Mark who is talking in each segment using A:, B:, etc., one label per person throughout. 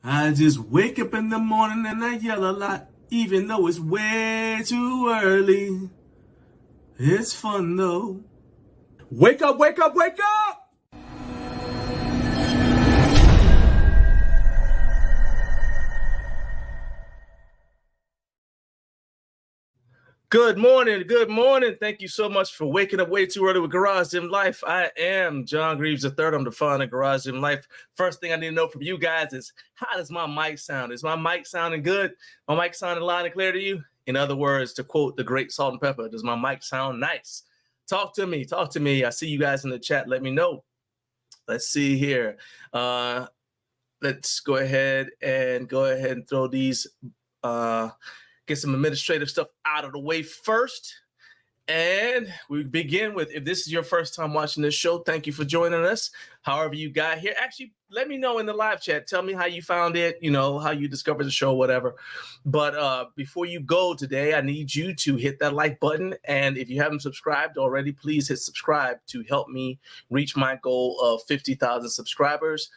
A: I just wake up in the morning and I yell a lot, even though it's way too early. It's fun though. Wake up, wake up, wake up! Good morning, good morning. Thank you so much for waking up way too early with Garage Gym Life. I am John Greaves III. I'm the founder of Garage Gym Life. First thing I need to know from you guys is, how does my mic sound? Is my mic sounding good? My mic sounding loud and clear to you? In other words, to quote the great Salt and Pepper, does my mic sound nice? Talk to me, talk to me. I see you guys in the chat. Let me know. Let's see here. Let's go ahead and throw these get some administrative stuff out of the way first. And we begin with, if this is your first time watching this show, thank you for joining us. However you got here, actually, let me know in the live chat. Tell me how you found it, how you discovered the show, whatever. But before you go today, I need you to hit that like button. And if you haven't subscribed already, please hit subscribe to help me reach my goal of 50,000 subscribers.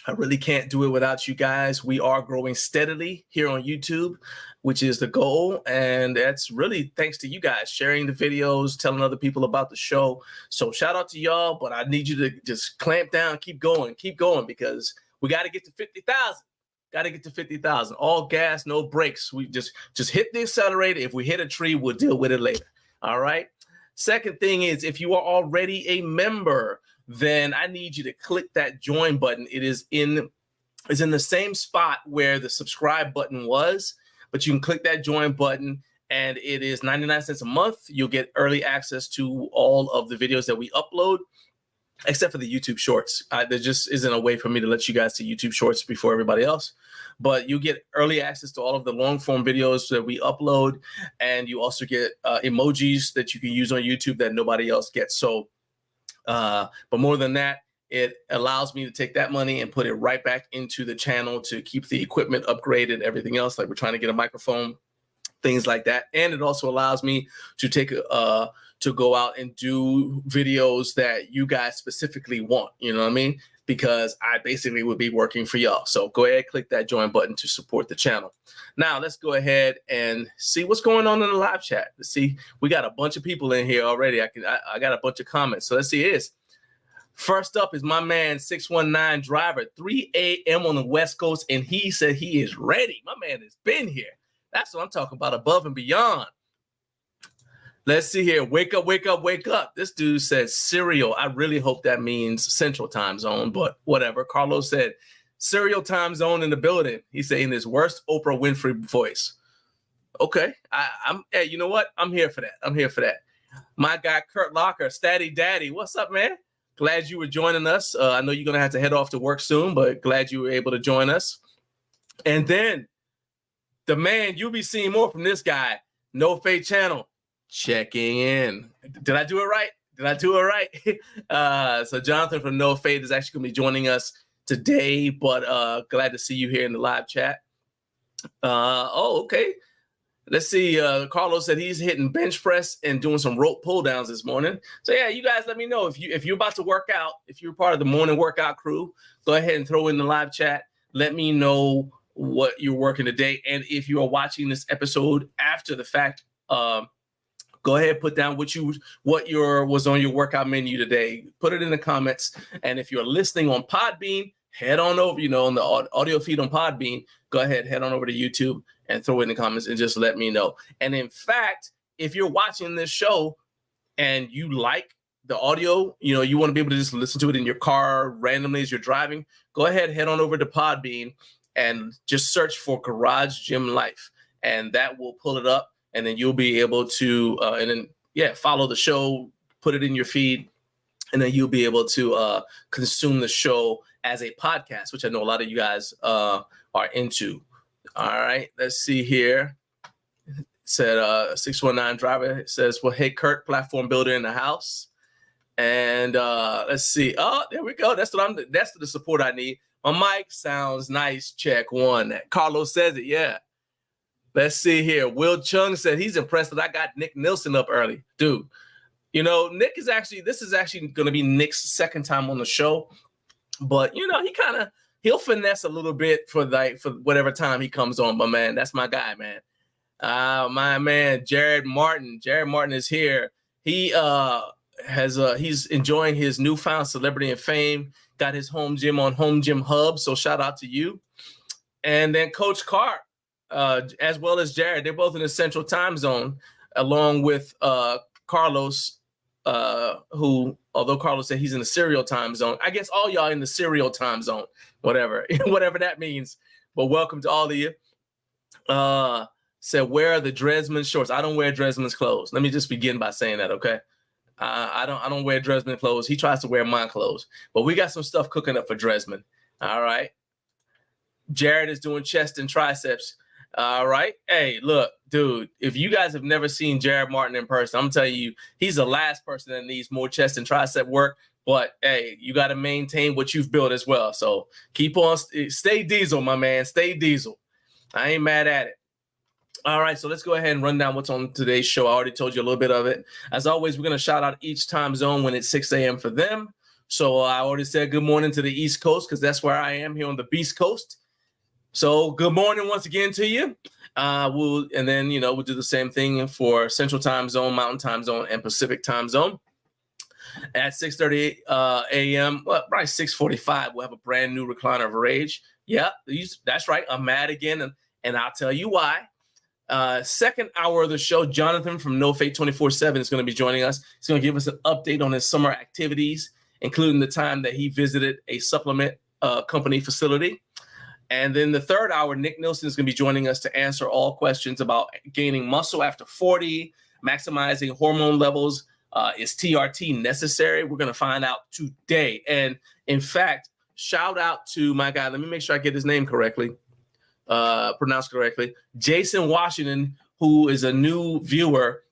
A: I really can't do it without you guys. We are growing steadily here on YouTube, which is the goal. And that's really thanks to you guys sharing the videos, telling other people about the show. So shout out to y'all, but I need you to just clamp down, keep going, because we got to get to 50,000. Got to get to 50,000. All gas, no brakes. We just hit the accelerator. If we hit a tree, we'll deal with it later. All right. Second thing is, if you are already a member, then I need you to click that join button. It is in the same spot where the subscribe button was, but you can click that join button, and it is 99 cents a month. You'll get early access to all of the videos that we upload, except for the YouTube shorts. There just isn't a way for me to let you guys see YouTube shorts before everybody else. But you get early access to all of the long form videos that we upload, and you also get emojis that you can use on YouTube that nobody else gets. So but more than that, it allows me to take that money and put it right back into the channel to keep the equipment upgraded, everything else. Like, we're trying to get a microphone, things like that. And it also allows me to take to go out and do videos that you guys specifically want. You know what I mean? Because I basically would be working for y'all. So go ahead, click that join button to support the channel. Now let's go ahead and see what's going on in the live chat. Let's see, we got a bunch of people in here already. I got a bunch of comments. So let's see this. First up is my man 619 Driver, 3 a.m. on the West Coast, and he said he is ready. My man has been here. That's what I'm talking about, above and beyond. Let's see here. Wake up, wake up, wake up. This dude says cereal. I really hope that means Central Time Zone, but whatever. Carlos said cereal time zone in the building. He's saying his worst Oprah Winfrey voice. Okay. Hey, you know what? I'm here for that. My guy, Kurt Locker, Statty Daddy. What's up, man? Glad you were joining us. I know you're going to have to head off to work soon, but glad you were able to join us. And then the man, you'll be seeing more from this guy, No Fade Channel. Checking in. Did I do it right? So Jonathan from No Fade is actually going to be joining us today, but glad to see you here in the live chat. Okay. Let's see. Carlos said he's hitting bench press and doing some rope pull downs this morning. So yeah, you guys let me know if you're about to work out, if you're part of the morning workout crew, go ahead and throw in the live chat. Let me know what you're working today. And if you are watching this episode after the fact, go ahead, put down what was on your workout menu today. Put it in the comments. And if you're listening on Podbean, head on over, on the audio feed on Podbean, go ahead, head on over to YouTube and throw it in the comments and just let me know. And in fact, if you're watching this show and you like the audio, you want to be able to just listen to it in your car randomly as you're driving, go ahead, head on over to Podbean and just search for Garage Gym Life. And that will pull it up. And then you'll be able to, follow the show, put it in your feed, and then you'll be able to consume the show as a podcast, which I know a lot of you guys are into. All right, let's see here. It said 619 Driver. It says, well, hey, Kurt, platform builder in the house. And let's see. Oh, there we go. That's the support I need. My mic sounds nice. Check one. Carlos says it. Yeah. Let's see here. Will Chung said he's impressed that I got Nick Nilsson up early. Dude, this is actually going to be Nick's second time on the show. But, he he'll finesse a little bit for whatever time he comes on. But man, that's my guy, man. My man, Jared Martin. Jared Martin is here. He he's enjoying his newfound celebrity and fame. Got his home gym on Home Gym Hub. So shout out to you. And then Coach Carr, as well as Jared, they're both in the Central Time Zone, along with Carlos, who, although Carlos said he's in the Cereal Time Zone, I guess all y'all in the Cereal Time Zone, whatever that means. But welcome to all of you. Said, where are the Dresman shorts? I don't wear Dresman's clothes. Let me just begin by saying that, okay? I don't wear Dresman clothes. He tries to wear my clothes. But we got some stuff cooking up for Dresman. All right. Jared is doing chest and triceps. All right. Hey, look, dude, if you guys have never seen Jared Martin in person, I'm telling you, he's the last person that needs more chest and tricep work. But hey, you got to maintain what you've built as well. So keep on, stay diesel, my man. Stay diesel. I ain't mad at it. All right, so let's go ahead and run down what's on today's show. I already told you a little bit of it. As always, we're going to shout out each time zone when it's 6 a.m. for them. So I already said good morning to the East Coast because that's where I am here on the Beast Coast. So good morning once again to you. We'll do the same thing for Central Time Zone, Mountain Time Zone, and Pacific Time Zone. At 6:30 a.m., well, probably 6:45, we'll have a brand new recliner of rage. Yeah, that's right. I'm mad again, and I'll tell you why. Second hour of the show, Jonathan from No Fate 24/7 is going to be joining us. He's going to give us an update on his summer activities, including the time that he visited a supplement company facility. And then the third hour, Nick Nilsson is going to be joining us to answer all questions about gaining muscle after 40, maximizing hormone levels. Is TRT necessary? We're going to find out today. And in fact, shout out to my guy. Let me make sure I get his name pronounced correctly. Jason Washington, who is a new viewer.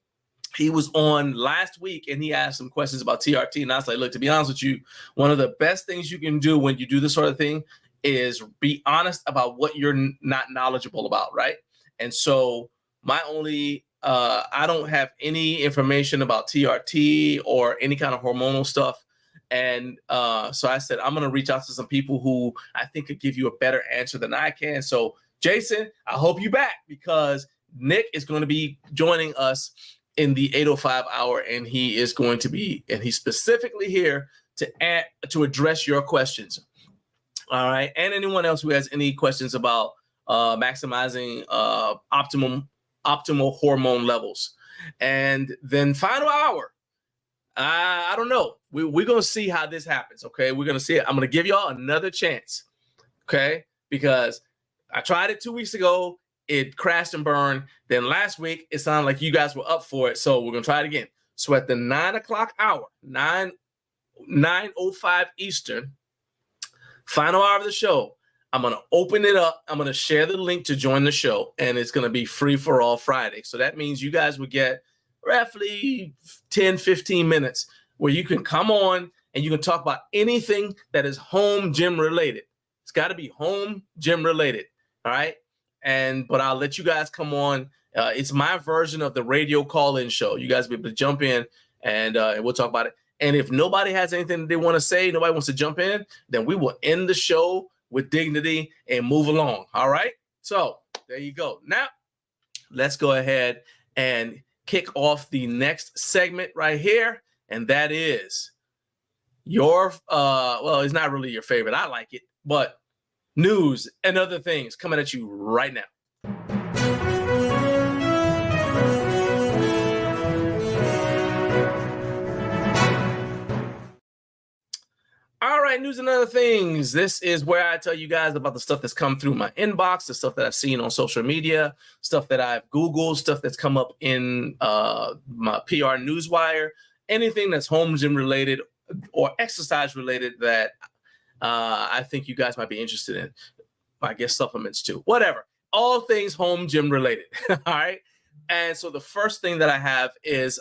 A: He was on last week and he asked some questions about TRT. And I was like, look, to be honest with you, one of the best things you can do when you do this sort of thing is be honest about what you're not knowledgeable about, right? And so my only, I don't have any information about TRT or any kind of hormonal stuff. And so I said, I'm going to reach out to some people who I think could give you a better answer than I can. So Jason, I hope you're back because Nick is going to be joining us in the 8:05 hour, and he's specifically here to address your questions. All right. And anyone else who has any questions about maximizing optimal hormone levels. And then final hour, I don't know. We're going to see how this happens. Okay. We're going to see it. I'm going to give y'all another chance. Okay. Because I tried it 2 weeks ago. It crashed and burned. Then last week, it sounded like you guys were up for it. So we're going to try it again. So at the 9 o'clock hour, 9:05 Eastern, final hour of the show, I'm going to open it up. I'm going to share the link to join the show. And it's going to be free for all Friday. So that means you guys will get roughly 10, 15 minutes where you can come on and you can talk about anything that is home gym related. It's got to be home gym related. All right. But I'll let you guys come on. It's my version of the radio call-in show. You guys will be able to jump in and we'll talk about it. And if nobody has anything they want to say, nobody wants to jump in, then we will end the show with dignity and move along. All right. So there you go. Now let's go ahead and kick off the next segment right here. And that is your, well, it's not really your favorite. I like it, but news and other things coming at you right now. All right, news and other things. This is where I tell you guys about the stuff that's come through my inbox, the stuff that I've seen on social media, stuff that I've Googled, stuff that's come up in my PR Newswire, anything that's home gym related or exercise related that I think you guys might be interested in. I guess supplements too, whatever. All things home gym related. All right. And so the first thing that I have is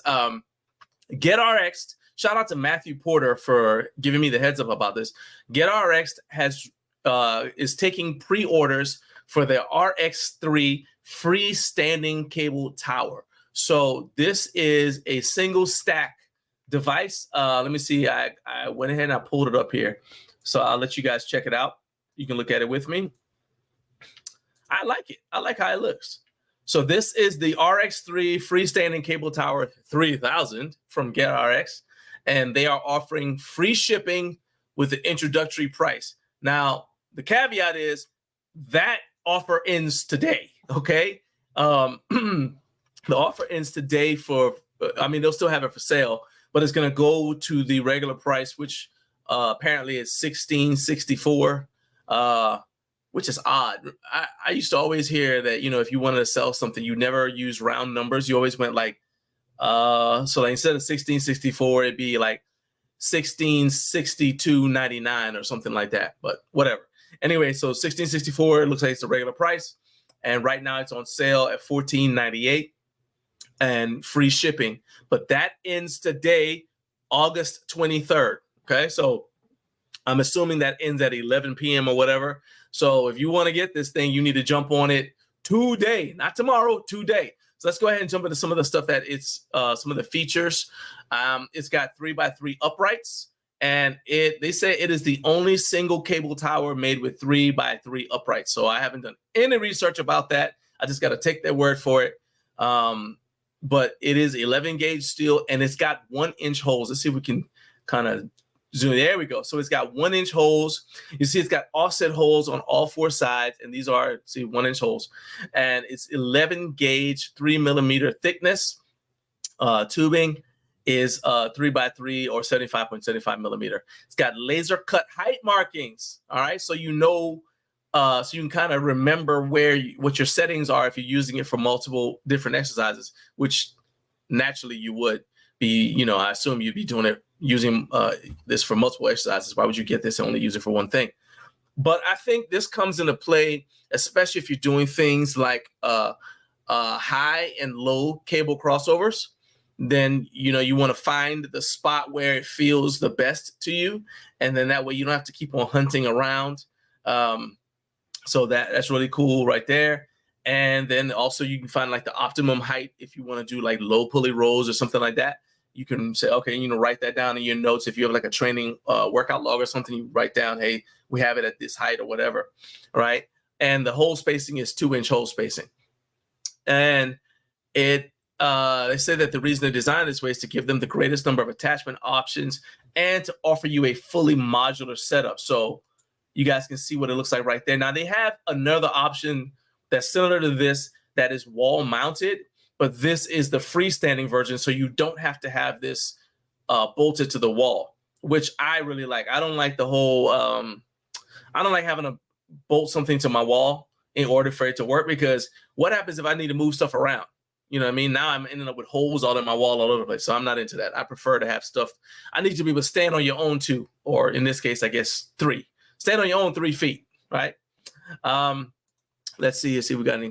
A: Get Rx'd. Shout out to Matthew Porter for giving me the heads up about this. Get Rx'd is taking pre-orders for their RX3 freestanding cable tower. So this is a single stack device. Let me see. I went ahead and I pulled it up here. So I'll let you guys check it out. You can look at it with me. I like it. I like how it looks. So this is the RX3 freestanding cable tower 3000 from Get Rx'd, and they are offering free shipping with the introductory price. Now, the caveat is that offer ends today, okay? The offer ends today for, I mean, they'll still have it for sale, but it's going to go to the regular price, which apparently is $16.64, which is odd. I used to always hear that, you know, if you wanted to sell something, you never use round numbers. You always went like, so like instead of $16.64, it'd be like $16.62.99 or something like that, but whatever. Anyway, so $16.64, it looks like it's the regular price. And right now it's on sale at $14.98 and free shipping. But that ends today, August 23rd. Okay, so I'm assuming that ends at 11 p.m. or whatever. So if you want to get this thing, you need to jump on it today, not tomorrow, today. So let's go ahead and jump into some of the stuff that it's, some of the features. It's got 3x3 uprights, and they say it is the only single cable tower made with 3x3 uprights. So I haven't done any research about that. I just got to take their word for it. But it is 11 gauge steel, and it's got 1-inch holes. Let's see if we can kind of zoom. There we go. So it's got 1-inch holes. You see, it's got offset holes on all 4 sides, and these are, see, 1-inch holes. And it's 11 gauge, 3 millimeter thickness. Tubing is 3x3 or 75.75 millimeter. It's got laser cut height markings. All right, so you know, so you can kind of remember what your settings are if you're using it for multiple different exercises, which naturally you would be. You know, I assume you'd be doing it using this for multiple exercises. Why would you get this and only use it for one thing? But I think this comes into play, especially if you're doing things like high and low cable crossovers. Then, you know, you want to find the spot where it feels the best to you. And then that way you don't have to keep on hunting around. So that's really cool right there. And then also you can find like the optimum height if you want to do like low pulley rows or something like that. You can say, okay, you know, write that down in your notes. If you have like a training workout log or something, you write down, hey, we have it at this height or whatever, right? And the hole spacing is 2-inch hole spacing. And they say that the reason they designed this way is to give them the greatest number of attachment options and to offer you a fully modular setup. So you guys can see what it looks like right there. Now they have another option that's similar to this that is wall mounted, but this is the freestanding version. So you don't have to have this bolted to the wall, which I really like. I don't like the whole, I don't like having to bolt something to my wall in order for it to work, because what happens if I need to move stuff around? You know what I mean? Now I'm ending up with holes all in my wall all over the place. So I'm not into that. I prefer to have stuff. I need to be able to stand on your own 2, or in this case, I guess 3. Stand on your own 3 feet, right? Let's see if we got any.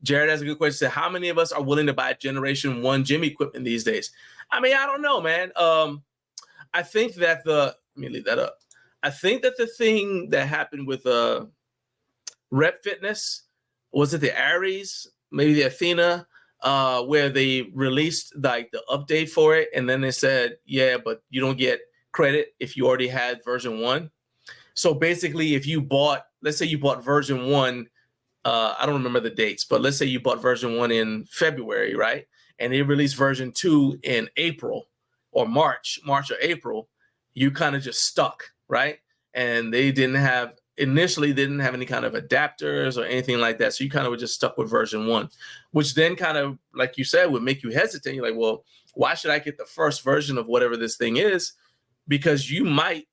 A: Jared has a good question. Said, how many of us are willing to buy Generation 1 gym equipment these days? I mean, I don't know, man. I think that let me leave that up. I think that the thing that happened with Rep Fitness, was it the Aries, maybe the Athena, where they released like the update for it, and then they said, yeah, but you don't get credit if you already had version 1. So basically, if you bought, let's say you bought version 1, I don't remember the dates, but let's say you bought version 1 in February, right? And they released version 2 in April or March or April, you kind of just stuck, right? And they initially didn't have any kind of adapters or anything like that. So you kind of were just stuck with version 1, which then kind of, like you said, would make you hesitate. You're like, well, why should I get the first version of whatever this thing is? Because you might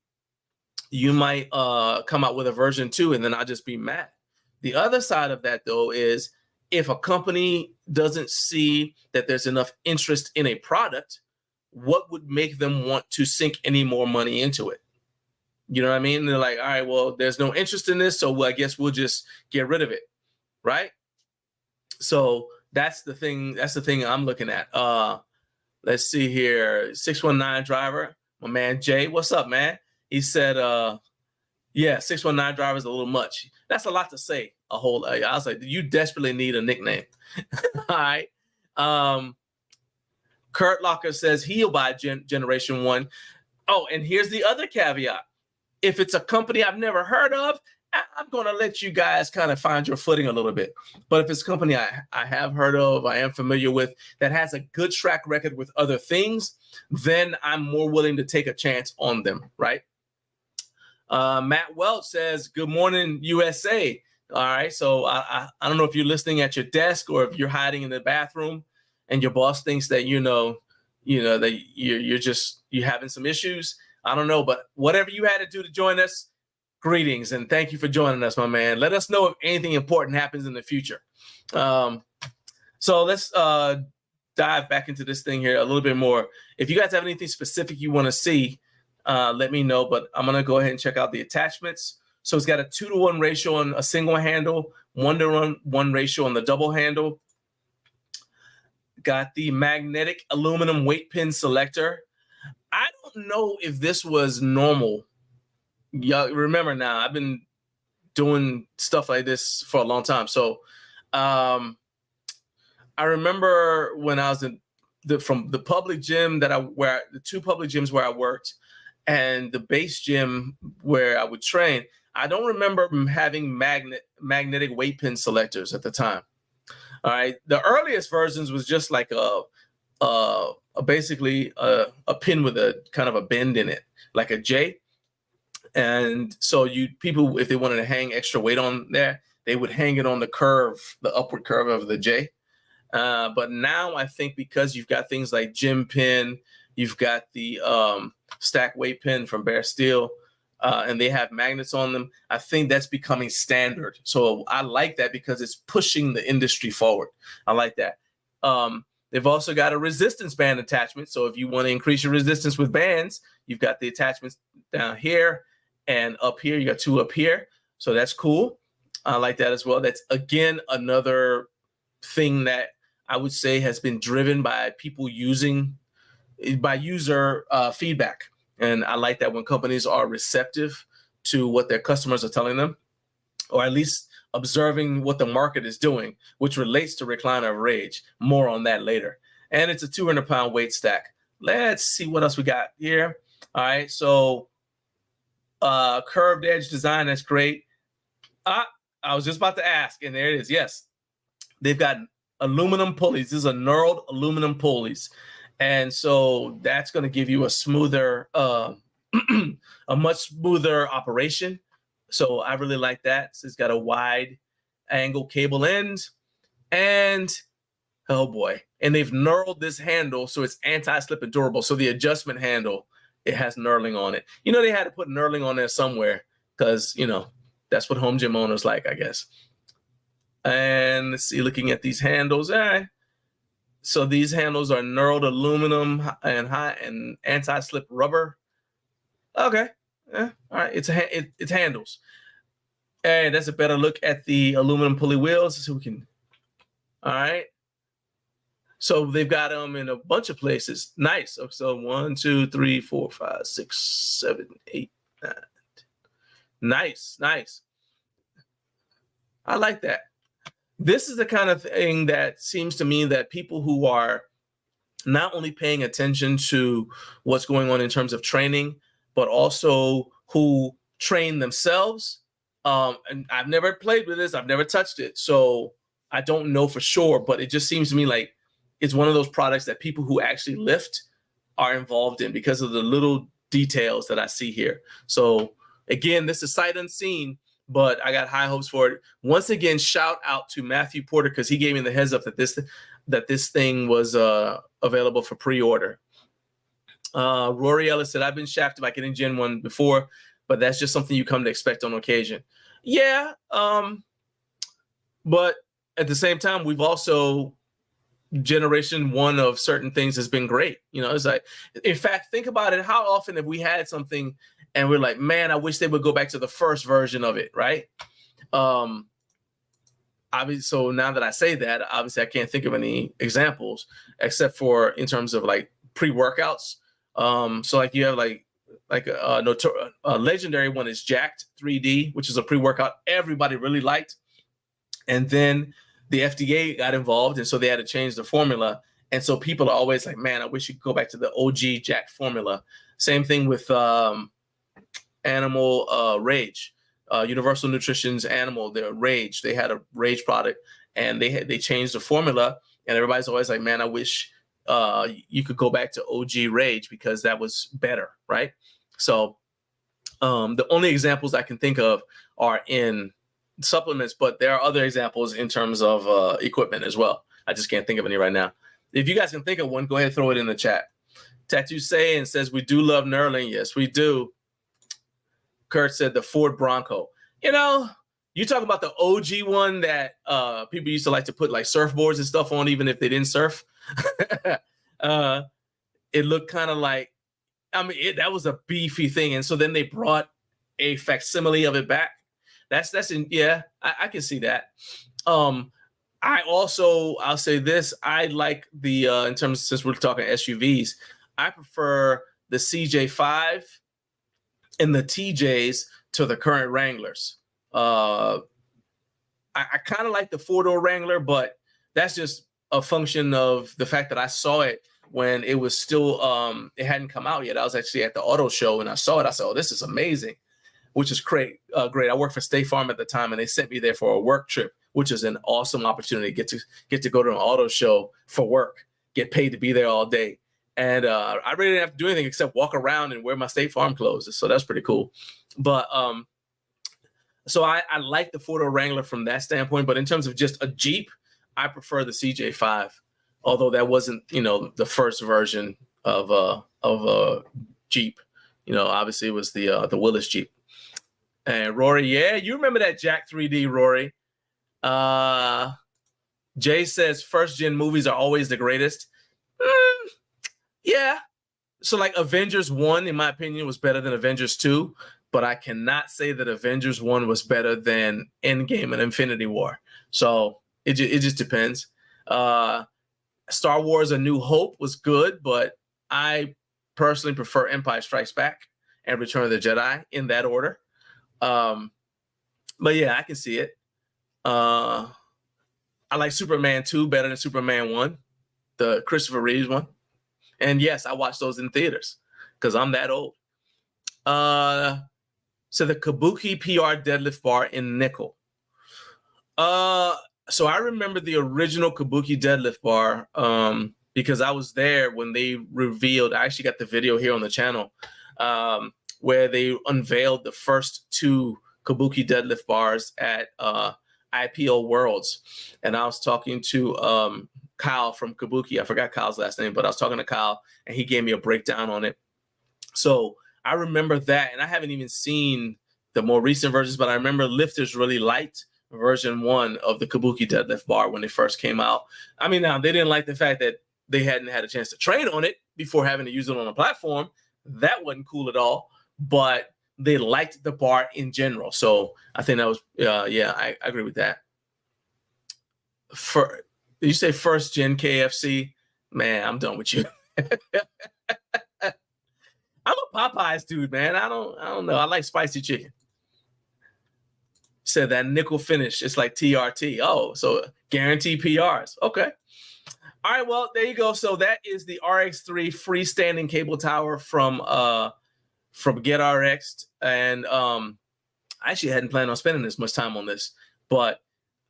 A: come out with a version 2 and then I'll just be mad. The other side of that, though, is if a company doesn't see that there's enough interest in a product, what would make them want to sink any more money into it? You know what I mean? They're like, all right, well, there's no interest in this, so I guess we'll just get rid of it, right? So that's the thing. That's the thing I'm looking at. Let's see here. 619 driver, my man Jay. What's up, man? He said, yeah, 619 driver is a little much. That's a lot to say. I was like, you desperately need a nickname. All right. Kurt Locker says he'll buy Generation 1. Oh, and here's the other caveat. If it's a company I've never heard of, I'm going to let you guys kind of find your footing a little bit. But if it's a company I have heard of, I am familiar with, that has a good track record with other things, then I'm more willing to take a chance on them, right? Matt Welch says, good morning, USA. All right, so I don't know if you're listening at your desk or if you're hiding in the bathroom and your boss thinks that, that you're having some issues. I don't know, but whatever you had to do to join us, greetings and thank you for joining us, my man. Let us know if anything important happens in the future. So let's dive back into this thing here a little bit more. If you guys have anything specific you want to see, let me know, but I'm going to go ahead and check out the attachments. So it's got a 2-to-1 ratio on a single handle, 1-to-1 ratio on the double handle. Got the magnetic aluminum weight pin selector. I don't know if this was normal. Y'all remember now, I've been doing stuff like this for a long time. So I remember when I was from the public gym the 2 public gyms where I worked and the base gym where I would train, I don't remember having magnetic weight pin selectors at the time. All right. The earliest versions was just like basically a pin with a kind of a bend in it, like a J. And so people, if they wanted to hang extra weight on there, they would hang it on the curve, the upward curve of the J. But now I think because you've got things like gym pin, you've got the stack weight pin from Bare Steel, and they have magnets on them, I think that's becoming standard. So I like that because it's pushing the industry forward. I like that. They've also got a resistance band attachment. So if you want to increase your resistance with bands, you've got the attachments down here and up here. You got 2 up here. So that's cool. I like that as well. That's, again, another thing that I would say has been driven by user feedback. And I like that when companies are receptive to what their customers are telling them, or at least observing what the market is doing, which relates to recliner of rage. More on that later. And it's a 200-pound weight stack. Let's see what else we got here. All right, so curved edge design, that's great. I was just about to ask, and there it is. Yes, they've got aluminum pulleys. These are knurled aluminum pulleys. And so that's going to give you a smoother, a much smoother operation. So I really like that. So it's got a wide angle cable end and, oh boy, and they've knurled this handle so it's anti-slip and durable. So the adjustment handle, it has knurling on it. They had to put knurling on there somewhere because, that's what home gym owners like, I guess. And let's see, looking at these handles, so these handles are knurled aluminum and high and anti-slip rubber. Okay, all right, it's handles. And that's a better look at the aluminum pulley wheels. So we can, all right. So they've got them in a bunch of places. Nice. So 1, 2, 3, 4, 5, 6, 7, 8, 9. Nice. I like that. This is the kind of thing that seems to me that people who are not only paying attention to what's going on in terms of training, but also who train themselves. And I've never played with this. I've never touched it. So I don't know for sure, but it just seems to me like it's one of those products that people who actually lift are involved in because of the little details that I see here. So again, this is sight unseen, but I got high hopes for it. Once again, shout out to Matthew Porter because he gave me the heads up that this thing was available for pre-order. Rory Ellis said, I've been shafted by getting Gen 1 before, but that's just something you come to expect on occasion. Yeah, but at the same time, we've also, generation 1 of certain things has been great. It's like, in fact, think about it. How often have we had something and we're like, man, I wish they would go back to the first version of it, right? Obviously, so now that I say that, obviously I can't think of any examples except for in terms of like pre-workouts. So like you have like a legendary one is Jacked 3D, which is a pre-workout everybody really liked. And then the FDA got involved, and so they had to change the formula. And so people are always like, man, I wish you could go back to the OG Jacked formula. Same thing with Animal Rage. Universal Nutrition's Animal, their Rage. They had a Rage product, and they changed the formula, and everybody's always like, man, I wish you could go back to OG Rage because that was better, right? So the only examples I can think of are in supplements, but there are other examples in terms of equipment as well. I just can't think of any right now. If you guys can think of one, go ahead and throw it in the chat. Tattoo Saying says, we do love knurling. Yes, we do. Kurt said the Ford Bronco. You know, you talk about the OG one that people used to like to put like surfboards and stuff on, even if they didn't surf. It looked kind of like, I mean, that was a beefy thing. And so then they brought a facsimile of it back. Yeah, I can see that. I'll say this, I like the, in terms, since we're talking SUVs, I prefer the CJ5 and the TJs to the current Wranglers. I kind of like the four-door Wrangler, but that's just a function of the fact that I saw it when it was still, it hadn't come out yet. I was actually at the auto show and I saw it. I said, oh, this is amazing, which is great. I worked for State Farm at the time, and they sent me there for a work trip, which is an awesome opportunity. Get to go to an auto show for work, get paid to be there all day. And I really didn't have to do anything except walk around and wear my State Farm clothes. So that's pretty cool. But so I like the four-door Wrangler from that standpoint. But in terms of just a Jeep, I prefer the CJ5, although that wasn't, the first version of a Jeep. Obviously it was the Willis Jeep. And Rory, yeah, you remember that Jack 3D, Rory. Jay says first-gen movies are always the greatest. Yeah. So like Avengers 1, in my opinion, was better than Avengers 2, but I cannot say that Avengers 1 was better than Endgame and Infinity War. So it just depends. Star Wars A New Hope was good, but I personally prefer Empire Strikes Back and Return of the Jedi in that order. But yeah, I can see it. I like Superman 2 better than Superman 1, the Christopher Reeves one. And yes, I watched those in theaters because I'm that old. So the Kabuki PR deadlift bar in nickel. So I remember the original Kabuki deadlift bar because I was there when they revealed, I actually got the video here on the channel, where they unveiled the first 2 Kabuki deadlift bars at IPO Worlds. And I was talking to Kyle from Kabuki. I forgot Kyle's last name, but I was talking to Kyle and he gave me a breakdown on it. So I remember that, and I haven't even seen the more recent versions, but I remember lifters really liked version 1 of the Kabuki deadlift bar when it first came out. I mean, now they didn't like the fact that they hadn't had a chance to train on it before having to use it on a platform. That wasn't cool at all, but they liked the bar in general. So I think that was, yeah, I agree with that. Did you say first gen KFC? Man, I'm done with you. I'm a Popeyes dude, man. I don't know. I like spicy chicken. Said that nickel finish. It's like TRT. Oh, so guaranteed PRs. Okay. All right. Well, there you go. So that is the RX3 freestanding cable tower from Get Rx'd. And I actually hadn't planned on spending this much time on this, but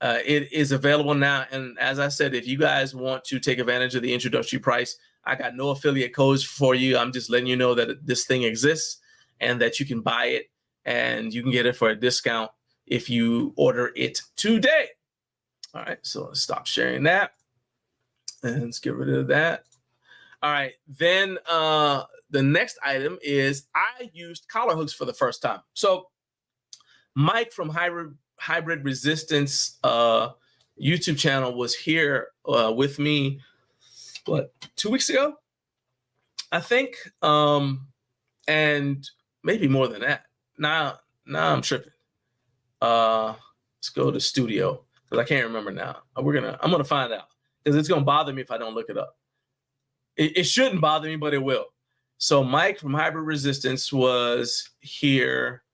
A: it is available now. And as I said, if you guys want to take advantage of the introductory price, I got no affiliate codes for you. I'm just letting you know that this thing exists and that you can buy it and you can get it for a discount if you order it today. All right, so let's stop sharing that and let's get rid of that. All right, then the next item is I used collar hooks for the first time. So Mike from Hybrid Resistance YouTube channel was here with me, 2 weeks ago, I think, and maybe more than that. Now I'm tripping. Let's go to studio because I can't remember now. I'm gonna find out because it's gonna bother me if I don't look it up. It shouldn't bother me, but it will. So Mike from Hybrid Resistance was here.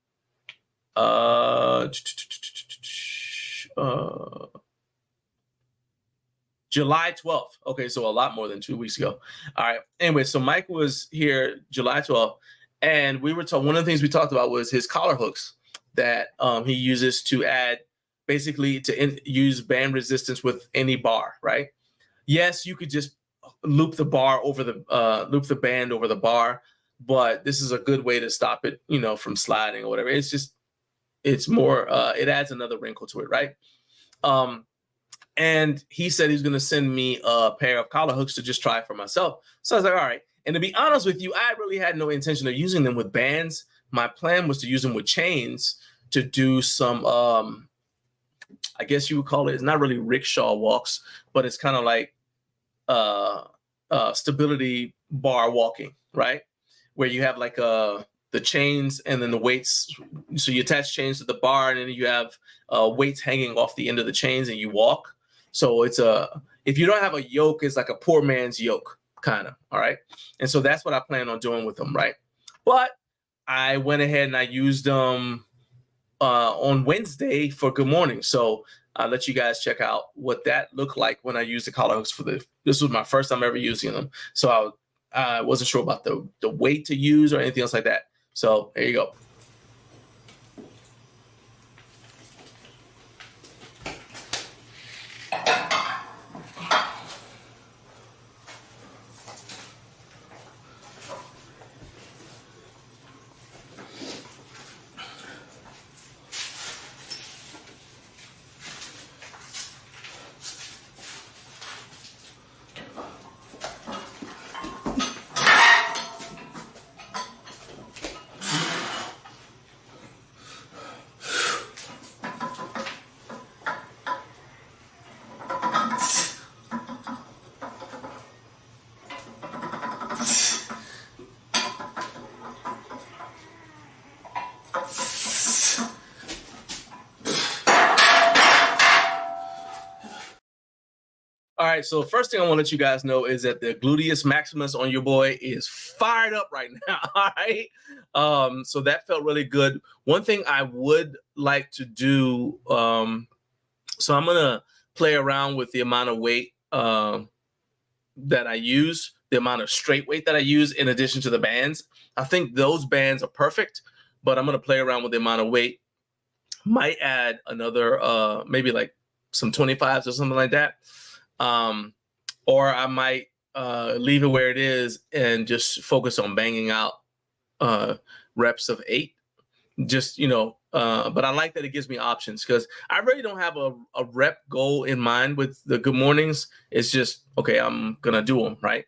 A: July 12th. Okay, so a lot more than 2 weeks ago. All right. Anyway, so Mike was here July 12th, and we were told one of the things we talked about was his collar hooks that he uses to add, basically to use band resistance with any bar, right? Yes, you could just loop the bar over the loop the band over the bar, but this is a good way to stop it, you know, from sliding or whatever. It's more it adds another wrinkle to it, right? And he said he's going to send me a pair of collar hooks to just try for myself. So I was like, all right. And to be honest with you, I really had no intention of using them with bands. My plan was to use them with chains to do some, I guess you would call it, it's not really rickshaw walks, but it's kind of like stability bar walking, right? Where you have like the chains and then the weights. So you attach chains to the bar, and then you have weights hanging off the end of the chains, and you walk. So it's if you don't have a yoke, it's like a poor man's yoke, kind of. All right. And so that's what I plan on doing with them, right? But I went ahead and I used them on Wednesday for Good Morning. So I'll let you guys check out what that looked like when I used the collar hooks for this was my first time ever using them. So I wasn't sure about the weight to use or anything else like that. So there you go. All right, so first thing I want to let you guys know is that the gluteus maximus on your boy is fired up right now. All right, so that felt really good. One thing I would like to do, so I'm gonna play around with the amount of weight that I use, the amount of straight weight that I use in addition to the bands. I think those bands are perfect, but I'm gonna play around with the amount of weight. Might add another, maybe like some 25s or something like that. Or I might leave it where it is and just focus on banging out reps of 8. Just, you know, but I like that it gives me options because I really don't have a rep goal in mind with the Good Mornings. It's just, okay, I'm going to do them, right?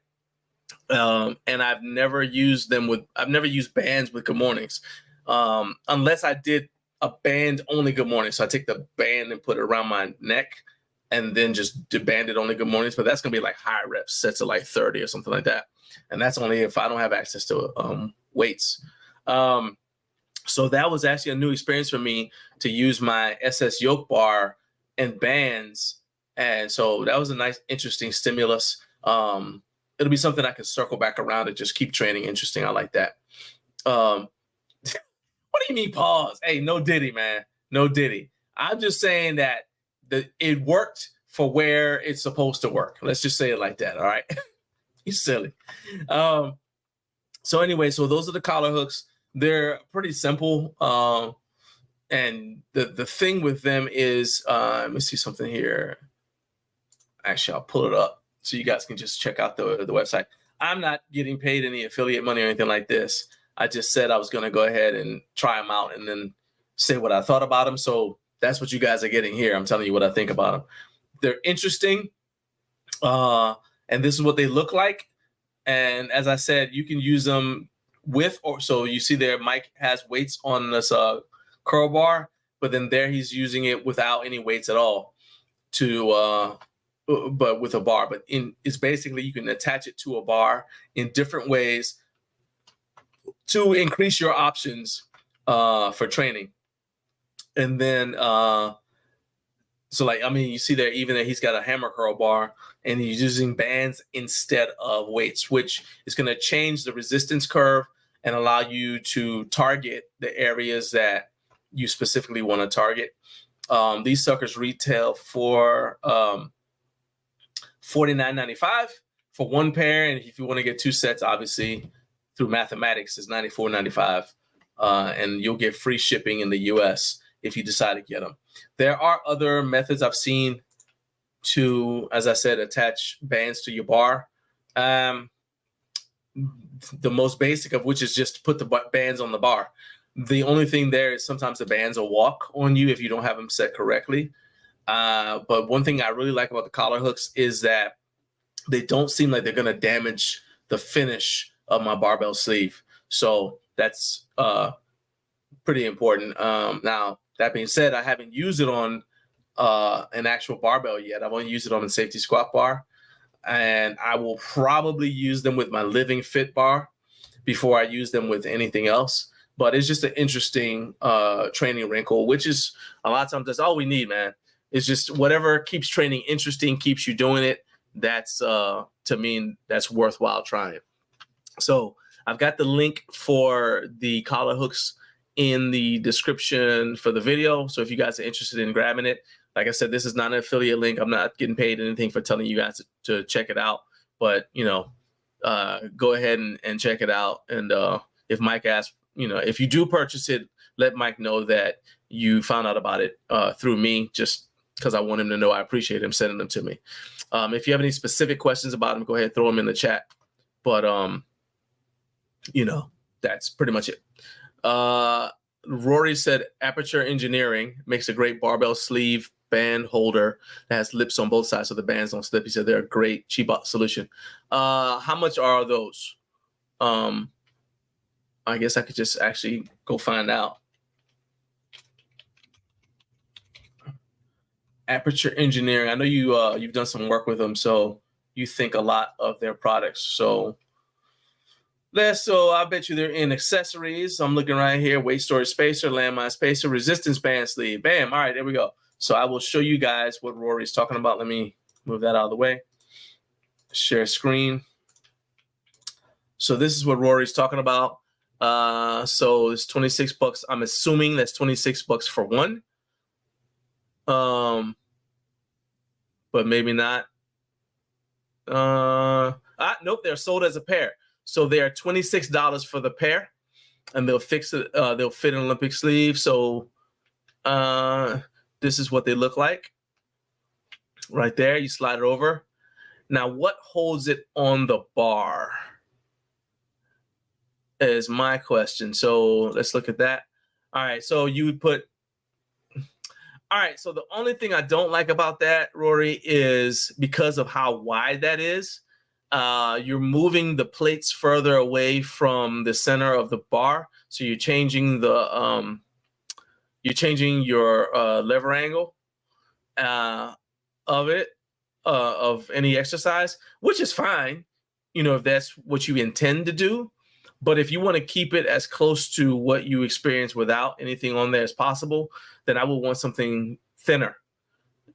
A: And I've never used bands with Good Mornings unless I did a band only Good Morning. So I take the band and put it around my neck and then just do banded only Good Mornings, but that's gonna be like high reps, sets of like 30 or something like that. And that's only if I don't have access to weights. So that was actually a new experience for me to use my SS yoke bar and bands. And so that was a nice, interesting stimulus. It'll be something I can circle back around and just keep training. Interesting. I like that. What do you mean pause? Hey, no diddy, man. No diddy. I'm just saying that it worked for where it's supposed to work. Let's just say it like that. All right. You're silly. So anyway, so those are the collar hooks. They're pretty simple. And the thing with them is, let me see something here. Actually, I'll pull it up so you guys can just check out the website. I'm not getting paid any affiliate money or anything like this. I just said I was going to go ahead and try them out and then say what I thought about them. So that's what you guys are getting here. I'm telling you what I think about them. They're interesting. And this is what they look like. And as I said, you can use them with, or so you see there, Mike has weights on this curl bar, but then there he's using it without any weights at all but with a bar. But it's basically, you can attach it to a bar in different ways to increase your options for training. And then, so like, I mean, you see there, even that he's got a hammer curl bar and he's using bands instead of weights, which is going to change the resistance curve and allow you to target the areas that you specifically want to target. These suckers retail for $49.95 for one pair, and if you want to get two sets, obviously through mathematics, it's $94.95, and you'll get free shipping in the U.S. if you decide to get them. There are other methods I've seen to, as I said, attach bands to your bar. The most basic of which is just to put the bands on the bar. The only thing there is sometimes the bands will walk on you if you don't have them set correctly. But one thing I really like about the collar hooks is that they don't seem like they're going to damage the finish of my barbell sleeve. So that's pretty important. Now, that being said, I haven't used it on an actual barbell yet. I've only used it on a safety squat bar. And I will probably use them with my Living Fit bar before I use them with anything else. But it's just an interesting training wrinkle, which is a lot of times that's all we need, man. It's just whatever keeps training interesting, keeps you doing it. That's, to me, that's worthwhile trying. So I've got the link for the collar hooks in the description for the video. So if you guys are interested in grabbing it, like I said, this is not an affiliate link. I'm not getting paid anything for telling you guys to check it out. But, you know, go ahead and check it out. And if Mike asks, you know, if you do purchase it, let Mike know that you found out about it through me, just because I want him to know I appreciate him sending them to me. If you have any specific questions about them, go ahead and throw them in the chat. But, you know, that's pretty much it. Rory said Aperture Engineering makes a great barbell sleeve band holder that has lips on both sides so the bands don't slip. He said they're a great cheap solution. How much are those? I guess I could just actually go find out. Aperture Engineering. I know you've done some work with them, so you think a lot of their products. So I bet you they're in accessories. I'm looking right here: weight storage spacer, landmine spacer, resistance band sleeve. Bam! All right, there we go. So I will show you guys what Rory's talking about. Let me move that out of the way. Share screen. So this is what Rory's talking about. So it's 26 bucks. I'm assuming that's 26 bucks for one. But maybe not. Nope, they're sold as a pair. So they are $26 for the pair, and they'll fix it. They'll fit an Olympic sleeve. So this is what they look like. Right there, you slide it over. Now, what holds it on the bar is my question. So let's look at that. All right, so you would put. All right, so the only thing I don't like about that, Rory, is because of how wide that is. You're moving the plates further away from the center of the bar, so you're changing the your lever angle of it of any exercise, which is fine, you know, if that's what you intend to do. But if you want to keep it as close to what you experience without anything on there as possible, then I would want something thinner.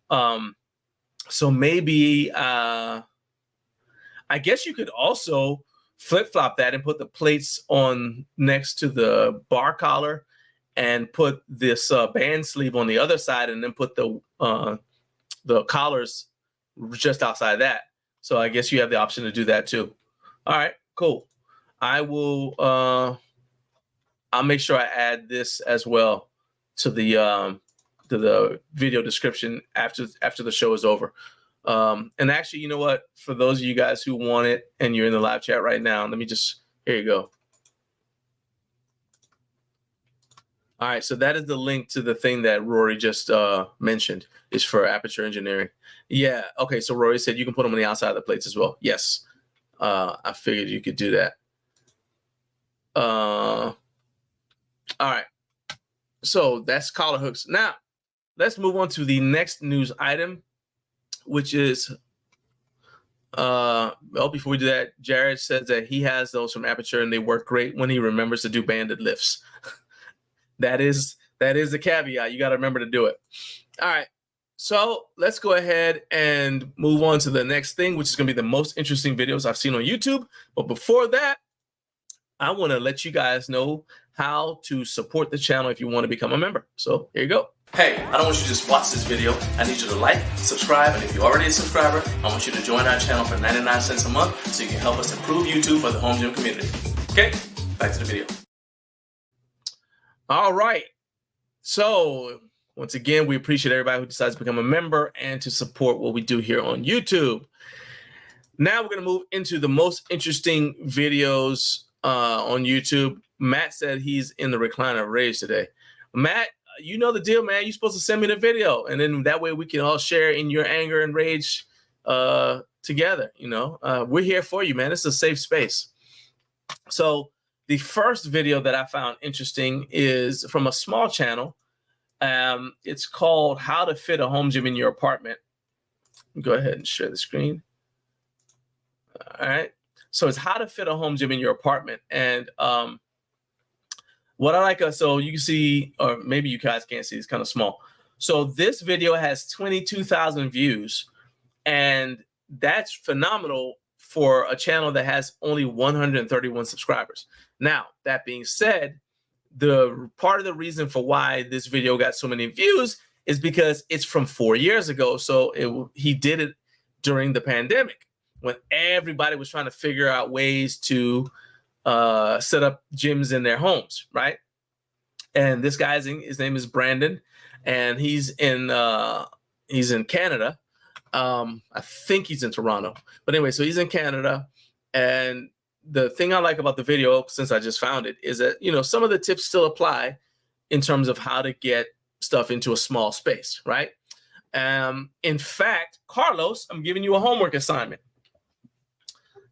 A: So maybe I guess you could also flip-flop that and put the plates on next to the bar collar and put this band sleeve on the other side, and then put the collars just outside that. So I guess you have the option to do that too. All right, cool. I will. I'll make sure I add this as well to the video description after the show is over. And actually, you know what? For those of you guys who want it and you're in the live chat right now, let me just, here you go. All right, so that is the link to the thing that Rory just mentioned, is for Aperture Engineering. Yeah, okay, so Rory said you can put them on the outside of the plates as well. Yes, I figured you could do that. All right, so that's collar hooks. Now, let's move on to the next news item, which is, well, before we do that, Jared says that he has those from Aperture and they work great when he remembers to do banded lifts. That is the caveat. You got to remember to do it. All right. So let's go ahead and move on to the next thing, which is going to be the most interesting videos I've seen on YouTube. But before that, I want to let you guys know how to support the channel if you want to become a member. So here you go. Hey, I don't want you to just watch this video. I need you to like, subscribe, and if you're already a subscriber, I want you to join our channel for 99 cents a month so you can help us improve YouTube for the home gym community. Okay, back to the video. All right. So, once again, we appreciate everybody who decides to become a member and to support what we do here on YouTube. Now we're going to move into the most interesting videos on YouTube. Matt said he's in the recliner of rage today. Matt, you know the deal, man. You're supposed to send me the video, and then that way we can all share in your anger and rage together. You know, we're here for you, man. It's a safe space. So the first video that I found interesting is from a small channel. It's called How to Fit a Home Gym in Your Apartment. Go ahead and share the screen. All right. So it's how to fit a home gym in your apartment. And what I like, so you can see, or maybe you guys can't see, it's kind of small. So this video has 22,000 views, and that's phenomenal for a channel that has only 131 subscribers. Now, that being said, the part of the reason for why this video got so many views is because it's from 4 years ago. So he did it during the pandemic, when everybody was trying to figure out ways to set up gyms in their homes, right? And this guy's his name is Brandon, and he's in Canada. I think he's in Toronto, but anyway, so he's in Canada. And the thing I like about the video, since I just found it, is that, you know, some of the tips still apply in terms of how to get stuff into a small space, right? In fact, Carlos, I'm giving you a homework assignment.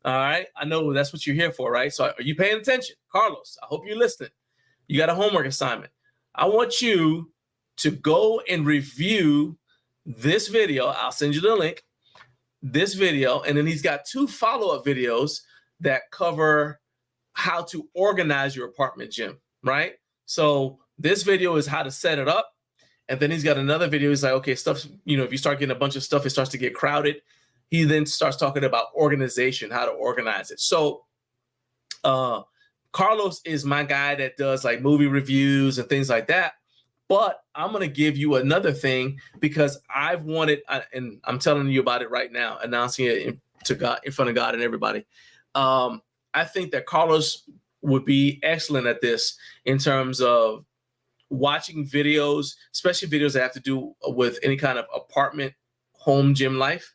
A: All right. I know that's what you're here for, right? So are you paying attention? Carlos, I hope you're listening. You got a homework assignment. I want you to go and review this video. I'll send you the link, this video. And then he's got 2 follow-up videos that cover how to organize your apartment gym, right? So this video is how to set it up. And then he's got another video. He's like, okay, stuff, you know, if you start getting a bunch of stuff, it starts to get crowded. He then starts talking about organization, how to organize it. So Carlos is my guy that does like movie reviews and things like that. But I'm going to give you another thing because I've wanted, and I'm telling you about it right now, announcing it to God, in front of God and everybody. I think that Carlos would be excellent at this in terms of watching videos, especially videos that have to do with any kind of apartment home gym life,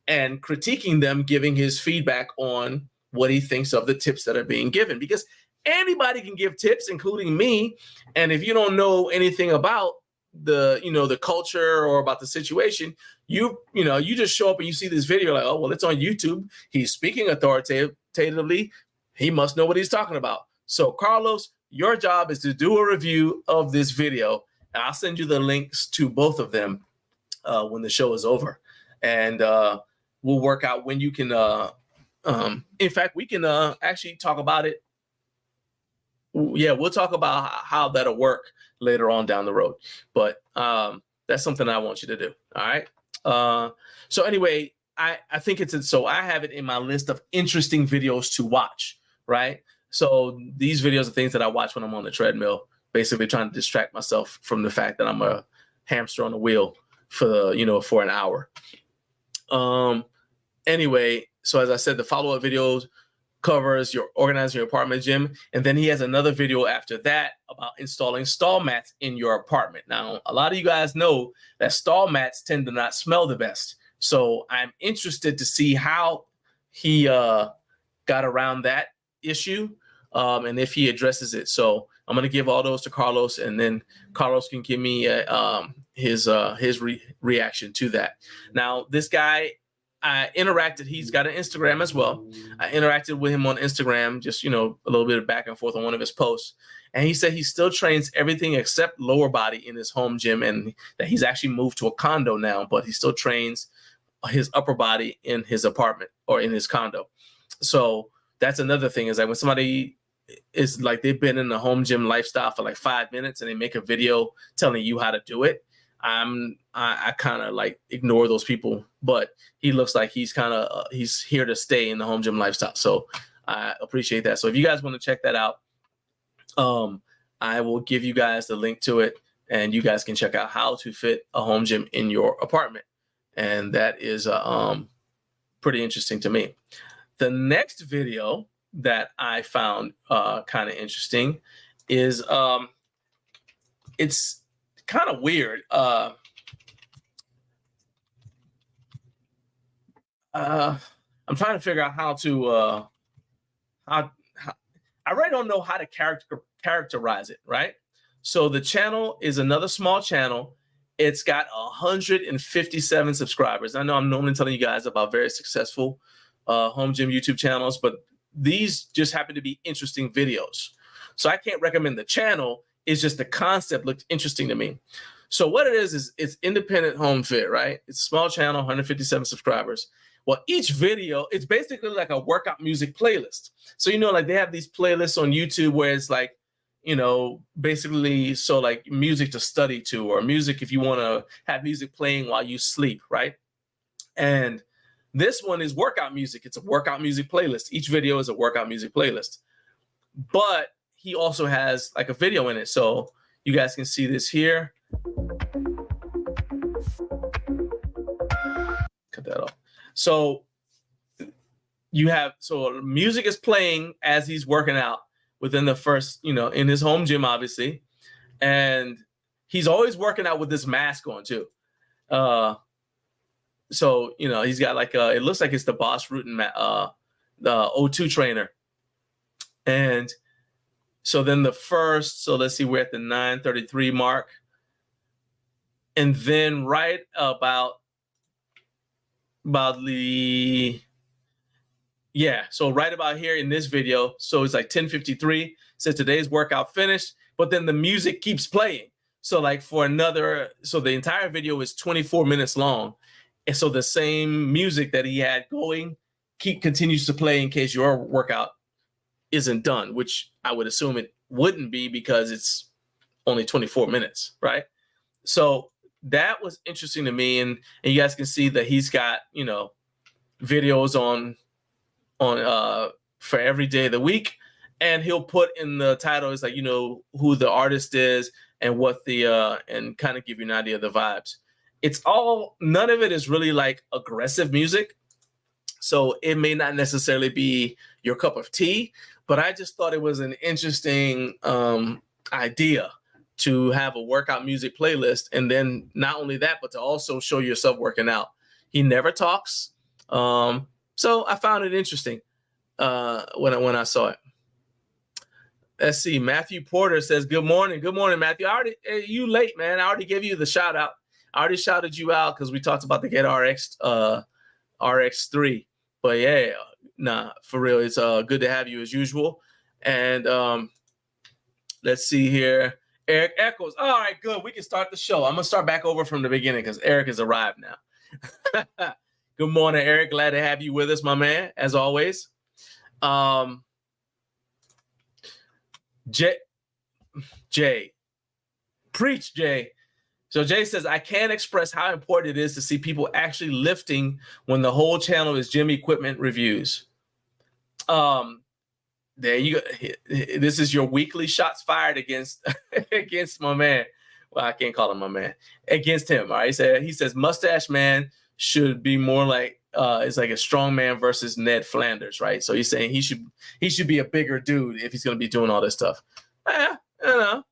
A: and critiquing them, giving his feedback on what he thinks of the tips that are being given, because anybody can give tips, including me. And if you don't know anything about the culture or about the situation, you just show up and you see this video like, oh, well, it's on YouTube. He's speaking authoritatively. He must know what he's talking about. So Carlos, your job is to do a review of this video. And I'll send you the links to both of them when the show is over. And we'll work out when you can. In fact, we can actually talk about it. Yeah, we'll talk about how that'll work later on down the road. But that's something I want you to do. All right. So anyway, I think so I have it in my list of interesting videos to watch. Right. So these videos are things that I watch when I'm on the treadmill, basically trying to distract myself from the fact that I'm a hamster on the wheel for an hour. Anyway, so as I said, the follow-up videos covers your organizing your apartment gym. And then he has another video after that about installing stall mats in your apartment. Now, a lot of you guys know that stall mats tend to not smell the best. So I'm interested to see how he got around that issue and if he addresses it. So I'm going to give all those to Carlos, and then Carlos can give me his reaction to that. Now, this guy, I interacted. He's got an Instagram as well. I interacted with him on Instagram, just, a little bit of back and forth on one of his posts. And he said he still trains everything except lower body in his home gym, and that he's actually moved to a condo now, but he still trains his upper body in his apartment or in his condo. So that's another thing, is like when somebody is like, they've been in the home gym lifestyle for like 5 minutes and they make a video telling you how to do it, I kind of like ignore those people. But he looks like he's here to stay in the home gym lifestyle. So I appreciate that. So if you guys want to check that out, I will give you guys the link to it. and you guys can check out how to fit a home gym in your apartment. And that is pretty interesting to me. The next video that I found kind of interesting is it's kind of weird. I'm trying to figure out how to how I really don't know how to characterize it, right? So the channel is another small channel. It's got 157 subscribers. I know I'm normally telling you guys about very successful home gym YouTube channels, but these just happen to be interesting videos. So I can't recommend the channel. It's just the concept looked interesting to me. So what it is it's independent home fit, right? It's a small channel, 157 subscribers. Well, each video, it's basically like a workout music playlist. So, you know, like they have these playlists on YouTube where it's like, you know, basically, so like music to study to, or music if you want to have music playing while you sleep, right? And this one is workout music. It's a workout music playlist. Each video is a workout music playlist. But he also has like a video in it. So you guys can see this here. Cut that off. So you have, so music is playing as he's working out within the first, you know, in his home gym, obviously. And he's always working out with this mask on too. So, you know, he's got like it looks like it's the Boss Rutan, the O2 trainer. And so then the first, so let's see, we're at the 9:33 mark. And then right about the, yeah, so right about here in this video, so it's like 10:53, says today's workout finished, but then the music keeps playing. So like for another, so the entire video is 24 minutes long. And so the same music that he had going continues to play in case your workout isn't done, which I would assume it wouldn't be because it's only 24 minutes, right? So that was interesting to me, and you guys can see that he's got, you know, videos on for every day of the week, and he'll put in the title is like, you know, who the artist is and what the and kind of give you an idea of the vibes. It's all, none of it is really like aggressive music, so it may not necessarily be your cup of tea, but I just thought it was an interesting idea to have a workout music playlist, and then not only that, but to also show yourself working out. He never talks, so I found it interesting when I saw it. Let's see. Matthew Porter says, "Good morning, Matthew. You late, man. I already gave you the shout out. I already shouted you out because we talked about the Get Rx'd RX3. But yeah, nah, for real, it's good to have you as usual. And let's see here. Eric Echoes. All right, good. We can start the show. I'm gonna start back over from the beginning because Eric has arrived now. Good morning, Eric. Glad to have you with us, my man, as always. Jay. Preach, Jay. So Jay says, I can't express how important it is to see people actually lifting when the whole channel is gym equipment reviews. There you go. This is your weekly shots fired against against my man. Well, I can't call him my man. Against him. All right. He says Mustache Man should be more like it's like a strong man versus Ned Flanders, right? So he's saying he should be a bigger dude if he's gonna be doing all this stuff. I don't know.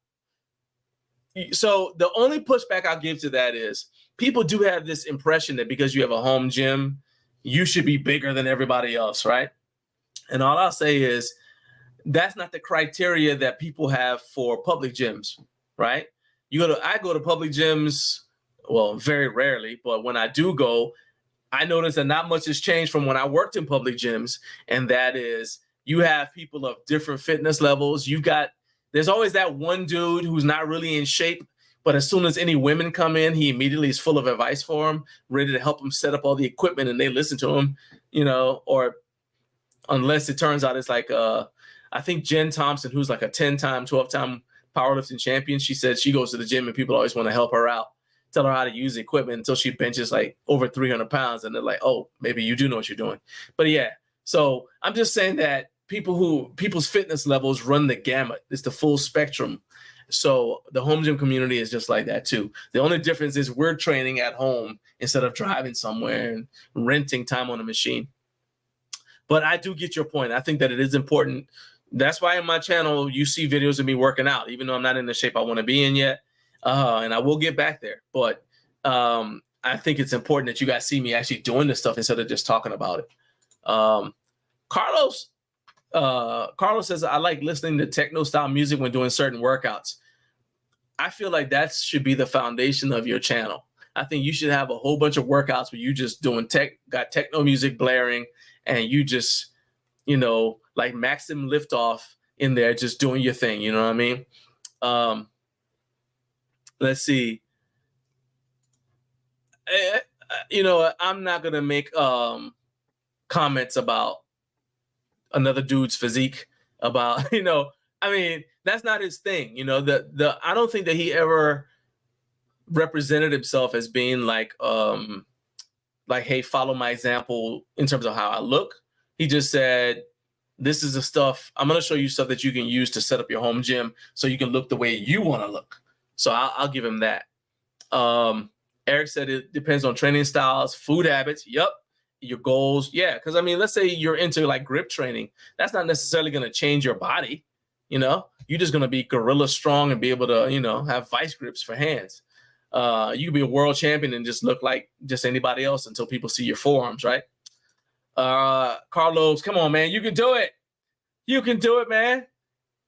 A: So the only pushback I'll give to that is people do have this impression that because you have a home gym, you should be bigger than everybody else, right? And all I'll say is that's not the criteria that people have for public gyms, right? I go to public gyms, well, very rarely, but when I do go, I notice that not much has changed from when I worked in public gyms, and that is you have people of different fitness levels. There's always that one dude who's not really in shape, but as soon as any women come in, he immediately is full of advice for them, ready to help them set up all the equipment, and they listen to him, you know, or unless it turns out it's like, I think Jen Thompson, who's like a 10-time, 12-time powerlifting champion, she said she goes to the gym and people always want to help her out, tell her how to use the equipment until she benches like over 300 pounds. And they're like, oh, maybe you do know what you're doing. But yeah, so I'm just saying that people's fitness levels run the gamut. It's the full spectrum. So the home gym community is just like that too. The only difference is we're training at home instead of driving somewhere and renting time on a machine. But I do get your point. I think that it is important. That's why in my channel, you see videos of me working out, even though I'm not in the shape I want to be in yet. And I will get back there. But I think it's important that you guys see me actually doing this stuff instead of just talking about it. Carlos says, I like listening to techno style music when doing certain workouts. I feel like that should be the foundation of your channel. I think you should have a whole bunch of workouts where you just doing got techno music blaring, and you just, you know, like Maxim Liftoff in there, just doing your thing. You know what I mean? Let's see. You know, I'm not going to make comments about another dude's physique, about, you know, I mean, that's not his thing. You know, I don't think that he ever represented himself as being like, hey, follow my example in terms of how I look. He just said, this is the stuff, I'm going to show you stuff that you can use to set up your home gym so you can look the way you want to look. So I'll give him that. Eric said it depends on training styles, food habits. Yep. Your goals. Yeah. Because I mean, let's say you're into like grip training. That's not necessarily going to change your body. You know, you're just going to be gorilla strong and be able to, you know, have vice grips for hands. You can be a world champion and just look like just anybody else until people see your forearms, right? Carlos, come on, man. You can do it. You can do it, man.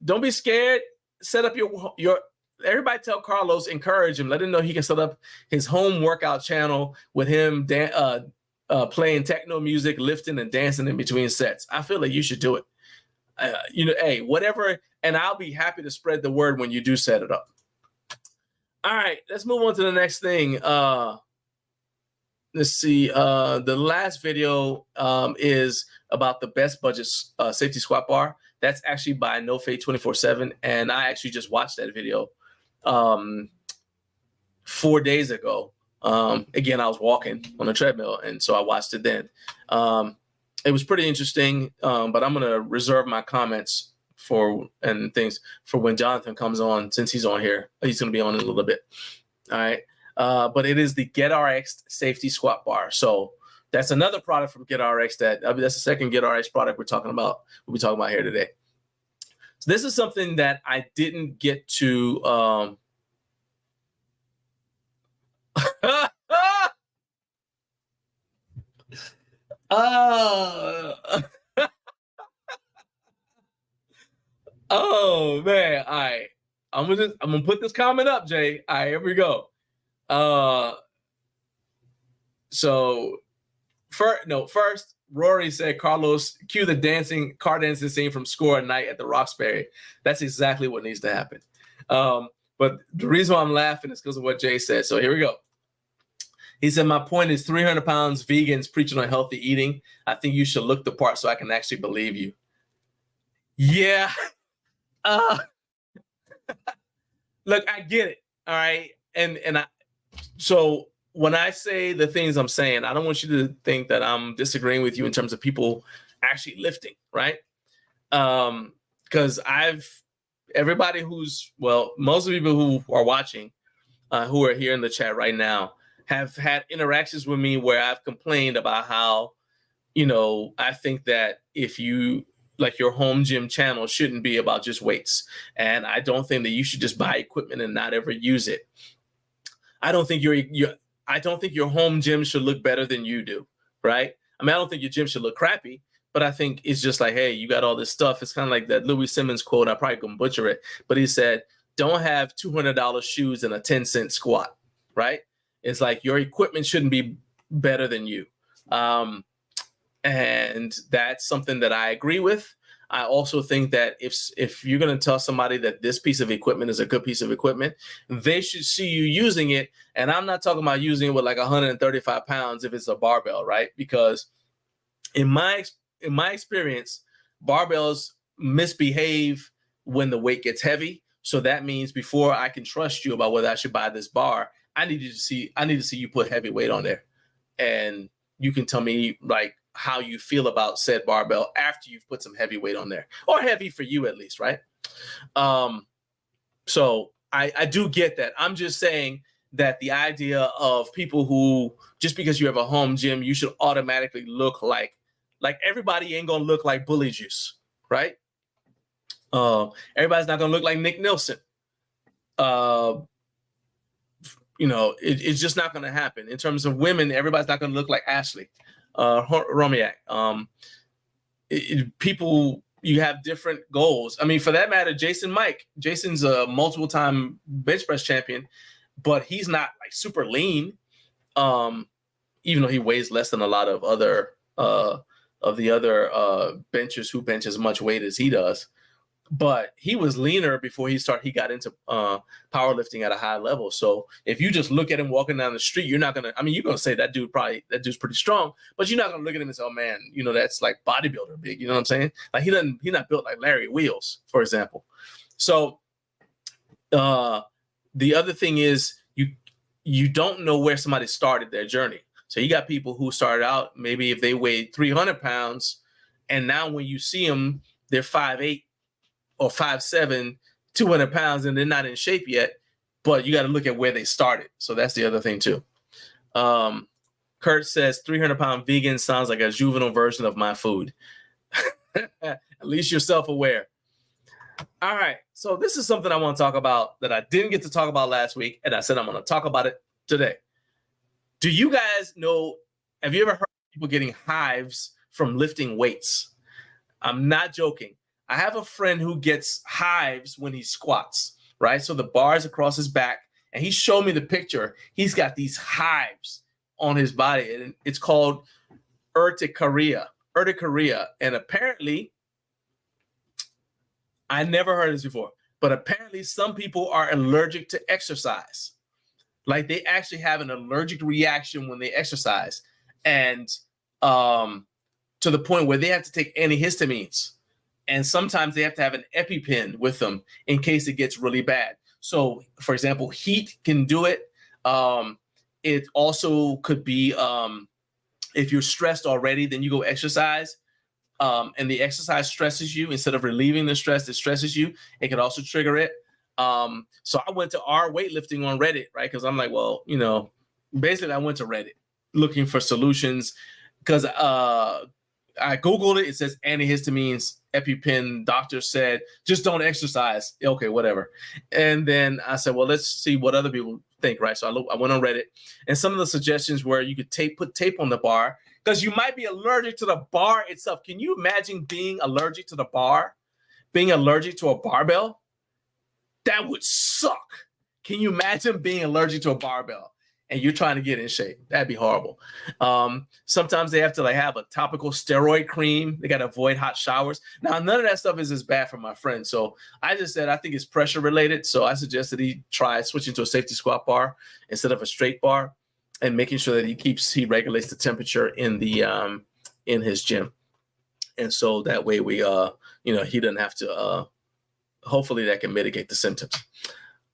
A: Don't be scared. Set up your everybody tell Carlos, encourage him. Let him know he can set up his home workout channel with him playing techno music, lifting and dancing in between sets. I feel like you should do it. You know, hey, whatever. And I'll be happy to spread the word when you do set it up. All right, let's move on to the next thing. Let's see. The last video is about the best budget safety squat bar. That's actually by No Fate 24/7, and I actually just watched that video 4 days ago. Again, I was walking on a treadmill, and so I watched it then. It was pretty interesting, but I'm gonna reserve my comments for when Jonathan comes on, since he's on here. He's gonna be on in a little bit. All right. But it is the Get Rx'd safety squat bar. So that's another product from Get Rx'd that's the second Get Rx'd product we'll be talking about here today. So this is something that I didn't get to oh man. All right. I'm gonna put this comment up, Jay. All right, here we go. So first, Rory said, Carlos, cue the car dancing scene from Score at Night at the Roxbury. That's exactly what needs to happen. But the reason why I'm laughing is because of what Jay said. So here we go. He said, my point is 300 pounds vegans preaching on healthy eating. I think you should look the part so I can actually believe you. Yeah. Look, I get it. All right. So when I say the things I'm saying, I don't want you to think that I'm disagreeing with you in terms of people actually lifting, right? Because everybody most of the people who are watching, who are here in the chat right now, have had interactions with me where I've complained about how, you know, I think that if you like your home gym channel shouldn't be about just weights. And I don't think that you should just buy equipment and not ever use it. I don't think your home gym should look better than you do, right? I mean, I don't think your gym should look crappy, but I think it's just like, hey, you got all this stuff. It's kind of like that Louis Simmons quote. I probably gonna butcher it, but he said, don't have $200 shoes and a 10-cent squat, right? It's like your equipment shouldn't be better than you. And that's something that I agree with. I also think that if you're going to tell somebody that this piece of equipment is a good piece of equipment, they should see you using it. And I'm not talking about using it with like 135 pounds if it's a barbell, right? Because in my experience, barbells misbehave when the weight gets heavy. So that means before I can trust you about whether I should buy this bar, I need to see you put heavy weight on there. And you can tell me like how you feel about said barbell after you've put some heavy weight on there, or heavy for you at least, right? So I do get that. I'm just saying that the idea of people who, just because you have a home gym, you should automatically look like everybody ain't gonna look like Bully Juice, right? Everybody's not gonna look like Nick Nilsson. It's just not gonna happen. In terms of women, everybody's not gonna look like Ashley Romiak. People, you have different goals. I mean, for that matter, Jason's a multiple-time bench press champion, but he's not like super lean. Even though he weighs less than a lot of other benchers who bench as much weight as he does. But he was leaner before he got into powerlifting at a high level. So if you just look at him walking down the street, you're not gonna. I mean, you're gonna say that dude's pretty strong, but you're not gonna look at him and say, "Oh man, that's like bodybuilder big." You know what I'm saying? Like he's not built like Larry Wheels, for example. So the other thing is you don't know where somebody started their journey. So you got people who started out maybe if they weighed 300 pounds, and now when you see them, they're 5'8". Or 5'7", 200 pounds, and they're not in shape yet, but you got to look at where they started. So that's the other thing too. Kurt says 300-pound vegan sounds like a juvenile version of my food. At least you're self-aware. All right, so this is something I want to talk about that I didn't get to talk about last week, and I said I'm going to talk about it today. Do you guys know, have you ever heard of people getting hives from lifting weights? I'm not joking. I have a friend who gets hives when he squats, right? So the bar is across his back, and he showed me the picture. He's got these hives on his body, and it's called urticaria. And apparently, I never heard of this before, but apparently some people are allergic to exercise. Like they actually have an allergic reaction when they exercise, and to the point where they have to take antihistamines. And sometimes they have to have an EpiPen with them in case it gets really bad. So, for example, heat can do it. It also could be if you're stressed already, then you go exercise, and the exercise stresses you. Instead of relieving the stress, it stresses you. It could also trigger it. So I went to R weightlifting on Reddit, right? Because I'm like, well, basically I went to Reddit looking for solutions because I Googled it. It says antihistamines, EpiPen. Doctor said, just don't exercise. Okay, whatever. And then I said, well, let's see what other people think, right? So I went on Reddit, and some of the suggestions were you could put tape on the bar because you might be allergic to the bar itself. Can you imagine being allergic to the bar, being allergic to a barbell? That would suck. Can you imagine being allergic to a barbell? And you're trying to get in shape? That'd be horrible. Sometimes they have to have a topical steroid cream. They got to avoid hot showers. Now, none of that stuff is as bad for my friend. So I just said, I think it's pressure related. So I suggested he try switching to a safety squat bar instead of a straight bar and making sure that he regulates the temperature in his gym. And so that way he doesn't have to, hopefully that can mitigate the symptoms.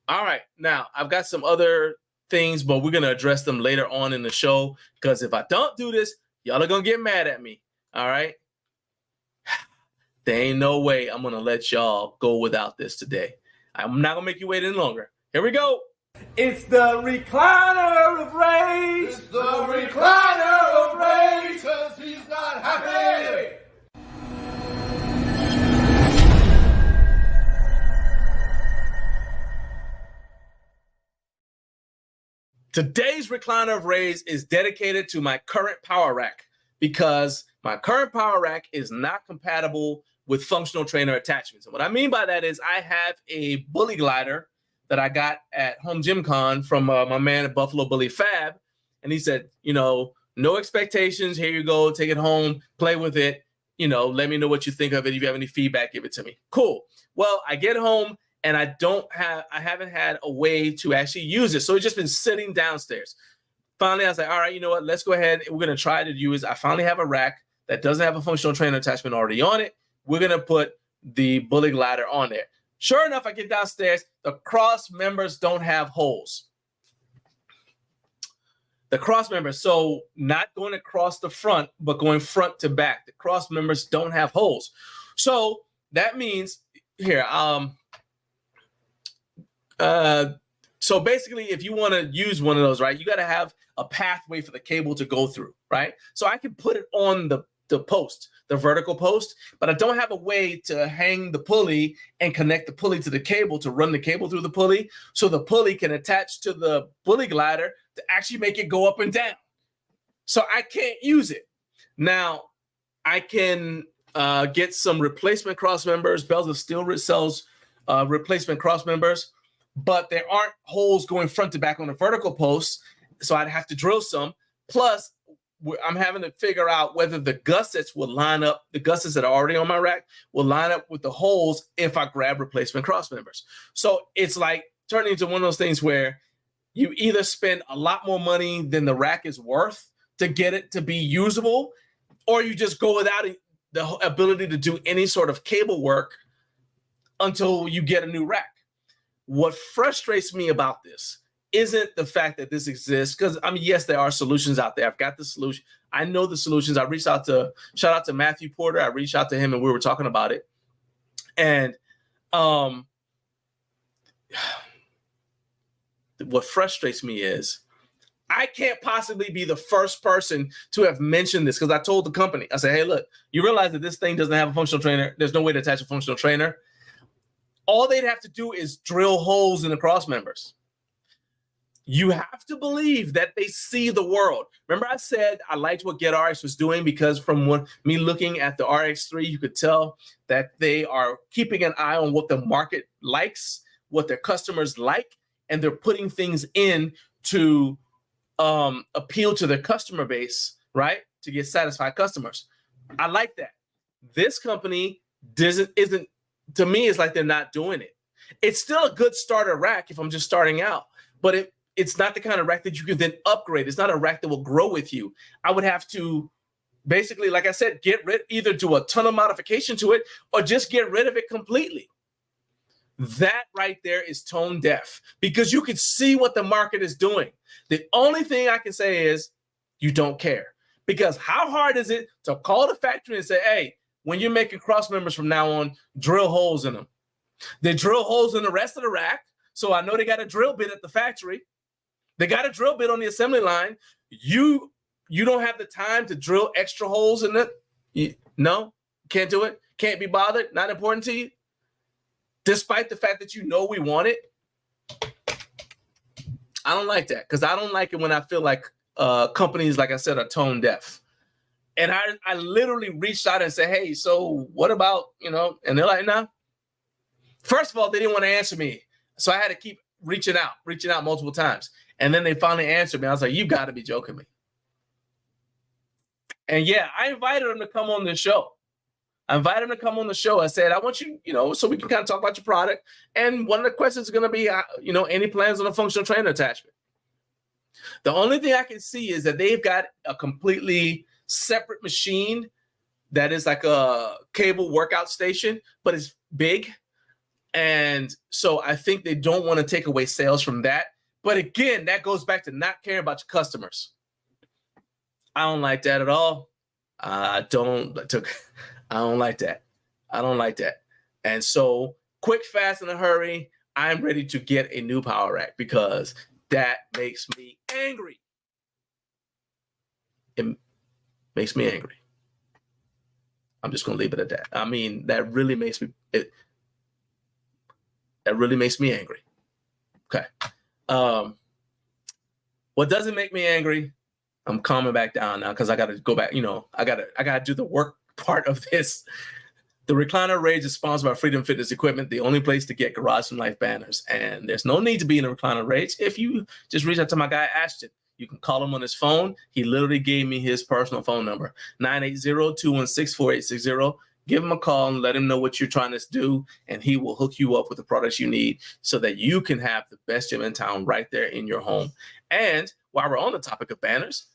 A: All right. Now I've got some other things, but we're going to address them later on in the show because if I don't do this, y'all are going to get mad at me. All right. There ain't no way I'm going to let y'all go without this today. I'm not going to make you wait any longer. Here we go. It's the recliner of rage.
B: It's the recliner of rage because he's not happy.
A: Today's recliner of rage is dedicated to my current power rack because my current power rack is not compatible with functional trainer attachments. And what I mean by that is I have a bully glider that I got at Home Gym Con from my man at Buffalo Bully Fab. And he said, no expectations. Here you go. Take it home. Play with it. Let me know what you think of it. If you have any feedback, give it to me. Cool. Well, I get home and I haven't had a way to actually use it. So it's just been sitting downstairs. Finally, I was like, all right, you know what? Let's go ahead. We're going to try to use. I finally have a rack that doesn't have a functional trainer attachment already on it. We're going to put the bully glider on there. Sure enough, I get downstairs. The cross members don't have holes. The cross members, so not going across the front, but going front to back. The cross members don't have holes. So that means here, So basically, if you want to use one of those, right, you got to have a pathway for the cable to go through, right? So I can put it on the post, the vertical post, but I don't have a way to hang the pulley and connect the pulley to the cable to run the cable through the pulley, so the pulley can attach to the pulley glider to actually make it go up and down. So I can't use it. Now, I can get some replacement cross members. Bells of Steel sells replacement cross members, but there aren't holes going front to back on the vertical post, so I'd have to drill some. Plus, I'm having to figure out whether the gussets will line up, the gussets that are already on my rack will line up with the holes if I grab replacement cross members. So it's like turning into one of those things where you either spend a lot more money than the rack is worth to get it to be usable, or you just go without the ability to do any sort of cable work until you get a new rack. What frustrates me about this isn't the fact that this exists, because I mean, yes, there are solutions out there. I've got the solution. I know the solutions. I reached out to, shout out to Matthew Porter. I reached out to him and we were talking about it. And what frustrates me is I can't possibly be the first person to have mentioned this, because I told the company, I said, hey, look, you realize that this thing doesn't have a functional trainer. There's no way to attach a functional trainer. All they'd have to do is drill holes in the cross members. You have to believe that they see the world. Remember I said I liked what Get Rx'd was doing, because from me looking at the RX3, you could tell that they are keeping an eye on what the market likes, what their customers like, and they're putting things in to appeal to their customer base, right? To get satisfied customers. I like that. This company isn't, to me, it's like they're not doing it. It's still a good starter rack if I'm just starting out, but it's not the kind of rack that you can then upgrade. It's not a rack that will grow with you. I would have to basically, like I said, either do a ton of modification to it or just get rid of it completely. That right there is tone deaf, because you can see what the market is doing. The only thing I can say is you don't care, because how hard is it to call the factory and say, hey, when you're making cross members from now on, drill holes in them. They drill holes in the rest of the rack. So I know they got a drill bit at the factory. They got a drill bit on the assembly line. You don't have the time to drill extra holes in it? No, can't do it. Can't be bothered. Not important to you. Despite the fact that you know we want it. I don't like that, because I don't like it when I feel like companies, like I said, are tone deaf. And I literally reached out and said, hey, so what about, and they're like, nah. First of all, they didn't want to answer me. So I had to keep reaching out multiple times. And then they finally answered me. I was like, you got to be joking me. And yeah, I invited them to come on the show. I said, I want you, so we can kind of talk about your product. And one of the questions is going to be, any plans on a functional trainer attachment? The only thing I can see is that they've got a completely separate machine that is like a cable workout station, but it's big. And so I think they don't want to take away sales from that. But again, that goes back to not caring about your customers. I don't like that at all. I don't like that. And so quick, fast, in a hurry, I'm ready to get a new power rack, because that makes me angry. It makes me angry. I'm just going to leave it at that. I mean, that really makes me angry. Okay. What doesn't make me angry, I'm calming back down now, because I got to go back. I got to do the work part of this. The Recliner Rage is sponsored by Freedom Fitness Equipment, the only place to get Garage and Life banners. And there's no need to be in a Recliner Rage if you just reach out to my guy, Ashton. You can call him on his phone. He literally gave me his personal phone number, 980-216-4860. Give him a call and let him know what you're trying to do, and he will hook you up with the products you need so that you can have the best gym in town right there in your home. And while we're on the topic of banners,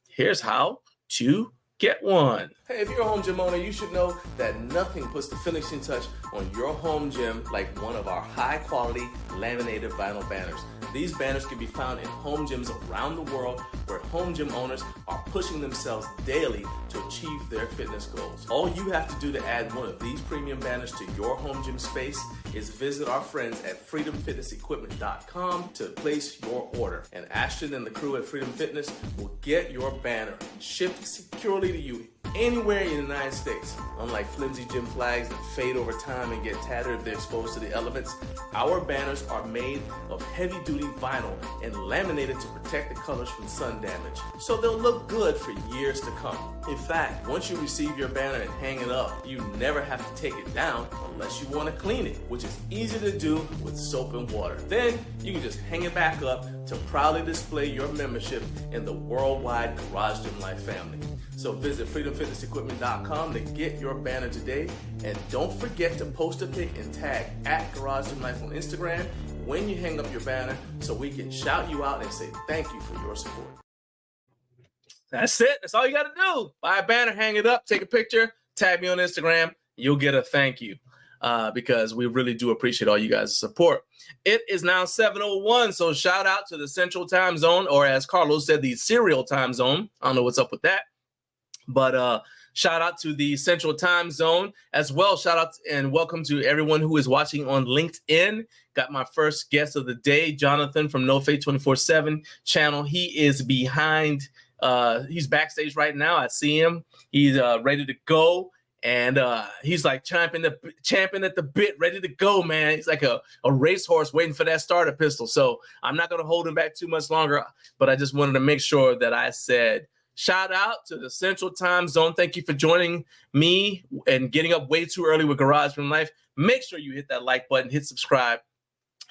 A: here's how to get one. Hey, if you're a home gym owner, you should know that nothing puts the finishing touch on your home gym like one of our high-quality laminated vinyl banners. These banners can be found in home gyms around the world where home gym owners are pushing themselves daily to achieve their fitness goals. All you have to do to add one of these premium banners to your home gym space is visit our friends at freedomfitnessequipment.com to place your order. And Ashton and the crew at Freedom Fitness will get your banner shipped securely to you anywhere in the United States. Unlike flimsy gym flags that fade over time and get tattered if they're exposed to the elements, our banners are made of heavy-duty vinyl and laminated to protect the colors from sun damage, so they'll look good for years to come. In fact, once you receive your banner and hang it up, you never have to take it down unless you want to clean it, which is easy to do with soap and water. Then you can just hang it back up to proudly display your membership in the worldwide Garage Gym Life family. So visit freedomfitnessequipment.com to get your banner today, and don't forget to post a pic and tag at Garage Gym Life on Instagram when you hang up your banner so we can shout you out and say thank you for your support. That's it. That's all you got to do. Buy a banner, hang it up, take a picture, tag me on Instagram. You'll get a thank you because we really do appreciate all you guys' support. It is now 7:01, so shout out to the Central Time Zone, or as Carlos said, the Cereal Time Zone. I don't know what's up with that. But shout out to the Central Time Zone as well. Shout out and welcome to everyone who is watching on LinkedIn. Got my first guest of the day, Jonathan from No Fate 24/7 channel. He is behind. He's backstage right now. I see him. He's ready to go. And he's like champing at the bit, ready to go, man. He's like a racehorse waiting for that starter pistol. So I'm not going to hold him back too much longer. But I just wanted to make sure that I said, shout out to the Central Time Zone. Thank you for joining me and getting up way too early with Garage Gym Life. Make sure you hit that like button, hit subscribe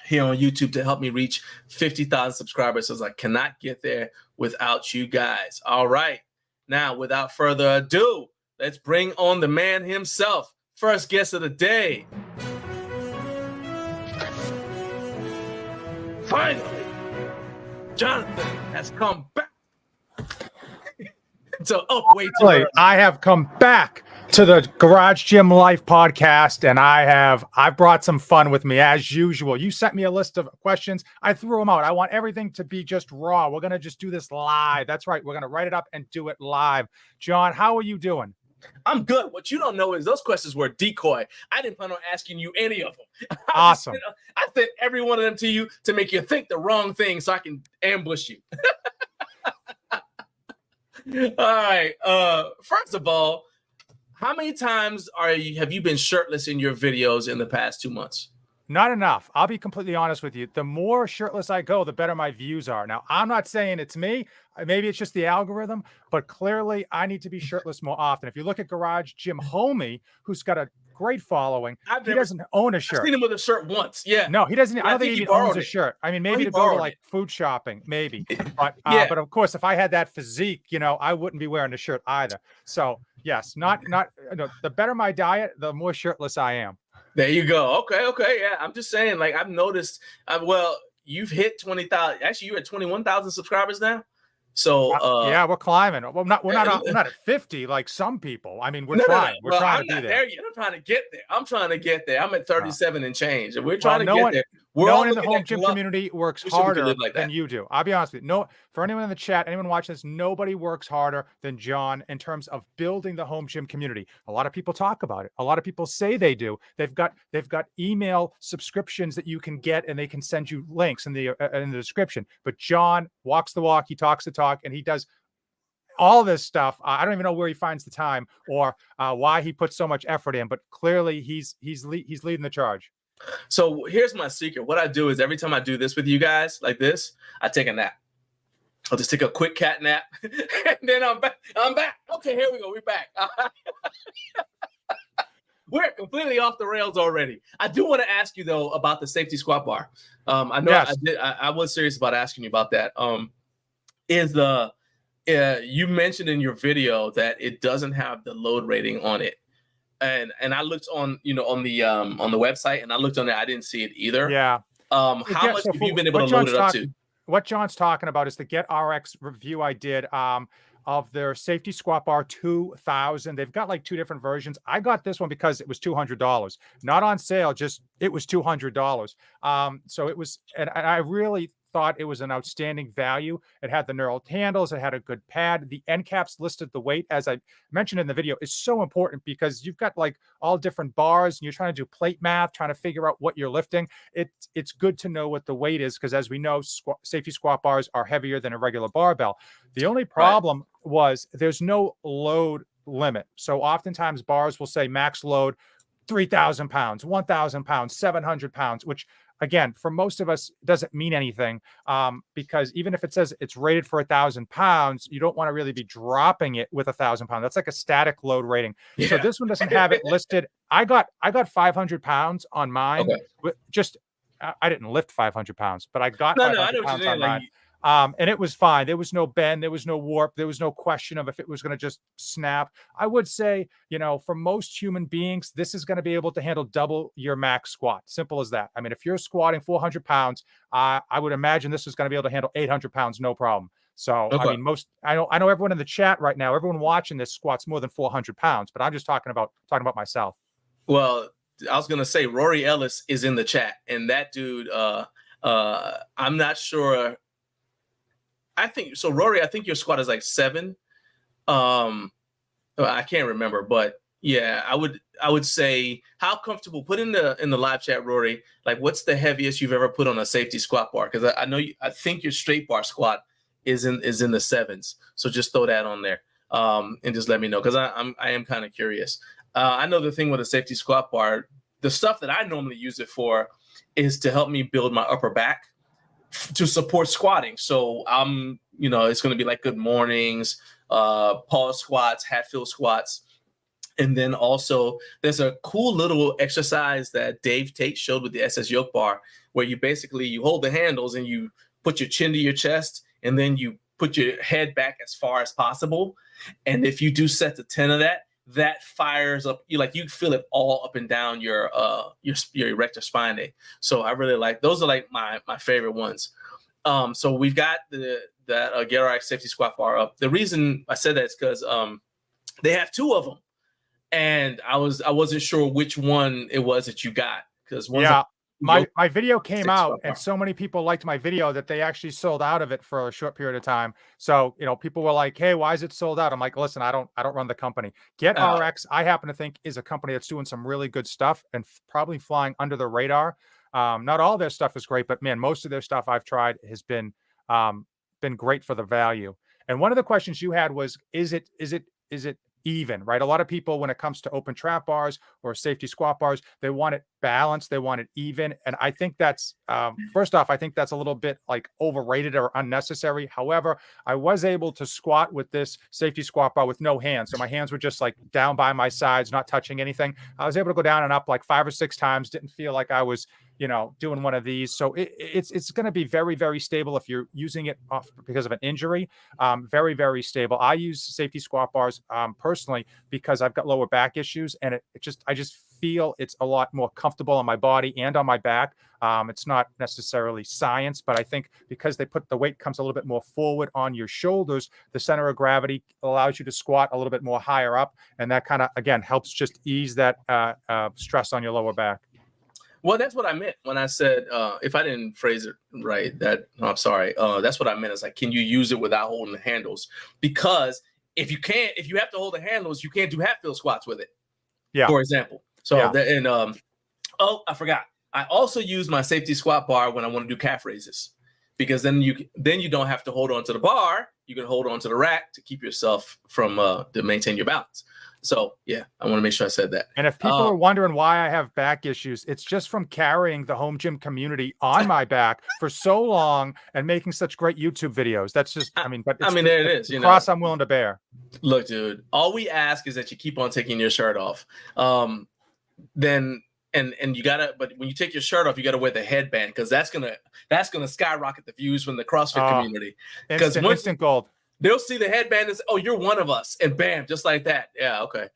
A: here on YouTube to help me reach 50,000 subscribers, as I cannot get there without you guys. All right. Now, without further ado, let's bring on the man himself. First guest of the day. Finally, Jonathan has come back. So way too early.
C: I have come back to the Garage Gym Life podcast, and I've brought some fun with me as usual. You sent me a list of questions. I threw them out. I want everything to be just raw. We're going to just do this live. That's right. We're going to write it up and do it live. John, how are you doing?
A: I'm good. What you don't know is those questions were decoy. I didn't plan on asking you any of them.
C: Awesome.
A: I sent every one of them to you to make you think the wrong thing so I can ambush you. All right. First of all, how many times have you been shirtless in your videos in the past 2 months?
C: Not enough. I'll be completely honest with you. The more shirtless I go, the better my views are. Now, I'm not saying it's me. Maybe it's just the algorithm, but clearly I need to be shirtless more often. If you look at Garage Gym Homie, who's got a great following, he doesn't own a shirt.
A: I've seen him with a shirt once. Yeah.
C: No, he doesn't. I don't think he even owns a shirt. I mean, maybe to go to like food shopping, maybe. But but of course, if I had that physique, I wouldn't be wearing a shirt either. So yes, the better my diet, the more shirtless I am.
A: There you go. Okay. Yeah, I'm just saying, like, I've noticed. You've hit 20,000. Actually, you're at 21,000 subscribers now. So
C: yeah, we're climbing. We're not at 50 like some people. I mean, we're trying. We're trying to be there.
A: I'm trying to get there. I'm at 37 and change, and we're trying to get there.
C: No one in the home gym community works harder than you do. I'll be honest with you. No, for anyone in the chat, anyone watching this, nobody works harder than John in terms of building the home gym community. A lot of people talk about it. A lot of people say they do. They've got email subscriptions that you can get, and they can send you links in the description. But John walks the walk, he talks the talk, and he does all this stuff. I don't even know where he finds the time or why he puts so much effort in, but clearly he's leading the charge.
A: So here's my secret. What I do is every time I do this with you guys like this, I take a nap. I'll just take a quick cat nap, and then I'm back. Okay, here we go. We're back. We're completely off the rails already. I do want to ask you though about the safety squat bar. I know yes. I was serious about asking you about that. You mentioned in your video that it doesn't have the load rating on it. And I looked on the website, and I looked on it. I didn't see it either.
C: Yeah.
A: How much have you been able to load it up to?
C: What John's talking about is the Get Rx'd review I did of their safety squat bar 2000. They've got like two different versions. I got this one because it was $200, not on sale. Just it was $200. So it was, and I really thought it was an outstanding value. It had the knurled handles. It had a good pad. The end caps listed the weight, as I mentioned in the video, is so important because you've got like all different bars and you're trying to do plate math, trying to figure out what you're lifting. It's good to know what the weight is because, as we know, safety squat bars are heavier than a regular barbell. The only problem was there's no load limit. So oftentimes bars will say max load 3,000 pounds, 1,000 pounds, 700 pounds, which again, for most of us, doesn't mean anything because even if it says it's rated for 1,000 pounds, you don't want to really be dropping it with 1,000 pounds. That's like a static load rating. Yeah. So this one doesn't have it listed. I got 500 pounds on mine. Okay. Just I didn't lift 500 pounds, but I got 500 pounds on mine. And it was fine. There was no bend. There was no warp. There was no question of if it was going to just snap. I would say, you know, for most human beings, this is going to be able to handle double your max squat. Simple as that. I mean, if you're squatting 400 pounds, I would imagine this is going to be able to handle 800 pounds, no problem. So, okay. I mean, I know everyone in the chat right now, everyone watching this squats more than 400 pounds, but I'm just talking about myself.
A: Well, I was going to say Rory Ellis is in the chat, and that dude, I'm not sure. I think so, Rory. I think your squat is like 7. I can't remember, but yeah, I would say how comfortable. Put in the live chat, Rory. Like, what's the heaviest you've ever put on a safety squat bar? Because I think your straight bar squat is in the 7s. So just throw that on there, and just let me know because I am kind of curious. I know the thing with a safety squat bar, the stuff that I normally use it for is to help me build my upper back to support squatting. So it's going to be like good mornings, pause squats, Hatfield squats. And then also there's a cool little exercise that Dave Tate showed with the SS yoke bar, where you hold the handles and you put your chin to your chest and then you put your head back as far as possible. And if you do sets of 10 of that fires up, you feel it all up and down your erector spinae. So I really like those. Are like my favorite ones. So we've got that Get Rx'd safety squat bar up. The reason I said that is because they have 2 of them, and I wasn't sure which one it was that you got because
C: my video came out and so many people liked my video that they actually sold out of it for a short period of time. So, people were like, hey, why is it sold out? I'm like, listen, I don't run the company. Get Rx, I happen to think, is a company that's doing some really good stuff and probably flying under the radar. Not all their stuff is great, but man, most of their stuff I've tried has been great for the value. And one of the questions you had was, is it even, right? A lot of people, when it comes to open trap bars or safety squat bars, they want it balanced, they want it even. And I think that's, first off, I think that's a little bit like overrated or unnecessary. However, I was able to squat with this safety squat bar with no hands. So my hands were just like down by my sides, not touching anything. I was able to go down and up like 5 or 6 times. Didn't feel like I was, doing one of these. So it's going to be very, very stable if you're using it off because of an injury. Very, very stable. I use safety squat bars personally because I've got lower back issues, and I just feel it's a lot more comfortable on my body and on my back. It's not necessarily science, but I think because the weight comes a little bit more forward on your shoulders, the center of gravity allows you to squat a little bit more higher up, and that kind of again helps just ease that stress on your lower back.
A: Well, that's what I meant when I said, if I didn't phrase it right, I'm sorry. That's what I meant. Is like, can you use it without holding the handles? Because if you have to hold the handles, you can't do Hatfield squats with it. Yeah. For example. So, I forgot. I also use my safety squat bar when I want to do calf raises, because then you don't have to hold on to the bar. You can hold on to the rack to keep yourself from to maintain your balance. So yeah, I want to make sure I said that.
C: And if people are wondering why I have back issues, it's just from carrying the home gym community on my back for so long and making such great YouTube videos. That's just, there it is. The cross I'm willing to bear.
A: Look, dude, all we ask is that you keep on taking your shirt off. Then you gotta, but when you take your shirt off, you gotta wear the headband, because that's gonna skyrocket the views from the CrossFit community. Because
C: instant gold.
A: They'll see the headband and say, oh, you're one of us. And bam, just like that. Yeah, okay.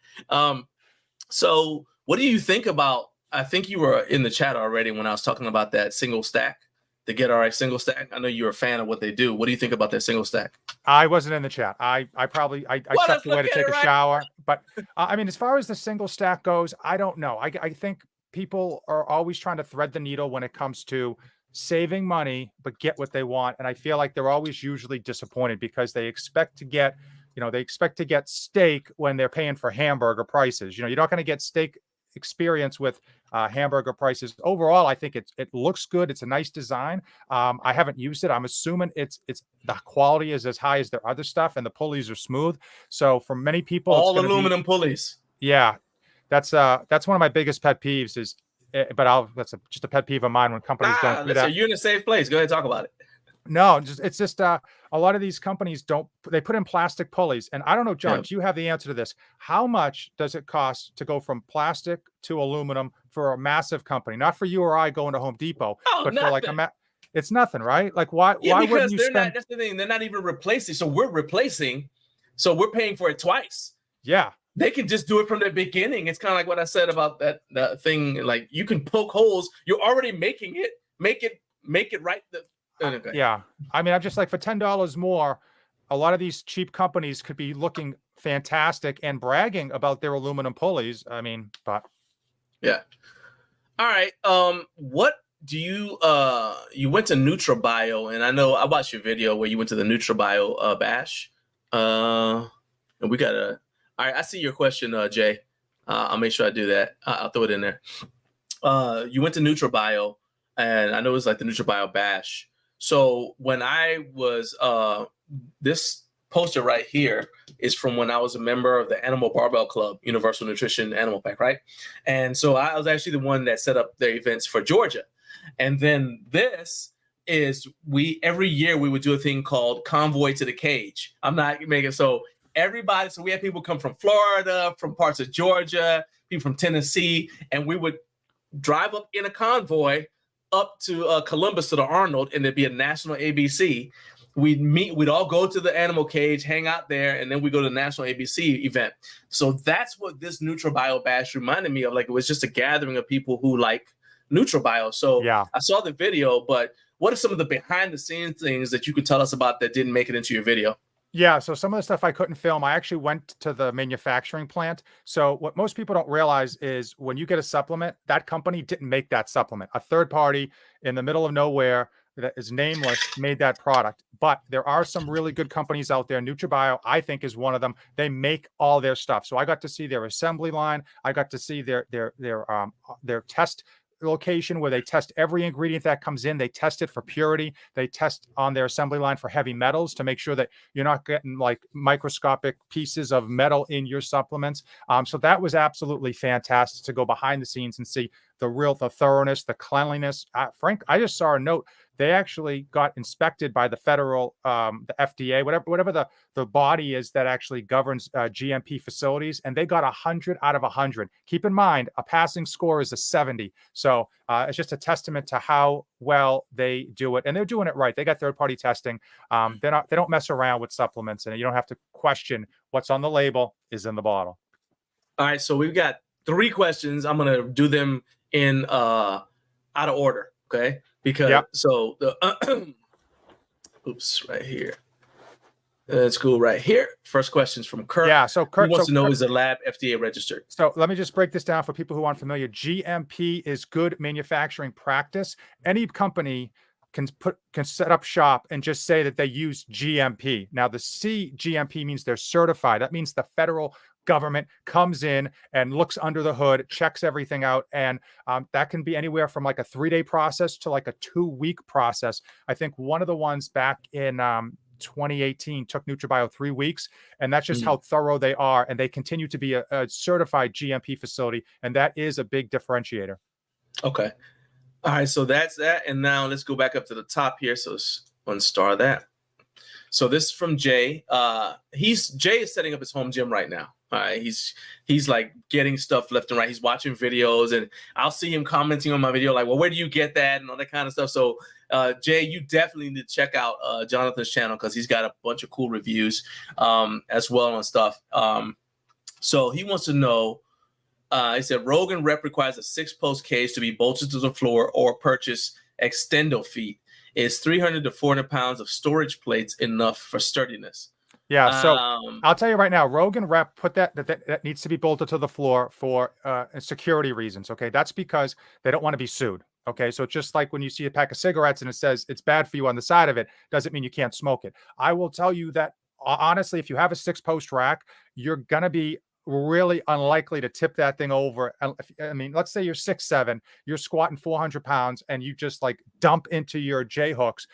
A: So what do you think about, I think you were in the chat already when I was talking about that single stack, the Get Rx'd single stack. I know you're a fan of what they do. What do you think about that single stack?
C: I wasn't in the chat. I stepped away to take a shower. But as far as the single stack goes, I don't know. I think people are always trying to thread the needle when it comes to saving money, but get what they want. And I feel like they're always usually disappointed because they expect to get, they expect to get steak when they're paying for hamburger prices. You're not going to get steak experience with hamburger prices. Overall, I think it looks good. It's a nice design. I haven't used it. I'm assuming it's the quality is as high as their other stuff, and the pulleys are smooth. So for many people,
A: all aluminum pulleys.
C: Yeah, that's one of my biggest pet peeves is. But that's just a pet peeve of mine when companies don't do that.
A: You're in a safe place. Go ahead, talk about it.
C: No, it's just a lot of these companies they put in plastic pulleys, and I don't know, John, do you have the answer to this? How much does it cost to go from plastic to aluminum for a massive company? Not for you or I going to Home Depot, but
A: nothing.
C: for like it's nothing, right? Like why wouldn't you spend?
A: That's the thing. They're not even replacing. So we're replacing. So we're paying for it twice.
C: Yeah.
A: They can just do it from the beginning. It's kind of like what I said about that thing. Like you can poke holes. You're already making it. Make it right. Okay.
C: Yeah. I mean, I'm just like, for $10 more, a lot of these cheap companies could be looking fantastic and bragging about their aluminum pulleys. I mean, but
A: yeah. All right. What do you you went to NutraBio, and I know I watched your video where you went to the NutraBio bash. And we got all right, I see your question, Jay. I'll make sure I do that. I'll throw it in there. You went to NutraBio, and I know it was like the NutraBio bash. So when I was, this poster right here is from when I was a member of the Animal Barbell Club, Universal Nutrition Animal Pack, right? And so I was actually the one that set up the events for Georgia. And then this is, every year we would do a thing called Convoy to the Cage. I'm not making, so everybody, so we had people come from Florida, from parts of Georgia, people from Tennessee, and we would drive up in a convoy up to Columbus to the Arnold, and there'd be a national ABC. We'd all go to the animal cage, hang out there, and then we go to the national ABC event. So that's what this NutraBio bash reminded me of. Like, it was just a gathering of people who like NutraBio. So yeah. I saw the video, but what are some of the behind the scenes things that you could tell us about that didn't make it into your video?
C: Yeah, so some of the stuff I couldn't film, I actually went to the manufacturing plant. So what most people don't realize is when you get a supplement, that company didn't make that supplement. A third party in the middle of nowhere that is nameless made that product. But there are some really good companies out there. NutraBio, I think, is one of them. They make all their stuff. So I got to see their assembly line. I got to see their test location where they test every ingredient that comes in. They test it for purity. They test on their assembly line for heavy metals to make sure that you're not getting like microscopic pieces of metal in your supplements. So that was absolutely fantastic to go behind the scenes and see the thoroughness, the cleanliness. Frank, I just saw a note. They actually got inspected by the federal, the FDA, whatever the body is that actually governs GMP facilities, and they got 100 out of 100. Keep in mind, a passing score is a 70. So it's just a testament to how well they do it, and they're doing it right. They got third-party testing. They don't mess around with supplements, and you don't have to question what's on the label is in the bottle.
A: All right, so we've got 3 questions. I'm gonna do them in out of order, okay? Because so the oops, right here. Let's go right here. First question is from Kurt.
C: Yeah, so Kurt
A: wants to know, is the lab FDA registered?
C: So let me just break this down for people who aren't familiar. GMP is good manufacturing practice. Any company can set up shop and just say that they use GMP. Now the CGMP means they're certified. That means the federal government comes in and looks under the hood, checks everything out, and that can be anywhere from like a 3-day process to like a 2-week process. I think one of the ones back in 2018 took NutraBio 3 weeks, and that's just how thorough they are, and they continue to be a certified GMP facility, and that is a big differentiator.
A: Okay. All right, so that's that, and now let's go back up to the top here. So let's unstar that. So this is from Jay. Jay is setting up his home gym right now. All right, he's like getting stuff left and right. He's watching videos, and I'll see him commenting on my video like, well, where do you get that and all that kind of stuff. So Jay, you definitely need to check out Jonathan's channel because he's got a bunch of cool reviews as well on stuff. So he wants to know, he said, Rogan Rep requires a 6-post cage to be bolted to the floor or purchase extendo feet. Is 300 to 400 pounds of storage plates enough for sturdiness?
C: Yeah, so I'll tell you right now, Rogan Rep put that needs to be bolted to the floor for security reasons. Okay, that's because they don't want to be sued. Okay, so just like when you see a pack of cigarettes and it says it's bad for you on the side of it, doesn't mean you can't smoke it. I will tell you that honestly, if you have a 6-post rack, you're gonna be really unlikely to tip that thing over. I mean, let's say you're 6'7", you're squatting 400 pounds, and you just like dump into your J hooks.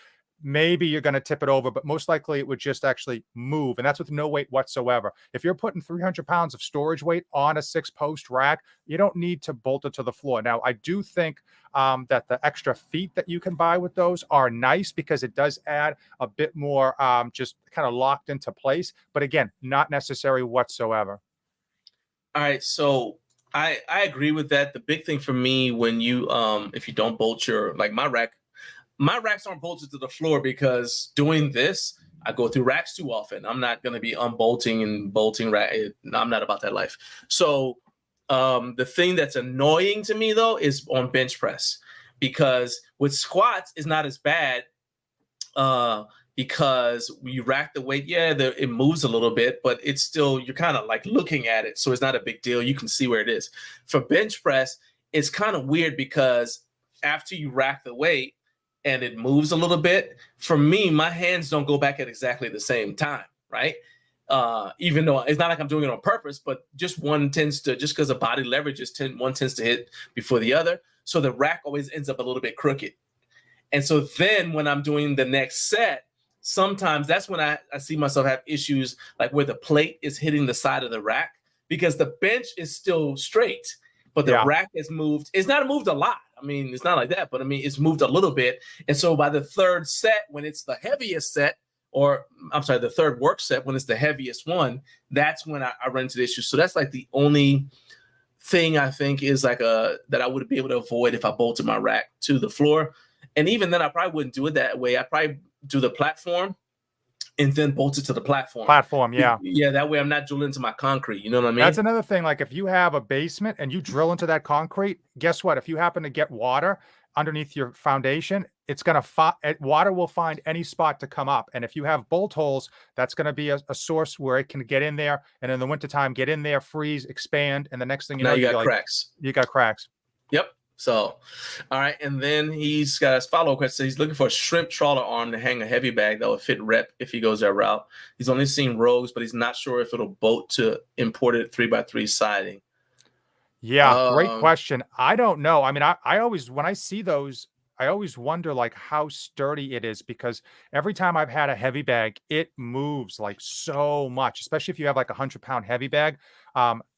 C: Maybe you're going to tip it over, but most likely it would just actually move. And that's with no weight whatsoever. If you're putting 300 pounds of storage weight on a 6-post rack, you don't need to bolt it to the floor. Now, I do think that the extra feet that you can buy with those are nice because it does add a bit more just kind of locked into place. But again, not necessary whatsoever.
A: All right. So I agree with that. The big thing for me when you if you don't bolt your, like my racks aren't bolted to the floor because doing this, I go through racks too often. I'm not going to be unbolting and bolting rack. I'm not about that life. So the thing that's annoying to me though is on bench press, because with squats it's not as bad because you rack the weight. Yeah, it moves a little bit, but it's still, you're kind of like looking at it. So it's not a big deal. You can see where it is. For bench press, it's kind of weird because after you rack the weight, and it moves a little bit, for me, my hands don't go back at exactly the same time, right? Even though it's not like I'm doing it on purpose, but just one tends to, just because of body leverage, one tends to hit before the other. So the rack always ends up a little bit crooked. And so then when I'm doing the next set, sometimes that's when I see myself have issues like where the plate is hitting the side of the rack, because the bench is still straight, but the rack has moved. It's not moved a lot. I mean, it's not like that, but I mean, it's moved a little bit. And so by the third set, when it's the heaviest set, or I'm sorry, the third work set, when it's the heaviest one, that's when I run into the issue. So that's like the only thing I think is like that I would be able to avoid if I bolted my rack to the floor. And even then, I probably wouldn't do it that way. I probably do the platform and then bolt it to the platform.
C: Yeah.
A: Yeah, that way I'm not drilling into my concrete. You know what I mean?
C: That's another thing. Like if you have a basement and you drill into that concrete, guess what? If you happen to get water underneath your foundation, it's going to water will find any spot to come up. And if you have bolt holes, that's going to be a source where it can get in there. And in the wintertime, get in there, freeze, expand. And the next thing you know,
A: you got cracks.
C: You got cracks.
A: Yep. So, all right. And then he's got his follow-up question. He's looking for a shrimp trawler arm to hang a heavy bag that will fit rep if he goes that route. He's only seen Rogues, but he's not sure if it'll bolt to imported 3x3 siding.
C: Yeah, great question. I don't know. I mean, I always, when I see those, I always wonder like how sturdy it is, because every time I've had a heavy bag, it moves like so much, especially if you have like 100-pound heavy bag.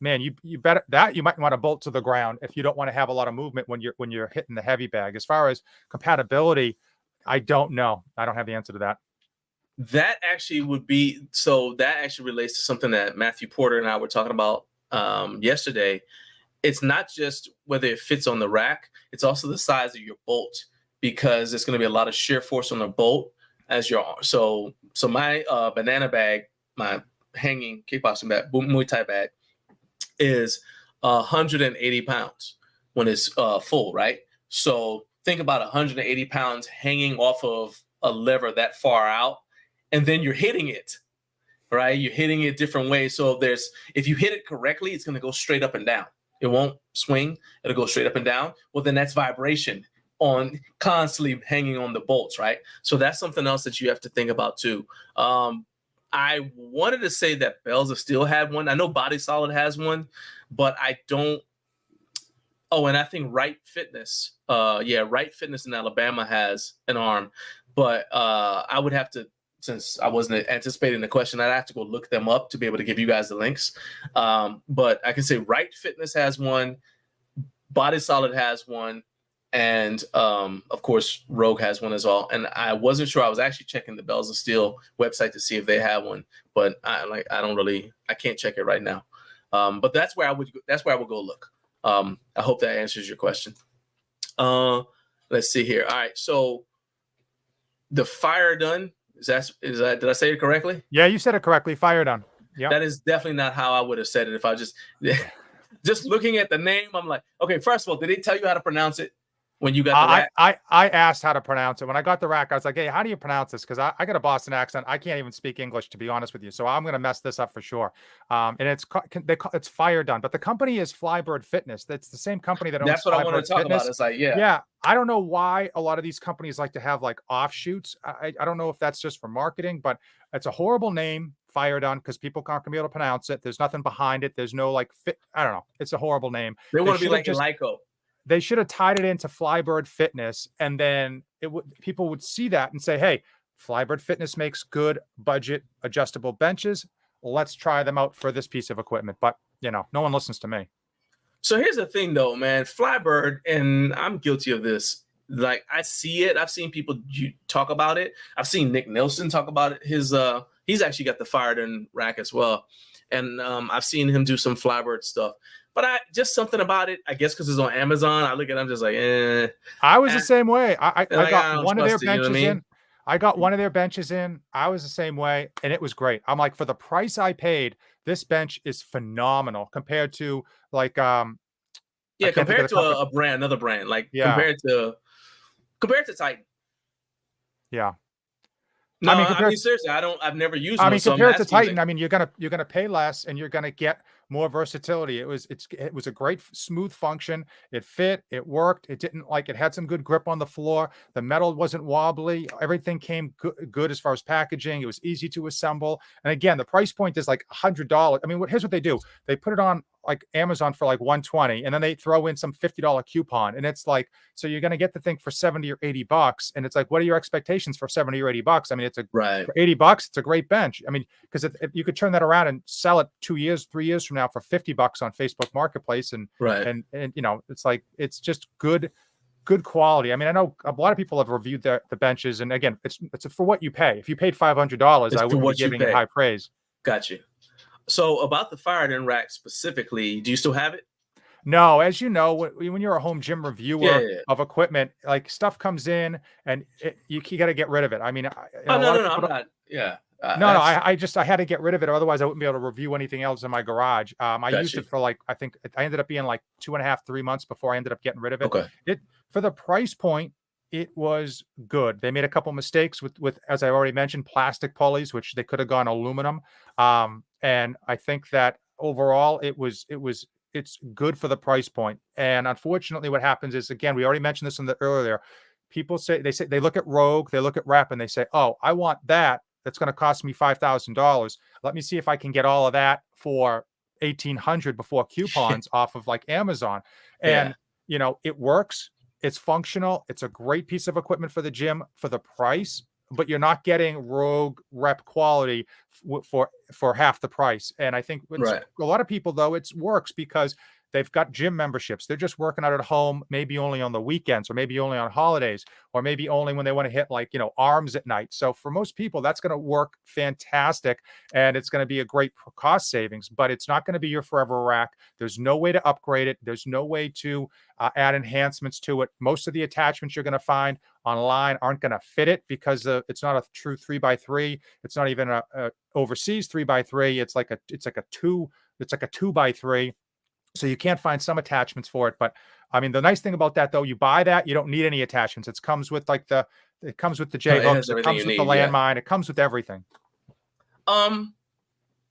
C: Man, you better that you might want to bolt to the ground if you don't want to have a lot of movement when you're hitting the heavy bag. As far as compatibility, I don't know. I don't have the answer to that.
A: That actually would be, so that actually relates to something that Matthew Porter and I were talking about yesterday. It's not just whether it fits on the rack, it's also the size of your bolt, because there's going to be a lot of shear force on the bolt as your arm. So my banana bag, my hanging kickboxing bag, Muay Thai bag, is 180 pounds when it's full, right? So think about 180 pounds hanging off of a lever that far out, and then you're hitting it, right? You're hitting it different ways. So if you hit it correctly, it's going to go straight up and down. It won't swing. It'll go straight up and down. Well, then that's vibration on constantly hanging on the bolts, right? So that's something else that you have to think about too. I wanted to say that Bells of Steel had one. I know Body Solid has one, but I don't. Oh, and I think Right Fitness. Right Fitness in Alabama has an arm, but I would have to, since I wasn't anticipating the question, I'd have to go look them up to be able to give you guys the links. But I can say Right Fitness has one, Body Solid has one, and of course Rogue has one as well. And I wasn't sure. I was actually checking the Bells of Steel website to see if they have one, but I can't check it right now. But that's where I would go look. I hope that answers your question. Let's see here. All right, so the Fire Done. Is that did I say it correctly?
C: Yeah, you said it correctly. Fire Done. Yeah.
A: That is definitely not how I would have said it if I just looking at the name. I'm like, okay, first of all, did they tell you how to pronounce it when you got the rack?
C: I asked how to pronounce it. When I got the rack, I was like, hey, how do you pronounce this? Because I got a Boston accent. I can't even speak English, to be honest with you. So I'm going to mess this up for sure. And it's Fire Done, but the company is Flybird Fitness. That's the same company that owns
A: That's what I wanted to talk about. It's like, yeah.
C: I don't know why a lot of these companies like to have like offshoots. I don't know if that's just for marketing, but it's a horrible name, Fire Done, because people aren't gonna be able to pronounce it. There's nothing behind it. There's no like fit. I don't know. It's a horrible name.
A: They want to be like Lyco.
C: They should have tied it into Flybird Fitness, and then people would see that and say, hey, Flybird Fitness makes good budget adjustable benches. Let's try them out for this piece of equipment. But no one listens to me.
A: So here's the thing though, man, Flybird, and I'm guilty of this. Like I see it. I've seen people talk about it. I've seen Nick Nilsson talk about it. He's actually got the Fire Done rack as well. And I've seen him do some Flybird stuff. But just something about it, I guess because it's on Amazon. I look at it, I'm just like, eh.
C: I was the same way. I got one of their benches in. I got one of their benches in. I was the same way, and it was great. I'm like, for the price I paid, this bench is phenomenal compared to like
A: compared to another brand, like compared to Titan.
C: Yeah.
A: No, I mean seriously, I've never used one.
C: I mean, compared to Titan, I mean, you're gonna pay less and you're gonna get more versatility. It was a great smooth function. It fit, it worked. It had some good grip on the floor. The metal wasn't wobbly. Everything came good as far as packaging. It was easy to assemble. And again, the price point is like $100. I mean, here's what they do. They put it on like Amazon for like $120, and then they throw in some $50 coupon, and it's like, so you're going to get the thing for $70 or $80, and it's like, what are your expectations for $70 or $80? I mean, for $80, it's a great bench. I mean, because if you could turn that around and sell it 2 years, 3 years from now for $50 on Facebook Marketplace, and it's like, it's just good quality. I mean, I know a lot of people have reviewed the benches, and again, it's for what you pay. If you paid $500, I wouldn't be giving it high praise.
A: Got you. So about the Fire Done rack specifically, do you still have it?
C: No, as you know, when you're a home gym reviewer of equipment, like stuff comes in and you got to get rid of it. I mean,
A: I'm not. Yeah.
C: I had to get rid of it. Otherwise I wouldn't be able to review anything else in my garage. I used it for like, I think I ended up being like 2.5, 3 months before I ended up getting rid of it.
A: Okay.
C: For the price point, it was good. They made a couple mistakes with, as I already mentioned, plastic pulleys, which they could have gone aluminum. And I think that overall it's good for the price point. And unfortunately, what happens is, again, we already mentioned this earlier. People they look at Rogue, they look at Rep, and they say, oh, I want that. That's going to cost me $5,000. Let me see if I can get all of that for $1,800 before coupons off of like Amazon. And it works. It's functional. It's a great piece of equipment for the gym for the price, but you're not getting Rogue Rep quality for half the price. And I think a lot of people, though, it works because they've got gym memberships. They're just working out at home, maybe only on the weekends, or maybe only on holidays, or maybe only when they want to hit like, arms at night. So for most people, that's going to work fantastic. And it's going to be a great cost savings, but it's not going to be your forever rack. There's no way to upgrade it. There's no way to add enhancements to it. Most of the attachments you're going to find online aren't going to fit it because it's not a true 3x3. It's not even a overseas 3x3. It's like a 2x3. So you can't find some attachments for it. But I mean, the nice thing about that, though, you buy that, you don't need any attachments. It comes with like it comes with the J hooks, it comes with the landmine, it comes with everything.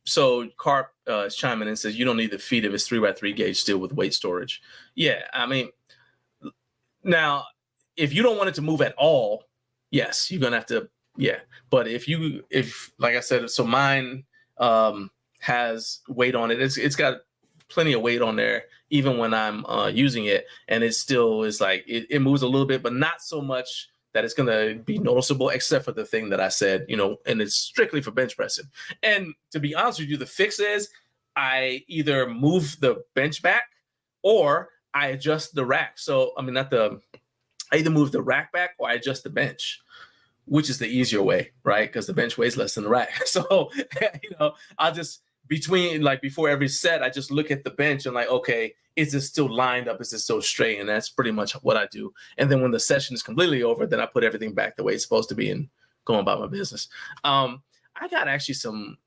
A: So Carp is chiming in and says you don't need the feet if it's 3x3 gauge still with weight storage. Yeah, I mean, now if you don't want it to move at all, yes, you're gonna have to. Yeah, but if like I said, so mine has weight on it. It's got plenty of weight on there, even when I'm using it, and it still is like it moves a little bit, but not so much that it's gonna be noticeable, except for the thing that I said, and it's strictly for bench pressing. And to be honest with you, the fix is I either move the bench back or I adjust the rack. So I mean, I either move the rack back or I adjust the bench, which is the easier way, right? Because the bench weighs less than the rack. So I'll just before every set, I just look at the bench and like, okay, is it still lined up? Is it so straight? And that's pretty much what I do. And then when the session is completely over, then I put everything back the way it's supposed to be and go about my business. I got actually some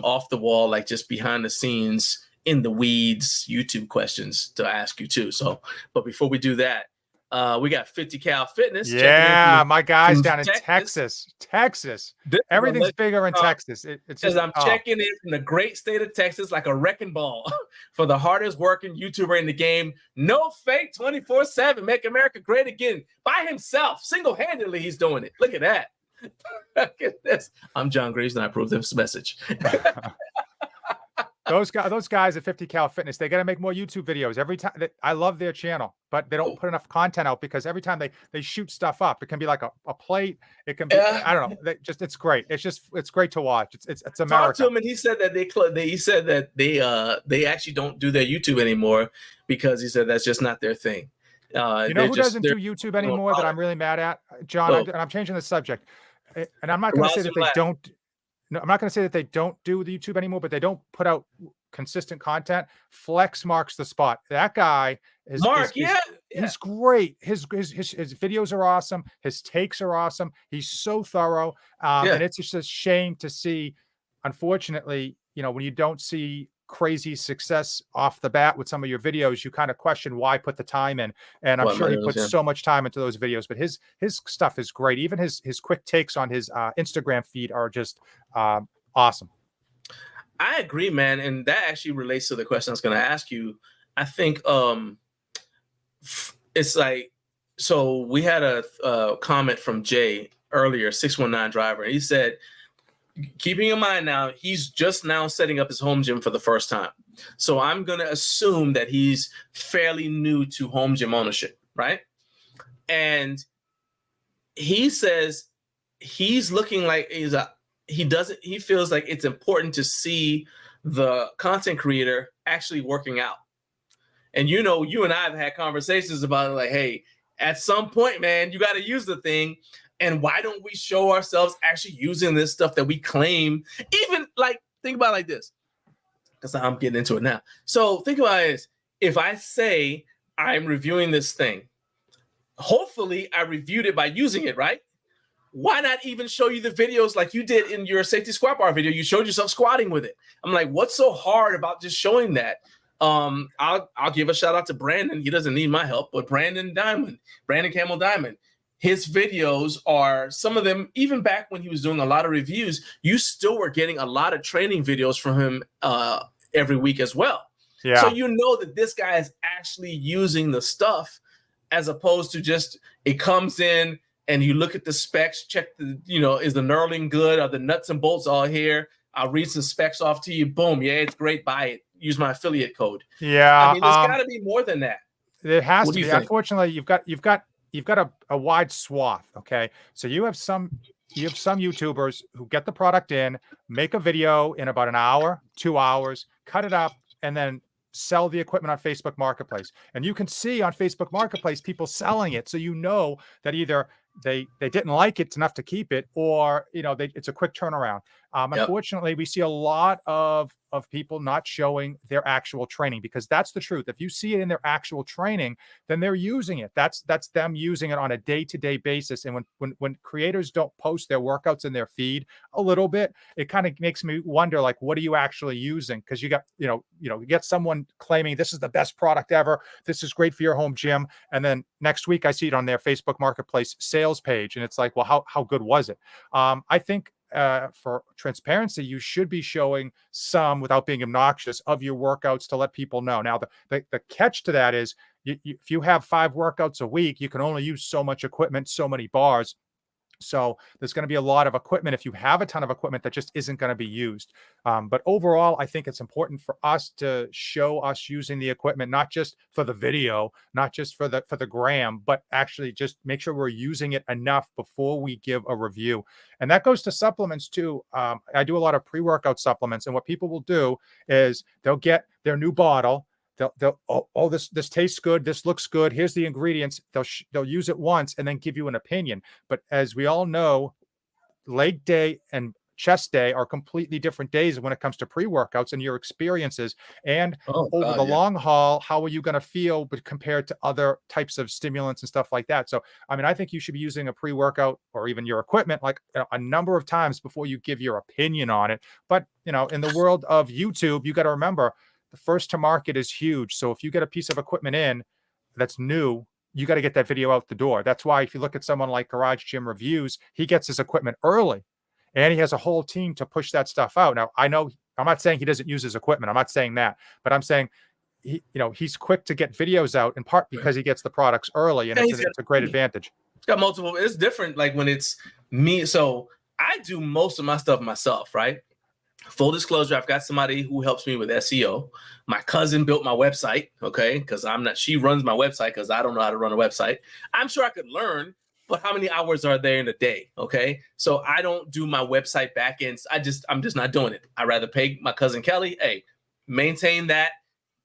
A: off the wall, like just behind the scenes in the weeds YouTube questions to ask you too. So, but before we do that, We got 50 Cal Fitness.
C: Yeah, my guys down in Texas. Everything's bigger in Texas. It's just
A: I'm checking in from the great state of Texas like a wrecking ball for the hardest working YouTuber in the game. No fake 24/7. Make America great again. By himself, single-handedly, he's doing it. Look at that. Look at this. I'm John Greaves, and I approve this message.
C: Those guys at 50 Cal Fitness, they got to make more YouTube videos every time. I love their channel, but they don't put enough content out because every time they shoot stuff up, it can be like a plate. It can be, I don't know. It's great. It's great to watch. It's America.
A: Talked to him, and he said that they actually don't do their YouTube anymore because he said that's just not their thing.
C: You know who doesn't do YouTube anymore that I'm really mad at, John? And I'm changing the subject, and I'm not going to say that they don't. No, I'm not going to say that they don't do the YouTube anymore, but they don't put out consistent content. Flex marks the spot. That guy is he's great. His videos are awesome. His takes are awesome. He's so thorough. And it's just a shame to see, unfortunately, when you don't see crazy success off the bat with some of your videos, you kind of question why put the time in. And I'm sure he puts so much time into those videos, but his stuff is great. Even his quick takes on his Instagram feed are just awesome.
A: I agree, man. And that actually relates to the question I was going to ask you. I think it's like, so we had a comment from Jay earlier, 619 driver. And he said, keeping in mind now, he's just now setting up his home gym for the first time. So I'm going to assume that he's fairly new to home gym ownership, right? And he says he's looking like he feels like it's important to see the content creator actually working out. And you and I have had conversations about it, like, hey, at some point, man, you got to use the thing. And why don't we show ourselves actually using this stuff that we claim? Even like, think about it like this, because I'm getting into it now. So think about it as, if I say I'm reviewing this thing, hopefully I reviewed it by using it, right? Why not even show you the videos like you did in your safety squat bar video? You showed yourself squatting with it. I'm like, what's so hard about just showing that? I'll give a shout out to Brandon. He doesn't need my help, but Brandon Camel Diamond. His videos are, some of them, even back when he was doing a lot of reviews, you still were getting a lot of training videos from him every week as well. Yeah. So you know that this guy is actually using the stuff, as opposed to just, it comes in and you look at the specs, check the, is the knurling good? Are the nuts and bolts all here? I'll read some specs off to you. Boom. Yeah, it's great. Buy it. Use my affiliate code.
C: Yeah.
A: I mean, there's got to be more than that.
C: It has to be. Unfortunately, you've got a wide swath. Okay. So you have some YouTubers who get the product in, make a video in about an hour, 2 hours, cut it up, and then sell the equipment on Facebook Marketplace. And you can see on Facebook Marketplace people selling it. So that either they didn't like it enough to keep it, or it's a quick turnaround. Unfortunately, we see a lot of people not showing their actual training, because that's the truth. If you see it in their actual training, then they're using it. That's them using it on a day-to-day basis. And when creators don't post their workouts in their feed a little bit, it kind of makes me wonder, like, what are you actually using? Because you got you get someone claiming this is the best product ever, this is great for your home gym, and then next week I see it on their Facebook Marketplace sales page, and it's like, well, how good was it? I think for transparency, you should be showing some, without being obnoxious, of your workouts to let people know. Now, the catch to that is, if you have 5 workouts a week, you can only use so much equipment, so many bars. So there's going to be a lot of equipment if you have a ton of equipment that just isn't going to be used. But overall, I think it's important for us to show us using the equipment, not just for the video, not just for the gram, but actually just make sure we're using it enough before we give a review. And that goes to supplements too. I do a lot of pre-workout supplements, and what people will do is they'll get their new bottle. They'll this tastes good, this looks good, here's the ingredients. They'll use it once and then give you an opinion. But as we all know, leg day and chest day are completely different days when it comes to pre-workouts and your experiences. And over the long haul, how are you going to feel compared to other types of stimulants and stuff like that? So, I mean, I think you should be using a pre-workout or even your equipment like a number of times before you give your opinion on it. But, in the world of YouTube, you got to remember, the first to market is huge. So if you get a piece of equipment in that's new, you got to get that video out the door. That's why if you look at someone like Garage Gym Reviews, he gets his equipment early and he has a whole team to push that stuff out. Now, I know I'm not saying he doesn't use his equipment. I'm not saying that, but I'm saying he's quick to get videos out in part because he gets the products early, and it's a great advantage.
A: It's got multiple. It's different. Like when it's me. So I do most of my stuff myself, right? Full disclosure, I've got somebody who helps me with SEO. My cousin built my website, okay? Because she runs my website because I don't know how to run a website. I'm sure I could learn, but how many hours are there in a day? Okay. So I don't do my website back ends. I'm just not doing it. I'd rather pay my cousin Kelly, hey, maintain that.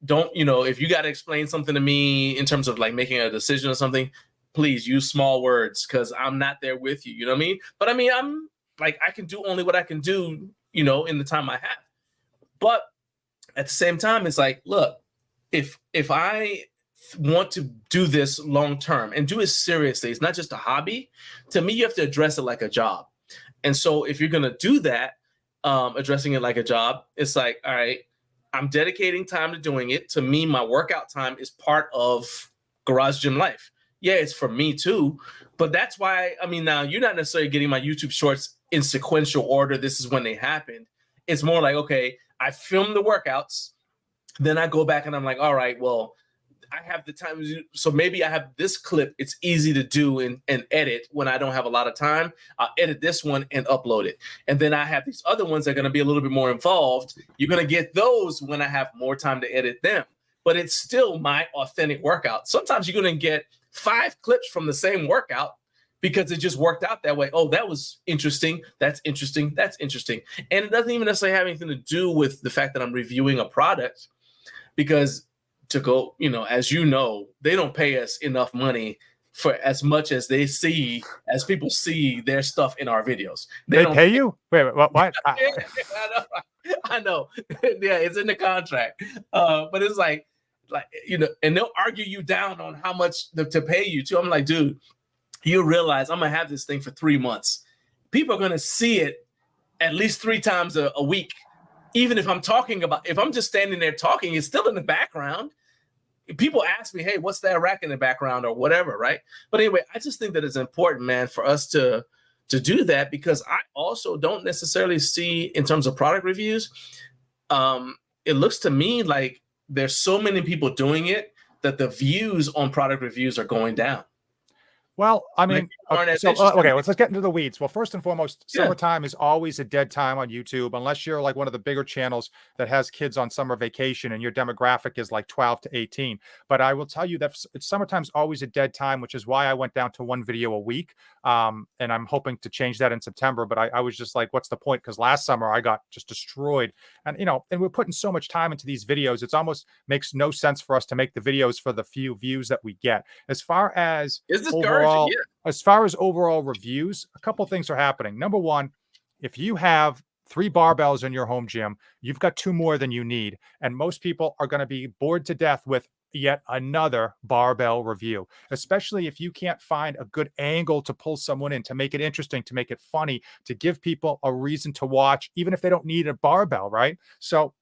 A: Don't, if you got to explain something to me in terms of like making a decision or something, please use small words because I'm not there with you. You know what I mean? But I mean, I'm like, I can do only what I can do, in the time I have. But at the same time, it's like, look, if I want to do this long term and do it seriously, it's not just a hobby. To me, you have to address it like a job. And so if you're gonna do that, addressing it like a job, it's like, all right, I'm dedicating time to doing it. To me, my workout time is part of Garage Gym life. Yeah, it's for me too, but that's why, I mean, now you're not necessarily getting my YouTube shorts in sequential order. This is when they happened. It's more like, okay, I film the workouts, then I go back and I'm like, all right, well, I have the time. So maybe I have this clip. It's easy to do and edit when I don't have a lot of time. I'll edit this one and upload it. And then I have these other ones that are going to be a little bit more involved. You're going to get those when I have more time to edit them. But it's still my authentic workout. Sometimes you're going to get 5 clips from the same workout because it just worked out that way. Oh, that was interesting. That's interesting. That's interesting. And it doesn't even necessarily have anything to do with the fact that I'm reviewing a product, because to go, as they don't pay us enough money for as much as people see their stuff in our videos.
C: They pay you? Wait, what?
A: I know. Yeah, it's in the contract. But it's like, and they'll argue you down on how much to pay you too. I'm like, dude, you realize I'm going to have this thing for 3 months. People are going to see it at least 3 times a week. Even if I'm just standing there talking, it's still in the background. People ask me, hey, what's that rack in the background or whatever, right? But anyway, I just think that it's important, man, for us to do that, because I also don't necessarily see, in terms of product reviews, it looks to me like there's so many people doing it that the views on product reviews are going down.
C: Well, I mean, okay, let's get into the weeds. Well, first and foremost, summertime is always a dead time on YouTube, unless you're like one of the bigger channels that has kids on summer vacation and your demographic is like 12 to 18. But I will tell you that summertime's always a dead time, which is why I went down to 1 video a week. And I'm hoping to change that in September. But I was just like, what's the point? Because last summer I got just destroyed. And, and we're putting so much time into these videos. It's almost makes no sense for us to make the videos for the few views that we get. As far as As far as overall reviews, a couple things are happening. Number one, if you have 3 barbells in your home gym, you've got 2 more than you need. And most people are going to be bored to death with yet another barbell review, especially if you can't find a good angle to pull someone in, to make it interesting, to make it funny, to give people a reason to watch, even if they don't need a barbell, right? So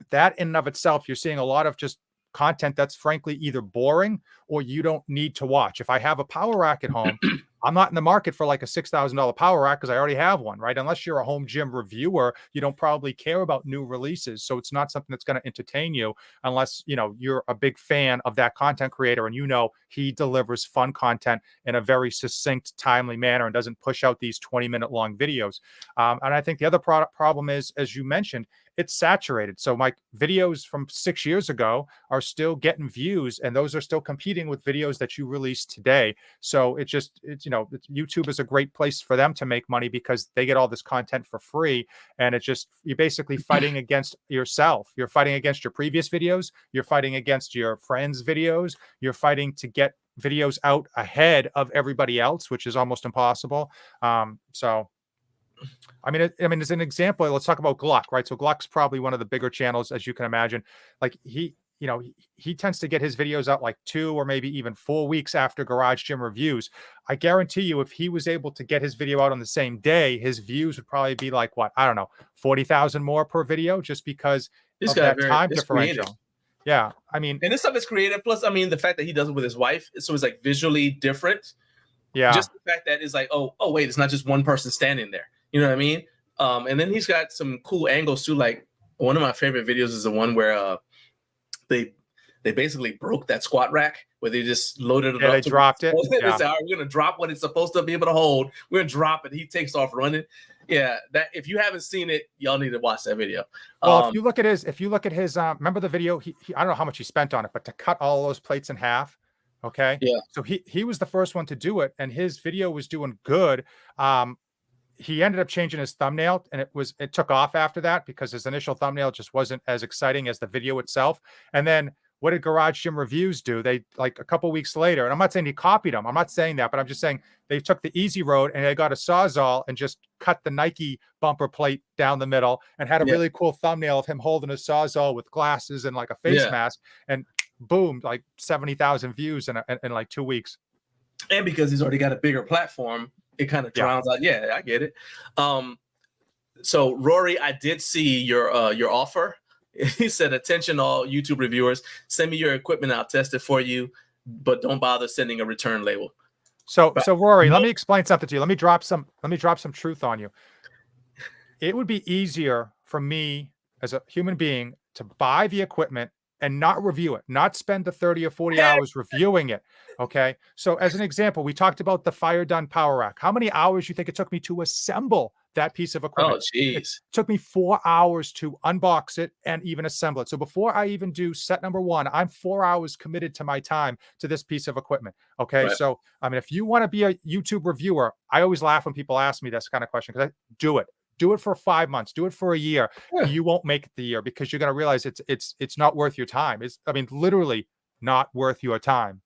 C: that in and of itself, you're seeing a lot of just content that's frankly either boring or you don't need to watch. If I have a power rack at home, I'm not in the market for like a $6,000 power rack because I already have one, right? Unless you're a home gym reviewer, you don't probably care about new releases. So it's not something that's going to entertain you unless, you're a big fan of that content creator and he delivers fun content in a very succinct, timely manner and doesn't push out these 20-minute long videos. And I think the other problem is, as you mentioned, it's saturated. So my videos from 6 years ago are still getting views, and those are still competing with videos that you release today. So YouTube is a great place for them to make money because they get all this content for free. And you're basically fighting against yourself. You're fighting against your previous videos. You're fighting against your friends' videos. You're fighting to get videos out ahead of everybody else, which is almost impossible. I mean, as an example, let's talk about Gluck, right? So Gluck's probably one of the bigger channels, as you can imagine. Like he tends to get his videos out like 2 or maybe even 4 weeks after Garage Gym Reviews. I guarantee you, if he was able to get his video out on the same day, his views would probably be like, 40,000 more per video, just because of that time differential. Yeah, I mean,
A: and this stuff is creative. Plus, I mean, the fact that he does it with his wife, so it's like visually different.
C: Yeah,
A: just the fact that it's like, oh, wait, it's not just one person standing there. You know what I mean? And then he's got some cool angles too. Like one of my favorite videos is the one where they basically broke that squat rack where they just loaded it up.
C: They dropped it.
A: They said, all right, we're gonna drop what it's supposed to be able to hold. We're gonna drop it. He takes off running. Yeah, that if you haven't seen it, y'all need to watch that video.
C: Well, if you look at his, remember the video? He I don't know how much he spent on it, but to cut all those plates in half. Okay.
A: Yeah.
C: So he was the first one to do it, and his video was doing good. He ended up changing his thumbnail, and it took off after that because his initial thumbnail just wasn't as exciting as the video itself. And then what did Garage Gym Reviews do? They, like, a couple weeks later, and I'm not saying he copied them. I'm not saying that, but I'm just saying they took the easy road and they got a Sawzall and just cut the Nike bumper plate down the middle and had a really cool thumbnail of him holding a Sawzall with glasses and like a face mask, and boom, like 70,000 views in like 2 weeks.
A: And because he's already got a bigger platform, it kind of drowns out. Yeah, I get it. So Rory, I did see your offer. He said, attention all YouTube reviewers, send me your equipment, I'll test it for you, but don't bother sending a return label.
C: So Rory, let me explain something to you. Let me drop some truth on you. It would be easier for me as a human being to buy the equipment and not review it, not spend the 30 or 40 hours reviewing it. Okay. So as an example, we talked about the Fire Done Power Rack. How many hours do you think it took me to assemble that piece of equipment?
A: Oh, geez.
C: It took me 4 hours to unbox it and even assemble it. So before I even do set number 1, I'm 4 hours committed to my time to this piece of equipment. Okay. Right. So, I mean, if you want to be a YouTube reviewer, I always laugh when people ask me this kind of question, because I do it. Do it for 5 months. Do it for a year. Yeah. You won't make it the year because you're going to realize it's not worth your time. Literally not worth your time.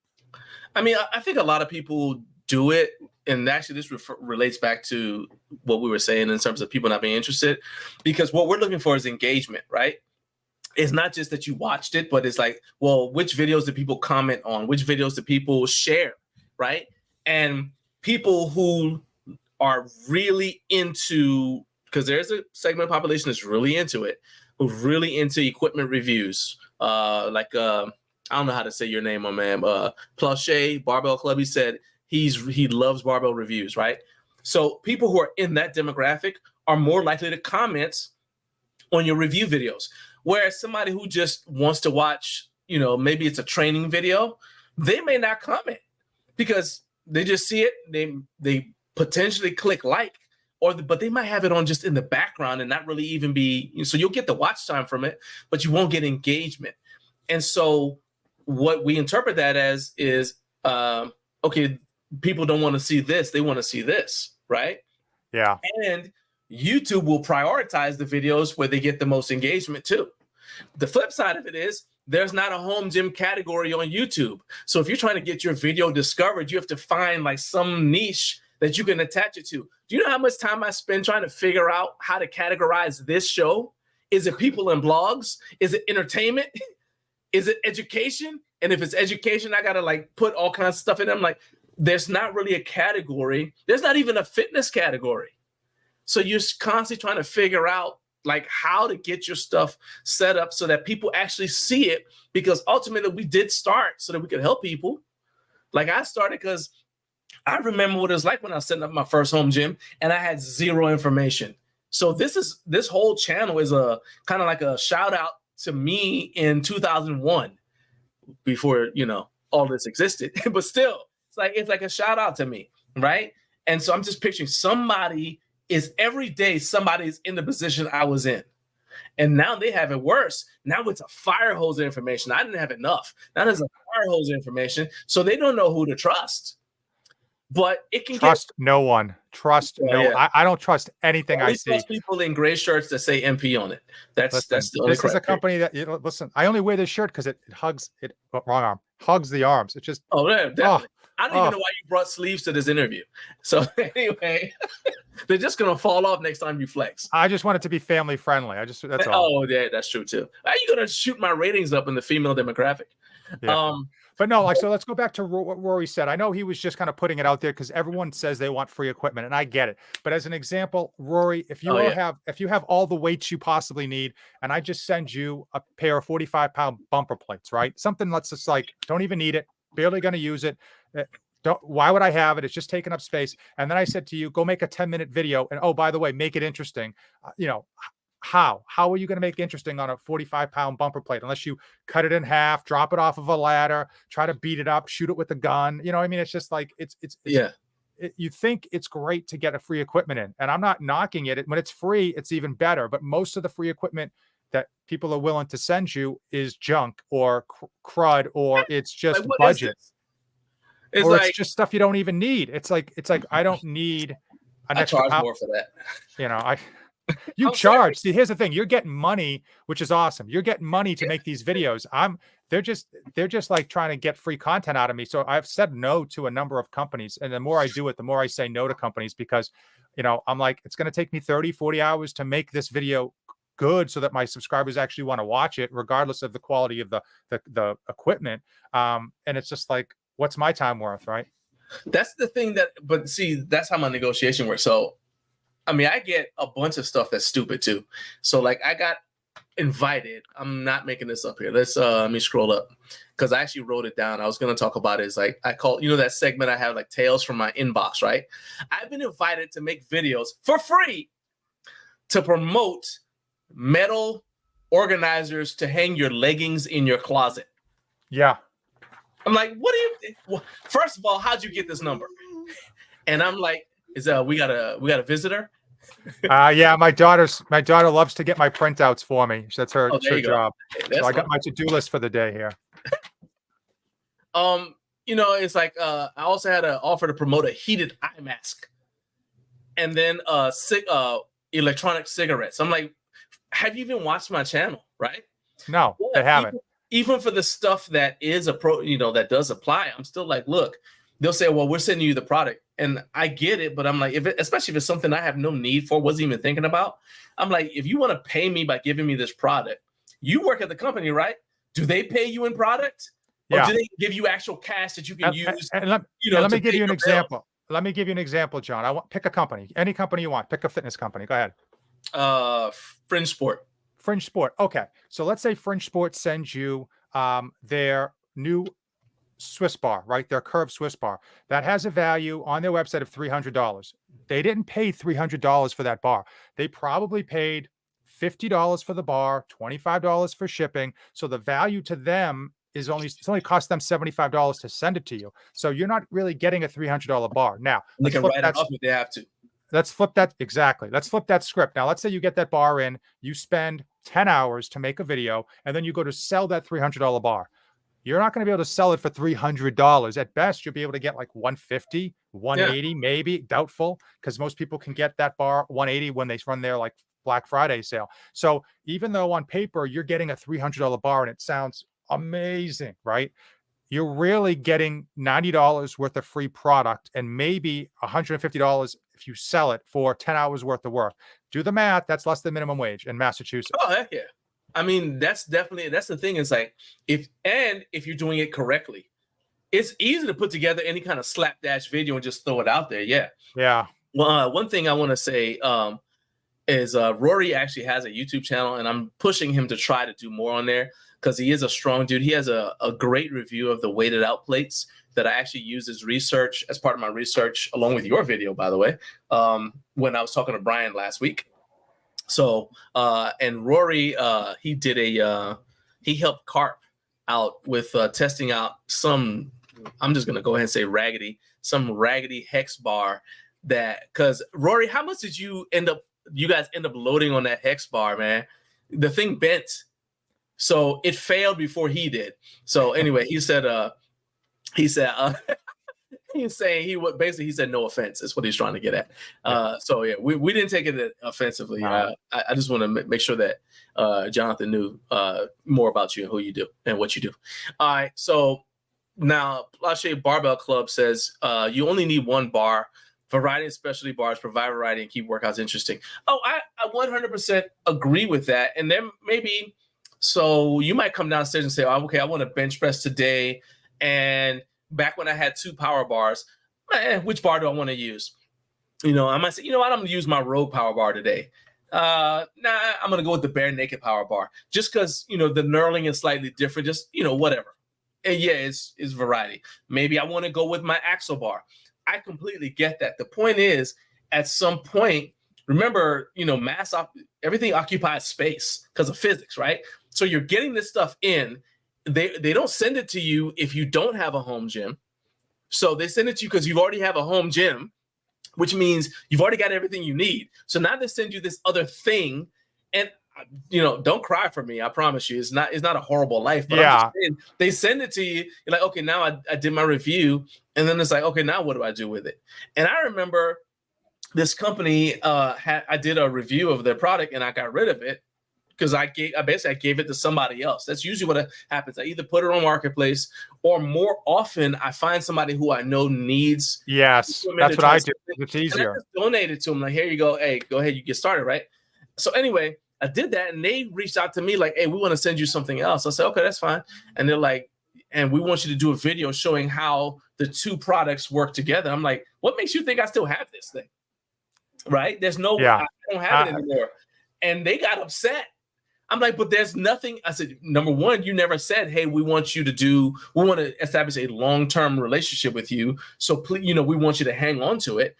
A: I mean, I think a lot of people do it, and actually this relates back to what we were saying in terms of people not being interested, because what we're looking for is engagement, right? It's not just that you watched it, but it's like, well, which videos do people comment on? Which videos do people share, right? And people who are really into, because there's a segment of population that's really into it, who's really into equipment reviews. I don't know how to say your name, my man. Plushé Barbell Club. He said he loves barbell reviews, right? So people who are in that demographic are more likely to comment on your review videos. Whereas somebody who just wants to watch, maybe it's a training video, they may not comment because they just see it. They potentially click like, but they might have it on just in the background and not really even be. So you'll get the watch time from it, but you won't get engagement. And so what we interpret that as is, okay, people don't want to see this. They want to see this, right?
C: Yeah.
A: And YouTube will prioritize the videos where they get the most engagement too. The flip side of it is there's not a home gym category on YouTube. So if you're trying to get your video discovered, you have to find like some niche that you can attach it to. Do you know how much time I spend trying to figure out how to categorize this show? Is it people and blogs? Is it entertainment? Is it education? And if it's education, I got to like put all kinds of stuff in them. Like, there's not really a category. There's not even a fitness category. So you're constantly trying to figure out like how to get your stuff set up so that people actually see it, because ultimately we did start so that we could help people. Like I started because I remember what it was like when I was setting up my first home gym and I had zero information. So this whole channel is a kind of like a shout out to me in 2001 before, all this existed, but still it's like a shout out to me. Right. And so I'm just picturing somebody is in the position I was in. And now they have it worse. Now it's a fire hose of information. I didn't have enough. Now there's a fire hose of information. So they don't know who to trust. But it can
C: trust no one. Trust no. Yeah. I don't trust anything I see.
A: Trust people in gray shirts that say MP on it. That's the only.
C: This is a company that listen. I only wear this shirt because it hugs it. Wrong arm hugs the arms. It just.
A: Oh, yeah, definitely. I don't even know why you brought sleeves to this interview. So anyway, they're just gonna fall off next time you flex.
C: I just want it to be family friendly. That's all.
A: Oh yeah, that's true too. How are you gonna shoot my ratings up in the female demographic?
C: Yeah. But no, like, so let's go back to what Rory said. I know he was just kind of putting it out there because everyone says they want free equipment, and I get it. But as an example, Rory, if you have all the weights you possibly need, and I just send you a pair of 45-pound bumper plates, right? Something that's just like, don't even need it, barely going to use it. Why would I have it? It's just taking up space. And then I said to you, go make a 10-minute video, and oh, by the way, make it interesting. How are you going to make it interesting on a 45-pound bumper plate unless you cut it in half, drop it off of a ladder, try to beat it up, shoot it with a gun? You know what I mean? It's just like, you think it's great to get a free equipment in, and I'm not knocking it. When it's free, it's even better. But most of the free equipment that people are willing to send you is junk or crud, or it's just
A: like,
C: budget.
A: It's
C: or
A: like,
C: it's just stuff you don't even need. It's like I don't need an extra
A: charge more for that.
C: You charge. See, here's the thing. You're getting money, which is awesome. You're getting money to make these videos. They're just like trying to get free content out of me. So I've said no to a number of companies. And the more I do it, the more I say no to companies because, I'm like, it's going to take me 30, 40 hours to make this video good so that my subscribers actually want to watch it, regardless of the quality of the equipment. And it's just like, what's my time worth, right?
A: That's the thing but see, that's how my negotiation works. So, I mean, I get a bunch of stuff that's stupid too. So like I got invited. I'm not making this up here. Let me scroll up because I actually wrote it down. I was going to talk about it. It's like I call, that segment I have like tales from my inbox, right? I've been invited to make videos for free to promote metal organizers to hang your leggings in your closet.
C: Yeah.
A: I'm like, first of all, how'd you get this number? And I'm like, we got a visitor?
C: Yeah, my daughter loves to get my printouts for me. That's her job. So I got my to-do list for the day here.
A: It's like I also had an offer to promote a heated eye mask, and then electronic cigarettes. I'm like, have you even watched my channel? Right?
C: No, they haven't.
A: Even for the stuff that is that does apply, I'm still like, look. They'll say, well, we're sending you the product. And I get it, but I'm like, especially if it's something I have no need for, wasn't even thinking about. I'm like, if you want to pay me by giving me this product, you work at the company, right? Do they pay you in product? Or do they give you actual cash that you can use?
C: Let me give you an example. Let me give you an example, John. Pick a company, any company you want. Pick a fitness company. Go ahead.
A: Fringe Sport.
C: Fringe Sport. Okay. So let's say Fringe Sport sends you their new Swiss bar, right? Their curved Swiss bar that has a value on their website of $300. They didn't pay $300 for that bar. They probably paid $50 for the bar, $25 for shipping. So the value to them is only cost them $75 to send it to you. So you're not really getting a $300 bar. Now
A: they can write it up if they have to.
C: Let's flip that. Exactly. Let's flip that script. Now, let's say you get that bar in, you spend 10 hours to make a video, and then you go to sell that $300 bar. You're not going to be able to sell it for $300. At best, you'll be able to get like $150, $180, maybe, doubtful, because most people can get that bar $180 when they run their like Black Friday sale. So even though on paper you're getting a $300 bar and it sounds amazing, right? You're really getting $90 worth of free product and maybe $150 if you sell it for 10 hours worth of work. Do the math. That's less than minimum wage in Massachusetts.
A: Oh, heck yeah. I mean, that's the thing. Is like, if you're doing it correctly, it's easy to put together any kind of slapdash video and just throw it out there. Yeah.
C: Yeah.
A: Well, one thing I want to say is Rory actually has a YouTube channel, and I'm pushing him to try to do more on there because he is a strong dude. He has a great review of the weighted out plates that I actually use as part of my research, along with your video, by the way, when I was talking to Brian last week. So, and Rory, he helped Carp out with testing out some, I'm just going to go ahead and say some raggedy hex bar because Rory, how much did you guys end up loading on that hex bar, man? The thing bent. So it failed before he did. So anyway, he said, he's saying he said no offense is what he's trying to get at. So yeah, we didn't take it offensively. I just want to make sure that Jonathan knew more about you and who you do and what you do. All right. So now Plache Barbell Club says you only need one bar. Variety and specialty bars provide variety and keep workouts interesting. Oh, I 100% agree with that. And then maybe, so you might come downstairs and say, oh, okay, I want to bench press today And back when I had 2 power bars, which bar do I want to use? You know, I might say, you know what, I'm gonna use my Rogue power bar today. Nah, I'm gonna go with the Bare Naked power bar, just because, you know, the knurling is slightly different, just, you know, whatever. And yeah, it's variety. Maybe I want to go with my Axle bar. I completely get that. The point is, at some point, remember, you know, everything occupies space because of physics, right? So you're getting this stuff in. They don't send it to you if you don't have a home gym. So they send it to you because you already have a home gym, which means you've already got everything you need. So now they send you this other thing, and you know, don't cry for me. I promise you, it's not a horrible life. But I'm just saying, they send it to you. You're like, okay, now I did my review, and then it's like, okay, now what do I do with it? And I remember this company I did a review of their product, and I got rid of it because I basically gave it to somebody else. That's usually what happens. I either put it on Marketplace, or more often I find somebody who I know needs.
C: Yes, that's what I do. It's easier.
A: And I just donate it to them. Like, here you go. Hey, go ahead. You get started, right? So anyway, I did that, and they reached out to me like, hey, we want to send you something else. I said, okay, that's fine. And they're like, and we want you to do a video showing how the 2 products work together. I'm like, what makes you think I still have this thing? Right? There's no, I don't have it anymore. And they got upset. I'm like, but there's nothing. I said, number one, you never said, hey, we want to establish a long-term relationship with you. So please, you know, we want you to hang on to it.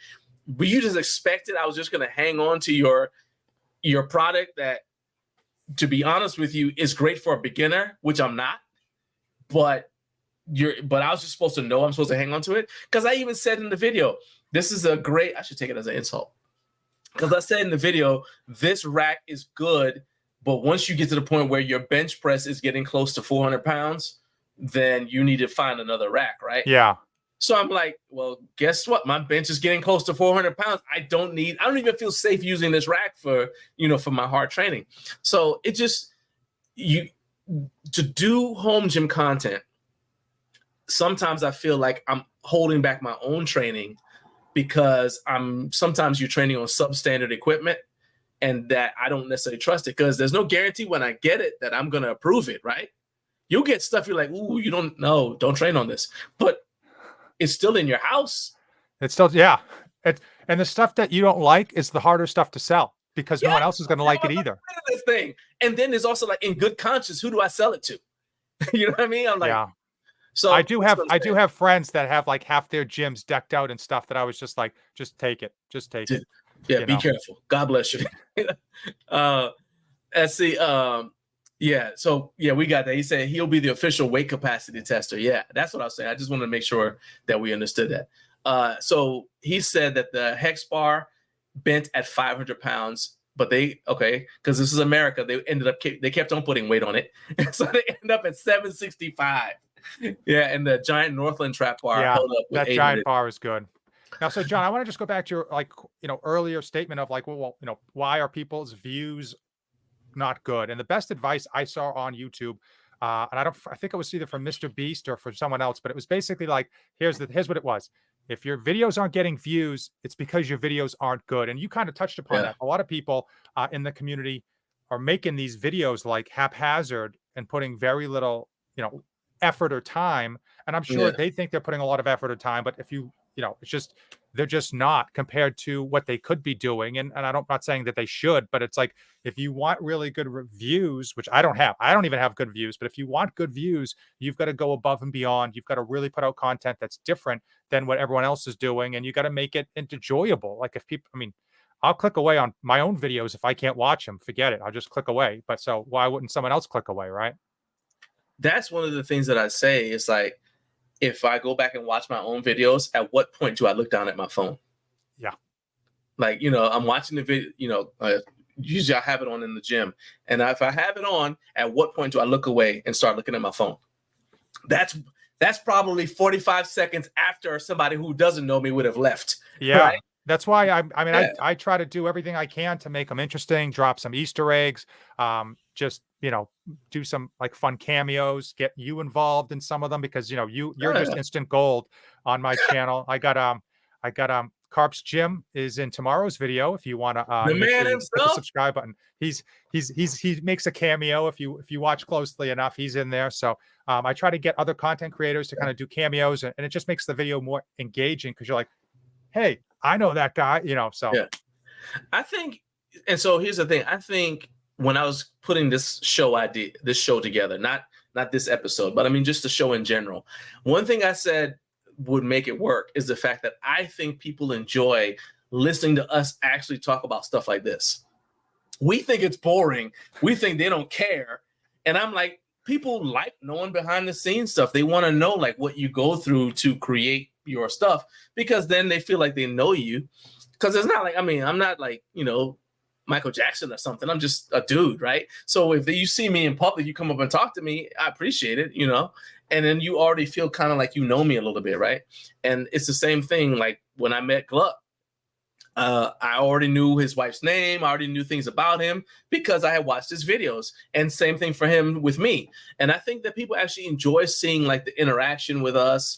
A: But you just expected I was just going to hang on to your product that, to be honest with you, is great for a beginner, which I'm not. But I was just supposed to know I'm supposed to hang on to it. Because I even said in the video, this is I should take it as an insult. Because I said in the video, this rack is good, but once you get to the point where your bench press is getting close to 400 pounds, then you need to find another rack, right?
C: Yeah.
A: So I'm like, well, guess what? My bench is getting close to 400 pounds. I don't even feel safe using this rack for my hard training. So it just, to do home gym content, sometimes I feel like I'm holding back my own training because sometimes you're training on substandard equipment, and that I don't necessarily trust it because there's no guarantee when I get it that I'm going to approve it, right? You'll get stuff you're like, ooh, you don't train on this. But it's still in your house.
C: It's still, yeah. And the stuff that you don't like is the harder stuff to sell because no one else is going to like it either.
A: This thing. And then there's also like, in good conscience, who do I sell it to? You know what I mean? I'm like,
C: yeah.
A: So
C: I do have friends that have like half their gyms decked out and stuff that I was just like, just take it. Just take it.
A: Yeah, be careful. God bless you. Let's see. Yeah, so yeah, we got that. He said he'll be the official weight capacity tester. Yeah, that's what I was saying. I just wanted to make sure that we understood that. So he said that the hex bar bent at 500 pounds, but because this is America, they kept on putting weight on it. So they end up at 765. Yeah, and the giant Northland trap bar held up with
C: that giant bar is good. Now, so John, I want to just go back to your earlier statement of like, well, why are people's views not good? And the best advice I saw on YouTube, and I think it was either from Mr. Beast or from someone else, but it was basically like, here's what it was. If your videos aren't getting views, it's because your videos aren't good. And you kind of touched upon that. A lot of people in the community are making these videos like haphazard and putting very little, effort or time. And I'm sure they think they're putting a lot of effort or time, but if it's just, they're just not compared to what they could be doing. And I'm not saying that they should, but it's like, if you want really good reviews, which I don't even have good views, but if you want good views, you've got to go above and beyond. You've got to really put out content that's different than what everyone else is doing. And you got to make it enjoyable. Like I'll click away on my own videos. If I can't watch them, forget it. I'll just click away. But so why wouldn't someone else click away? Right.
A: That's one of the things that I say is like, if I go back and watch my own videos, at what point do I look down at my phone?
C: Yeah.
A: Like, I'm watching the video, usually I have it on in the gym. And if I have it on, at what point do I look away and start looking at my phone? That's probably 45 seconds after somebody who doesn't know me would have left.
C: Yeah. Right? That's why I try to do everything I can to make them interesting, drop some Easter eggs, just, do some like fun cameos, get you involved in some of them because, you're just instant gold on my channel. I got Carp's Gym is in tomorrow's video. If you want to,
A: the
C: make
A: man
C: sure you hit the
A: himself.
C: subscribe button. He makes a cameo if you watch closely enough. He's in there. So I try to get other content creators to kind of do cameos, and it just makes the video more engaging because you're like, hey, I know that guy, you know. So
A: yeah, I think, and so here's the thing. I think when I was putting this show together, not this episode, but I mean just the show in general, one thing I said would make it work is the fact that I think people enjoy listening to us actually talk about stuff like this. We think it's boring. We think they don't care. And I'm like, people like knowing behind the scenes stuff. They want to know like what you go through to create your stuff, because then they feel like they know you. Because it's not like, I mean, I'm not like, you know, Michael Jackson or something. I'm just a dude, right? So if you see me in public, you come up and talk to me, I appreciate it, you know? And then you already feel kind of like you know me a little bit, right? And it's the same thing like when I met Gluck. I already knew his wife's name. I already knew things about him because I had watched his videos. And same thing for him with me. And I think that people actually enjoy seeing like the interaction with us,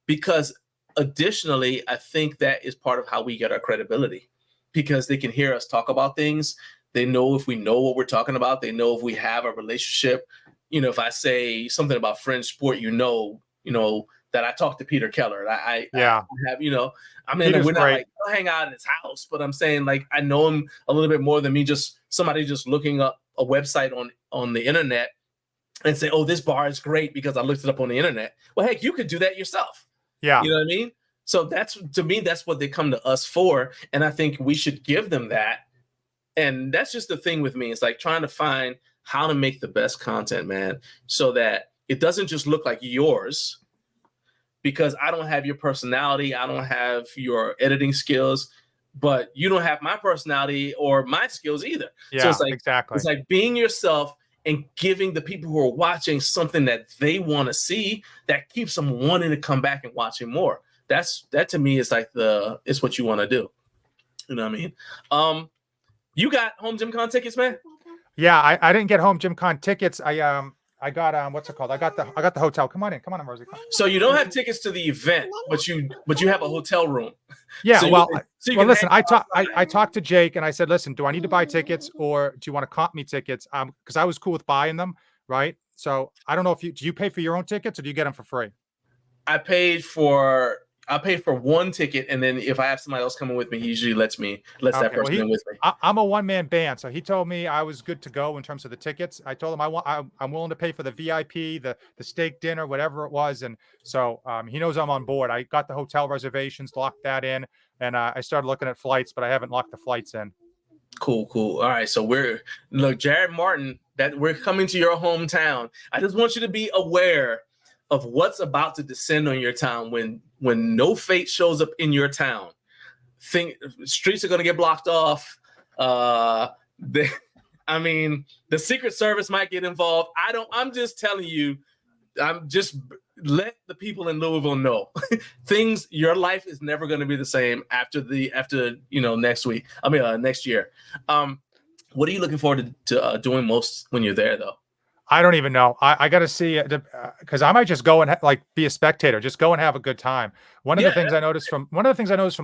A: because additionally, I think that is part of how we get our credibility, because they can hear us talk about things. They know if we know what we're talking about. They know if we have a relationship. You know, if I say something about French sport, you know, that I talked to Peter Keller. I have, you know, I mean, we're not like, I'll hang out at his house, but I'm saying like, I know him a little bit more than me, just somebody just looking up a website on the internet and say, oh, this bar is great because I looked it up on the internet. Well, heck, you could do that yourself.
C: Yeah.
A: You know what I mean? So to me, that's what they come to us for. And I think we should give them that. And that's just the thing with me. It's like trying to find how to make the best content, man, so that it doesn't just look like yours, because I don't have your personality. I don't have your editing skills, but you don't have my personality or my skills either.
C: Yeah,
A: so it's like,
C: exactly.
A: It's like being yourself and giving the people who are watching something that they want to see that keeps them wanting to come back and watching more. That to me is like it's what you want to do. You know what I mean? You got home gym con tickets, man?
C: Yeah, I didn't get home gym con tickets. I got what's it called? I got the hotel. Come on in, Rosie.
A: So you don't have tickets to the event, but you have a hotel room.
C: Yeah,
A: so
C: well, listen, I talked to Jake and I said, listen, do I need to buy tickets or do you want to comp me tickets? Because I was cool with buying them, right? So I don't know if do you pay for your own tickets or do you get them for free?
A: I paid for one ticket, and then if I have somebody else coming with me, he usually lets that person in with me.
C: I'm a one-man band, so he told me I was good to go in terms of the tickets. I told him I'm willing to pay for the VIP, the steak dinner, whatever it was, and so he knows I'm on board. I got the hotel reservations, locked that in, and I started looking at flights, but I haven't locked the flights in.
A: Cool. All right, so Jared Martin, that we're coming to your hometown. I just want you to be aware of what's about to descend on your town when no fate shows up in your town. Streets are going to get blocked off. The Secret Service might get involved. I'm just telling you, let the people in Louisville know your life is never going to be the same after next week. Next year. What are you looking forward to doing most when you're there, though?
C: I don't even know. I got to see it because I might just go and be a spectator, just go and have a good time. One of the things I noticed from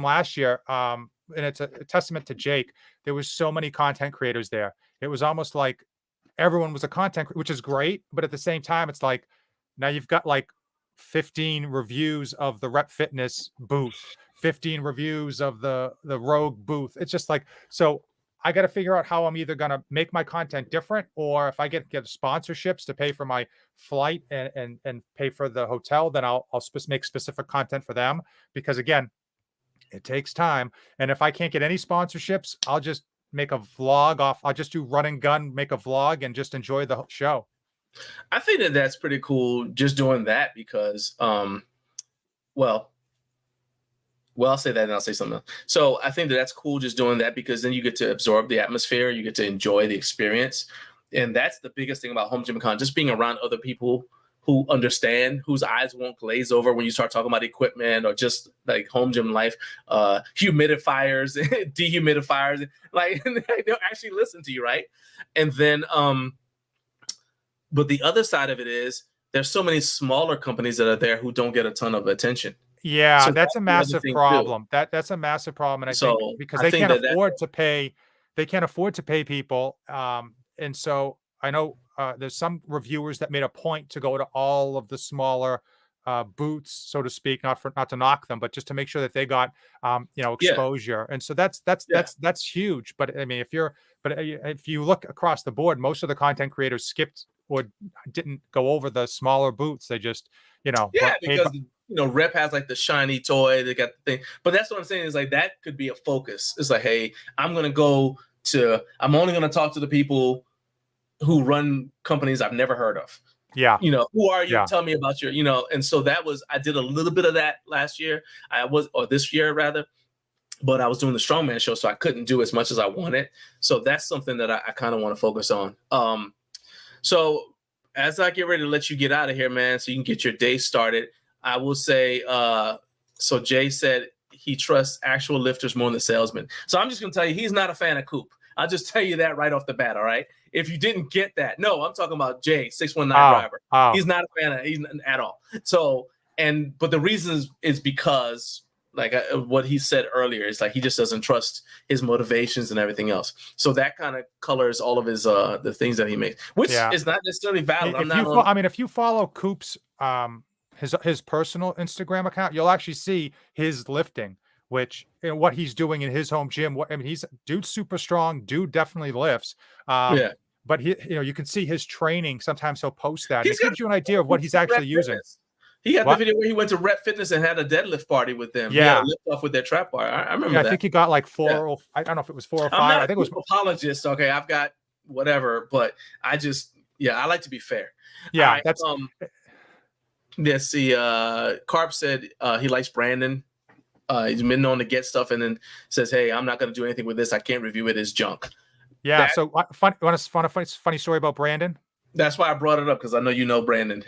C: last year, and it's a testament to Jake, there was so many content creators there. It was almost like everyone was a content, which is great. But at the same time, it's like now you've got like 15 reviews of the Rep Fitness booth, 15 reviews of the Rogue booth. It's just like, so I got to figure out how I'm either going to make my content different, or if I get sponsorships to pay for my flight and pay for the hotel, then I'll make specific content for them, because again, it takes time. And if I can't get any sponsorships, I'll just make a vlog I'll just do run and gun, make a vlog and just enjoy the show.
A: I think that's pretty cool just doing that because, I'll say that and I'll say something else. So I think that's cool just doing that, because then you get to absorb the atmosphere. You get to enjoy the experience. And that's the biggest thing about Home Gym Con, just being around other people who understand, whose eyes won't glaze over when you start talking about equipment or just like home gym life, humidifiers, dehumidifiers, like they'll actually listen to you, right? And then, but the other side of it is there's so many smaller companies that are there who don't get a ton of attention.
C: Yeah,
A: So
C: that's a
A: the other
C: massive
A: thing, too.
C: problem. That's a massive problem, and I think
A: So
C: because
A: I
C: they
A: think
C: can't
A: that
C: afford to pay, they can't afford to pay people. And so I know there's some reviewers that made a point to go to all of the smaller booths, so to speak, not to knock them, but just to make sure that they got
A: Yeah,
C: exposure. And so that's
A: yeah.
C: huge. But I mean, if you look across the board, most of the content creators skipped or didn't go over the smaller booths. They just
A: Yeah,
C: were paid
A: because Rep has like the shiny toy, they got the thing. But that's what I'm saying is like that could be a focus. It's like, hey, I'm only gonna talk to the people who run companies I've never heard of.
C: Yeah.
A: Who are you?
C: Yeah.
A: Tell me about your, and so I did a little bit of that last year. Or this year rather, but I was doing the strongman show, so I couldn't do as much as I wanted. So that's something that I kind of want to focus on. So as I get ready to let you get out of here, man, so you can get your day started, I will say, so Jay said he trusts actual lifters more than salesmen. So I'm just going to tell you, he's not a fan of Coop. I'll just tell you that right off the bat, all right? If you didn't get that. No, I'm talking about Jay, 619 driver. He's not a fan of he's at all. So, but the reason is because like what he said earlier is like he just doesn't trust his motivations and everything else. So that kind of colors all of his the things that he makes, which is not necessarily valid.
C: If you follow Coop's his personal Instagram account, you'll actually see his lifting, which what he's doing in his home gym. He's dude's super strong. Dude definitely lifts.
A: Yeah.
C: But you can see his training. Sometimes he'll post that. And it gives you an idea of what he's actually using.
A: He had the video where he went to Rep Fitness and had a deadlift party with them.
C: Yeah,
A: lift off with their trap bar. I remember that.
C: I think he got like 4. Yeah. I don't know if it was 4 or 5. I think it was
A: apologist. Okay, I've got whatever, but I like to be fair.
C: Yeah,
A: right,
C: that's.
A: Let's see. Carp said he likes Brandon. He's been known to get stuff and then says, "Hey, I'm not going to do anything with this. I can't review it as junk."
C: Yeah. So, want a funny story about Brandon?
A: That's why I brought it up because I know you know Brandon.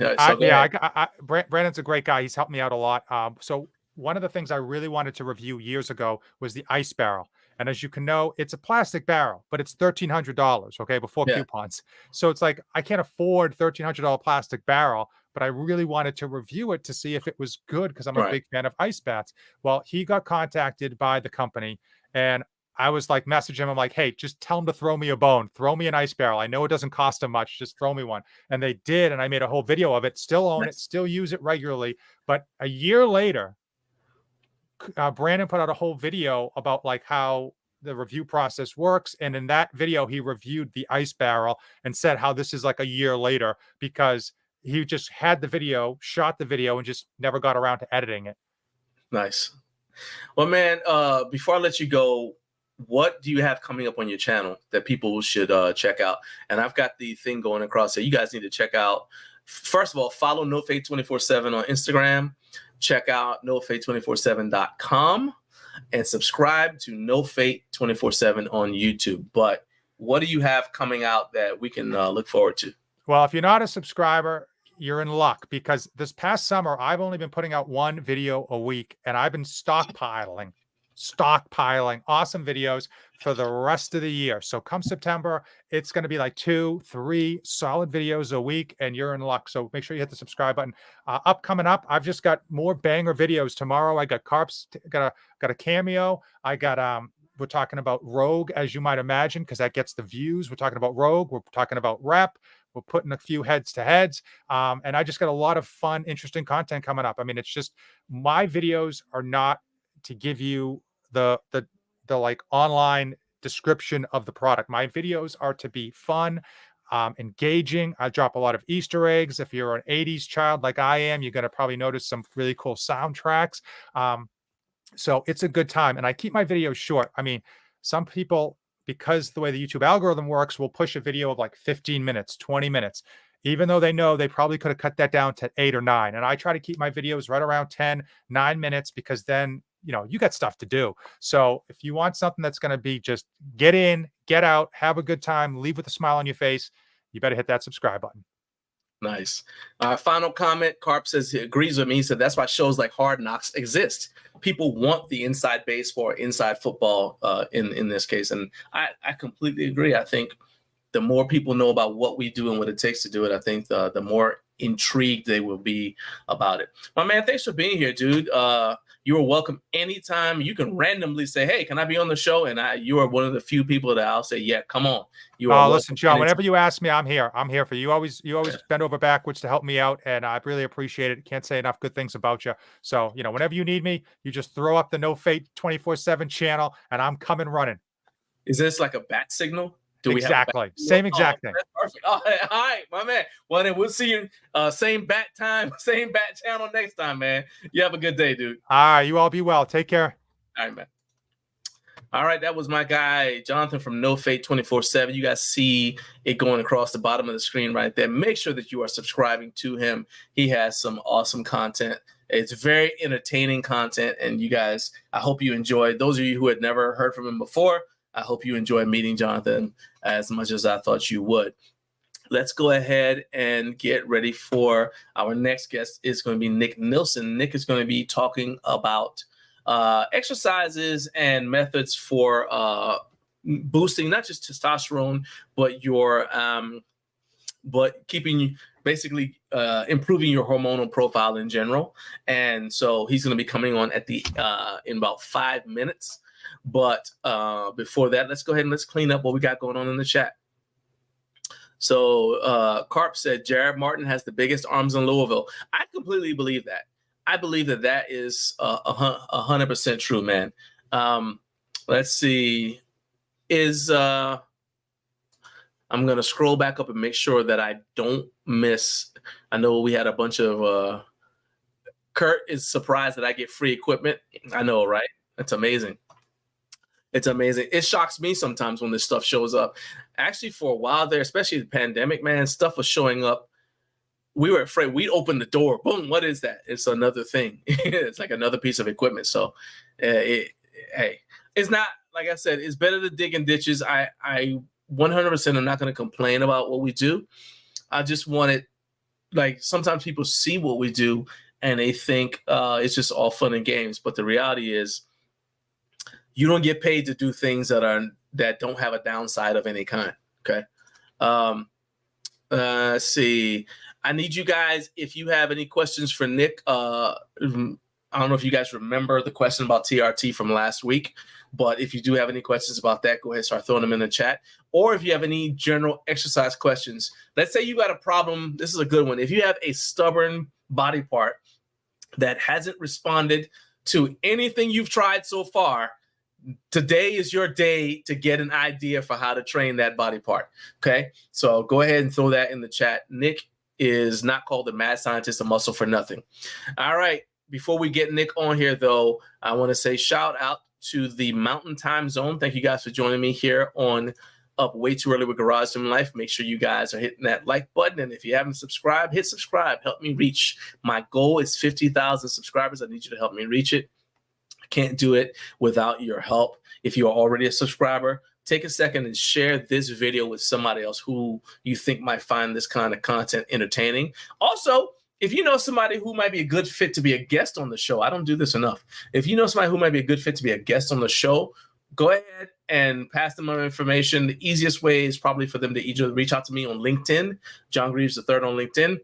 C: Brandon's a great guy. He's helped me out a lot. So one of the things I really wanted to review years ago was the ice barrel. And as you can know, it's a plastic barrel, but it's $1,300, okay, before coupons. So it's like I can't afford $1,300 plastic barrel, but I really wanted to review it to see if it was good because I'm a big fan of ice baths. Well, he got contacted by the company and I was like, message him. I'm like, hey, just tell him to throw me a bone. Throw me an ice barrel. I know it doesn't cost him much. Just throw me one. And they did. And I made a whole video of it. Still own it. Still use it regularly. But a year later, Brandon put out a whole video about like how the review process works. And in that video, he reviewed the ice barrel and said how this is like a year later because he just had the video, shot the video, and just never got around to editing it.
A: Nice. Well, man, before I let you go, what do you have coming up on your channel that people should check out? And I've got the thing going across there. You guys need to check out. First of all, follow NoFate247 on Instagram. Check out NoFate247.com and subscribe to NoFate247 on YouTube. But what do you have coming out that we can look forward to?
C: Well, if you're not a subscriber, you're in luck because this past summer, I've only been putting out one video a week and I've been stockpiling awesome videos for the rest of the year. So come September, it's going to be like 2-3 solid videos a week and you're in luck. So make sure you hit the subscribe button. Coming up, I've just got more banger videos. Tomorrow I got Carps, got a cameo. I got we're talking about Rogue, as you might imagine, because that gets the views. We're talking about Rogue. We're talking about Rep. We're putting a few heads to heads. And I just got a lot of fun, interesting content coming up. I mean, it's just my videos are not to give you the like online description of the product. My videos are to be fun, engaging. I drop a lot of Easter eggs. If you're an 80s child like I am, you're going to probably notice some really cool soundtracks. So it's a good time. And I keep my videos short. I mean, some people, because the way the YouTube algorithm works, will push a video of like 15 minutes, 20 minutes, even though they know they probably could have cut that down to 8 or 9. And I try to keep my videos right around 9 minutes, because then, you got stuff to do. So if you want something that's going to be just get in, get out, have a good time, leave with a smile on your face, you better hit that subscribe button.
A: Nice. Final comment. Carp says he agrees with me. He said that's why shows like Hard Knocks exist. People want the inside baseball, inside football in this case. And I completely agree. I think the more people know about what we do and what it takes to do it, I think the more intrigued they will be about it. My man, thanks for being here, dude. You are welcome anytime. You can randomly say, hey, can I be on the show? And you are one of the few people that I'll say, yeah, come on. You are
C: listen, John, whenever you ask me, I'm here. I'm here for you. You always bend over backwards to help me out, and I really appreciate it. Can't say enough good things about you. So, whenever you need me, you just throw up the No Fate 24/7 channel, and I'm coming running.
A: Is this like a bat signal?
C: Exactly. Same exact thing.
A: That's perfect. All right, my man. Well, then we'll see you same bat time, same bat channel next time, man. You have a good day, dude.
C: All right, you all be well. Take care.
A: All right, man. All right, that was my guy, Jonathan from No Fate 24/7. You guys see it going across the bottom of the screen right there. Make sure that you are subscribing to him. He has some awesome content. It's very entertaining content, and you guys, I hope you enjoyed. Those of you who had never heard from him before, I hope you enjoyed meeting Jonathan as much as I thought you would. Let's go ahead and get ready for our next guest. It's going to be Nick Nilsson. Nick is going to be talking about exercises and methods for boosting not just testosterone, but but keeping basically improving your hormonal profile in general. And so he's going to be coming on at the in about 5 minutes. But before that, let's go ahead and let's clean up what we got going on in the chat. So Carp said Jared Martin has the biggest arms in Louisville. I completely believe that. I believe that is 100% true, man. Let's see. I'm going to scroll back up and make sure that I don't miss. I know we had a bunch of Kurt is surprised that I get free equipment. I know, right? That's amazing. It's amazing. It shocks me sometimes when this stuff shows up. Actually, for a while there, especially the pandemic, man, stuff was showing up. We were afraid. We'd open the door. Boom, what is that? It's another thing. It's like another piece of equipment. So, hey, it's not, like I said, it's better to dig in ditches. I 100% am not going to complain about what we do. I just want it, like, sometimes people see what we do and they think it's just all fun and games. But the reality is, you don't get paid to do things that don't have a downside of any kind. Okay. Let's see. I need you guys, if you have any questions for Nick, I don't know if you guys remember the question about TRT from last week, but if you do have any questions about that, go ahead and start throwing them in the chat. Or if you have any general exercise questions, let's say you got a problem. This is a good one. If you have a stubborn body part that hasn't responded to anything you've tried so far, today is your day to get an idea for how to train that body part. Okay, so go ahead and throw that in the chat. Nick is not called the mad scientist of muscle for nothing. All right, before we get Nick on here, though, I want to say shout out to the Mountain Time Zone. Thank you guys for joining me here on Up Way Too Early with Garage Gym Life. Make sure you guys are hitting that like button, and if you haven't subscribed, hit subscribe. Help me reach my goal. Is 50,000 subscribers. I need you to help me reach it. Can't do it without your help. If you are already a subscriber, take a second and share this video with somebody else who you think might find this kind of content entertaining. Also, if you know somebody who might be a good fit to be a guest on the show, I don't do this enough. If you know somebody who might be a good fit to be a guest on the show, go ahead and pass them my information. The easiest way is probably for them to either reach out to me on LinkedIn, John Greaves III on LinkedIn,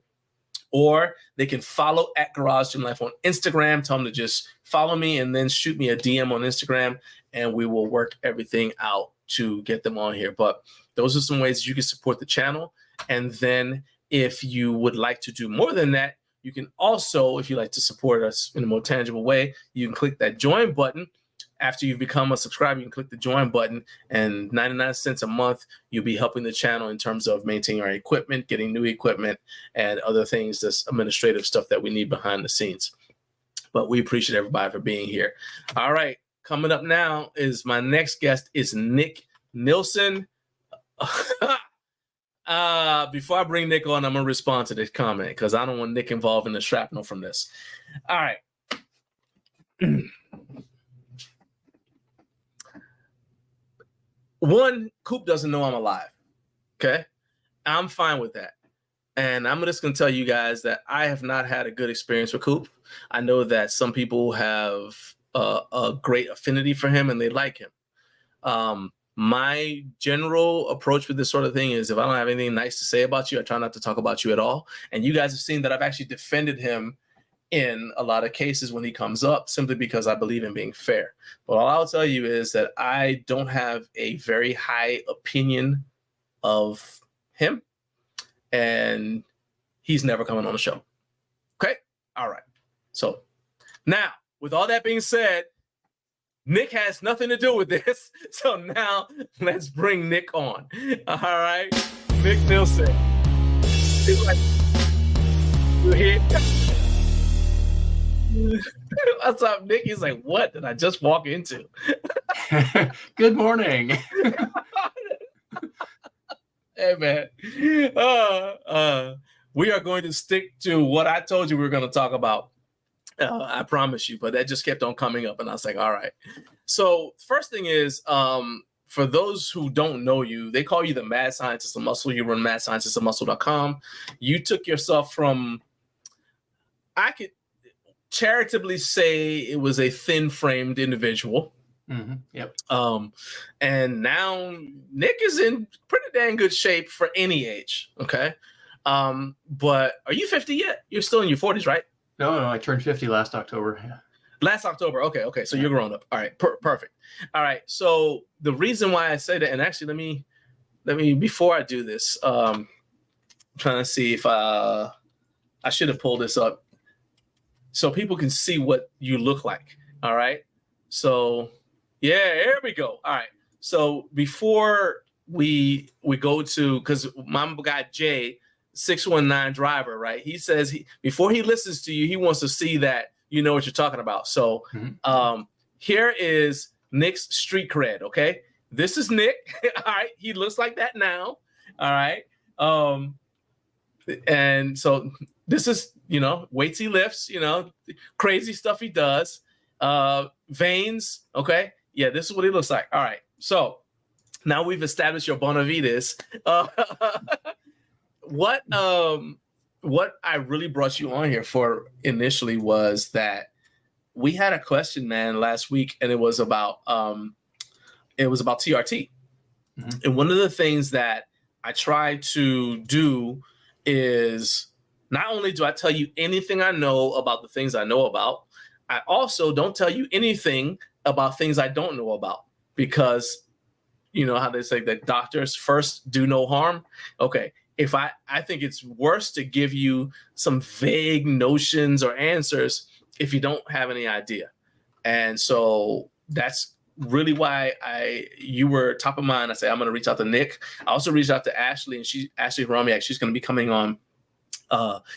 A: or they can follow at Garage Gym Life on Instagram. Tell them to just follow me and then shoot me a DM on Instagram, and we will work everything out to get them on here. But those are some ways you can support the channel. And then if you would like to do more than that, you can also, if you like to support us in a more tangible way, you can click that join button. After you've become a subscriber, you can click the join button, and 99 cents a month, you'll be helping the channel in terms of maintaining our equipment, getting new equipment, and other things, this administrative stuff that we need behind the scenes. But we appreciate everybody for being here. All right, coming up now is my next guest is Nick Nilsson. Before I bring Nick on, I'm going to respond to this comment because I don't want Nick involved in the shrapnel from this. All right. One, Coop doesn't know I'm alive. Okay. I'm fine with that. And I'm just going to tell you guys that I have not had a good experience with Coop. I know that some people have a great affinity for him and they like him. my general approach with this sort of thing is if I don't have anything nice to say about you, I try not to talk about you at all. And you guys have seen that I've actually defended him in a lot of cases when he comes up, simply because I believe in being fair. But all I'll tell you is that I don't have a very high opinion of him, and he's never coming on the show. Okay? All right. So now, with all that being said, Nick has nothing to do with this. So now let's bring Nick on. All right. Nick Nilsson. You here? What's up, Nick? He's like, what did I just walk into?
D: Good morning.
A: Hey, man. We are going to stick to what I told you we were going to talk about. I promise you, but that just kept on coming up, and I was like, all right. So first thing is, for those who don't know you, they call you the Mad Scientist of Muscle. You run madscientistofmuscle.com. You took yourself from, I could charitably say it was a thin-framed individual.
D: Mm-hmm. Yep.
A: And now Nick is in pretty dang good shape for any age. Okay. But are you 50 yet? You're still in your 40s, right?
D: No, I turned 50 last October. Yeah.
A: Last October. Okay. So you're grown up. All right. Perfect. All right. So the reason why I say that, and actually let me before I do this, I'm trying to see if I should have pulled this up so people can see what you look like. All right. So yeah, here we go. All right. So before we go to, because my guy Jay, 619 driver, right? He says before he listens to you, he wants to see that you know what you're talking about. So here is Nick's street cred. Okay, this is Nick. All right, he looks like that now. All right, and so this is weights he lifts. Crazy stuff he does. Veins. Okay, yeah, this is what he looks like. All right, so now we've established your Bonavides. What I really brought you on here for initially was that we had a question, man, last week, and it was about TRT. Mm-hmm. And one of the things that I try to do is not only do I tell you anything I know about the things I know about, I also don't tell you anything about things I don't know about, because you know how they say that doctors first do no harm. Okay. If I think it's worse to give you some vague notions or answers if you don't have any idea. And so that's really why you were top of mind. I say, I'm going to reach out to Nick. I also reached out to Ashley, and Ashley Romiak. She's going to be coming on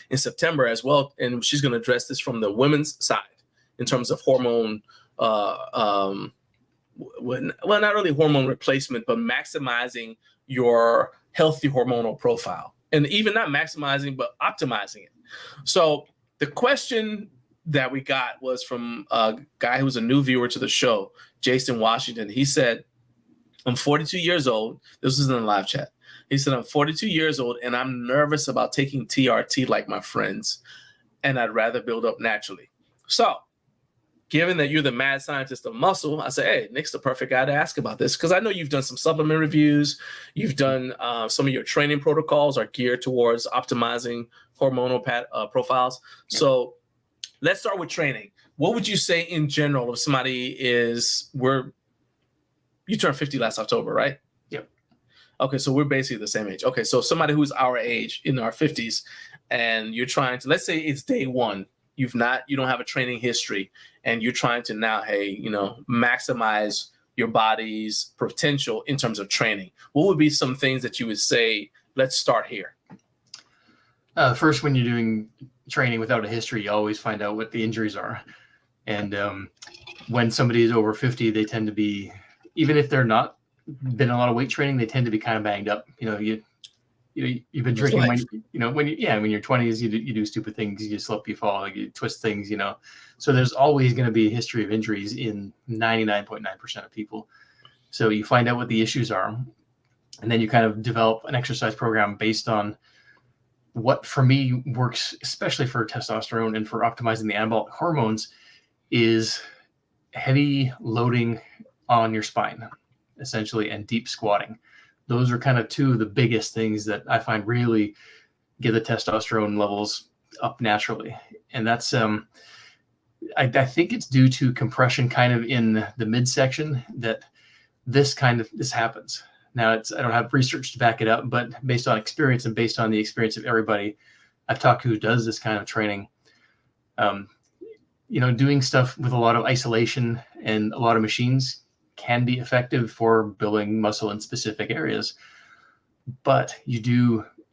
A: in September as well. And she's going to address this from the women's side in terms of hormone, well, not really hormone replacement, but maximizing your healthy hormonal profile, and even not maximizing, but optimizing it. So the question that we got was from a guy who was a new viewer to the show, Jason Washington. He said, I'm 42 years old. This was in the live chat. He said, I'm 42 years old and I'm nervous about taking TRT like my friends, and I'd rather build up naturally. So given that you're the mad scientist of muscle, I say, hey, Nick's the perfect guy to ask about this, because I know you've done some supplement reviews. You've done some of your training protocols are geared towards optimizing hormonal profiles. Yeah. So let's start with training. What would you say in general if somebody you turned 50 last October, right?
D: Yep.
A: Okay, so we're basically the same age. Okay, so somebody who's our age, in our 50s, and you're trying to, let's say it's day one. You don't have a training history, and you're trying to now, maximize your body's potential in terms of training. What would be some things that you would say, let's start here?
D: First, when you're doing training without a history, you always find out what the injuries are. And when somebody is over 50, they tend to be, even if they're not been a lot of weight training, they tend to be kind of banged up. You've been drinking when in your 20s, you do stupid things, you slip, you fall, you twist things, So there's always going to be a history of injuries in 99.9% of people. So you find out what the issues are, and then you kind of develop an exercise program based on what, for me, works, especially for testosterone and for optimizing the anabolic hormones, is heavy loading on your spine. essentially, and deep squatting. Those are kind of two of the biggest things that I find really get the testosterone levels up naturally. And that's, I think it's due to compression kind of in the midsection that this happens. Now, I don't have research to back it up, but based on experience and based on the experience of everybody I've talked to who does this kind of training, doing stuff with a lot of isolation and a lot of machines can be effective for building muscle in specific areas. But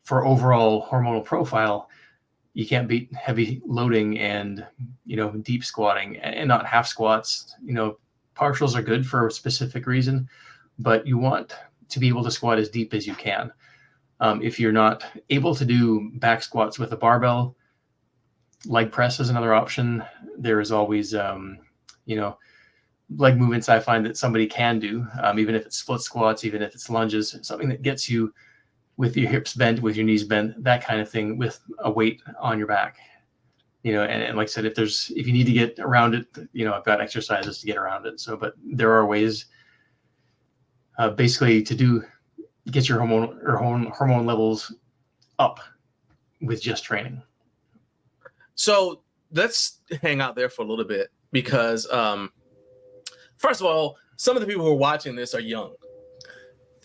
D: for overall hormonal profile, you can't beat heavy loading and, deep squatting and not half squats. Partials are good for a specific reason, but you want to be able to squat as deep as you can. If you're not able to do back squats with a barbell, leg press is another option. There is always, leg movements I find that somebody can do, even if it's split squats, even if it's lunges, something that gets you with your hips bent, with your knees bent, that kind of thing, with a weight on your back. And like I said, if you need to get around it, I've got exercises to get around it. But there are ways basically to get your hormone levels up with just training.
A: So let's hang out there for a little bit because, first of all, some of the people who are watching this are young,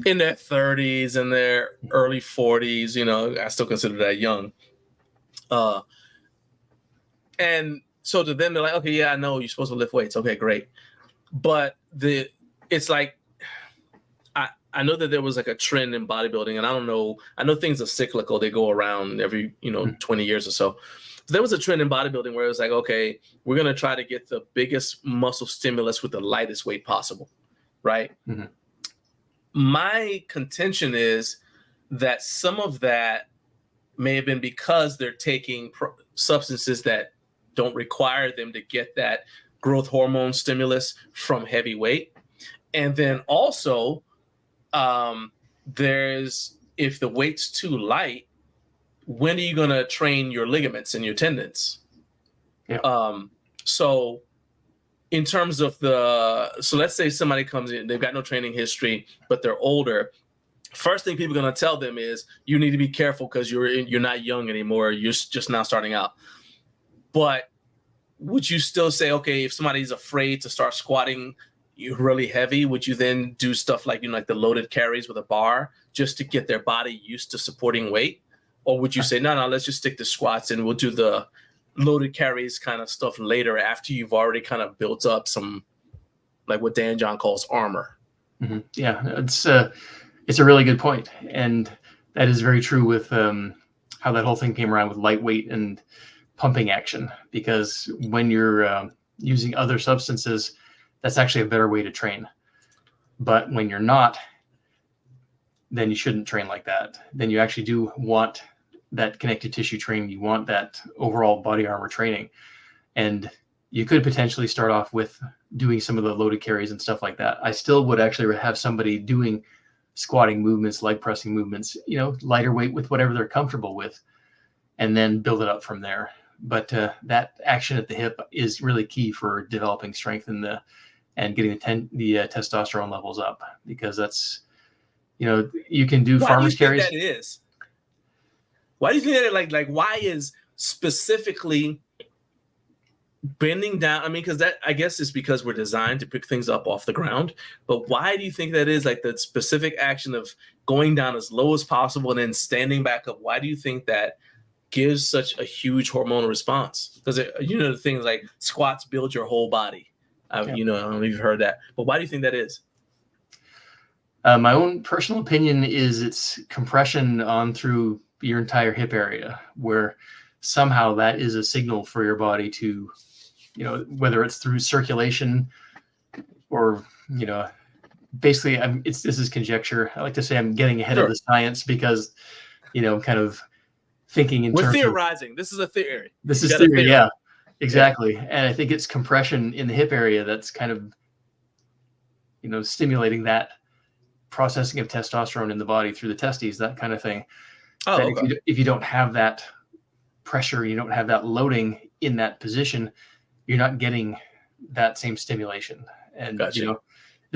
A: in their 30s and their early 40s. I still consider that young. And so to them, they're like, okay, yeah, I know you're supposed to lift weights. Okay, great. But it's like, I know that there was like a trend in bodybuilding, and I know things are cyclical. They go around every, 20 years or so. There was a trend in bodybuilding where it was like, okay, we're going to try to get the biggest muscle stimulus with the lightest weight possible. Right. Mm-hmm. My contention is that some of that may have been because they're taking substances that don't require them to get that growth hormone stimulus from heavy weight. And then also, if the weight's too light, when are you going to train your ligaments and your tendons? Yeah. So in terms of so let's say somebody comes in, they've got no training history, but they're older. First thing people are going to tell them is you need to be careful because you're not young anymore. You're just now starting out. But would you still say, okay, if somebody's afraid to start squatting really heavy, would you then do stuff like, like the loaded carries with a bar just to get their body used to supporting weight? Or would you say, no, let's just stick to squats and we'll do the loaded carries kind of stuff later after you've already kind of built up some, like what Dan John calls armor?
D: Mm-hmm. Yeah, it's a really good point. And that is very true with how that whole thing came around with lightweight and pumping action, because when you're using other substances, that's actually a better way to train. But when you're not, then you shouldn't train like that. Then you actually do want that connective tissue training. You want that overall body armor training. And you could potentially start off with doing some of the loaded carries and stuff like that. I still would actually have somebody doing squatting movements, leg pressing movements, lighter weight with whatever they're comfortable with, and then build it up from there. But that action at the hip is really key for developing strength and getting the testosterone levels up, because that's, you can do farmer's carries.
A: Why do you think that is? Why do you think that, like why is specifically bending down? I mean, because that, I guess, is because we're designed to pick things up off the ground. But why do you think that is, like the specific action of going down as low as possible and then standing back up? Why do you think that gives such a huge hormonal response? Because the things like squats build your whole body. I don't know if you've heard that, but why do you think that is?
D: My own personal opinion is it's compression on through your entire hip area, where somehow that is a signal for your body to, whether it's through circulation or, basically this is conjecture. I like to say I'm getting ahead of the science because, I'm kind of thinking
A: we're theorizing. This is a theory.
D: This is theory. Yeah, exactly. Yeah. And I think it's compression in the hip area that's kind of, stimulating that processing of testosterone in the body through the testes, that kind of thing. Oh, okay. If you don't have that pressure, you don't have that loading in that position, you're not getting that same stimulation. And,
A: gotcha.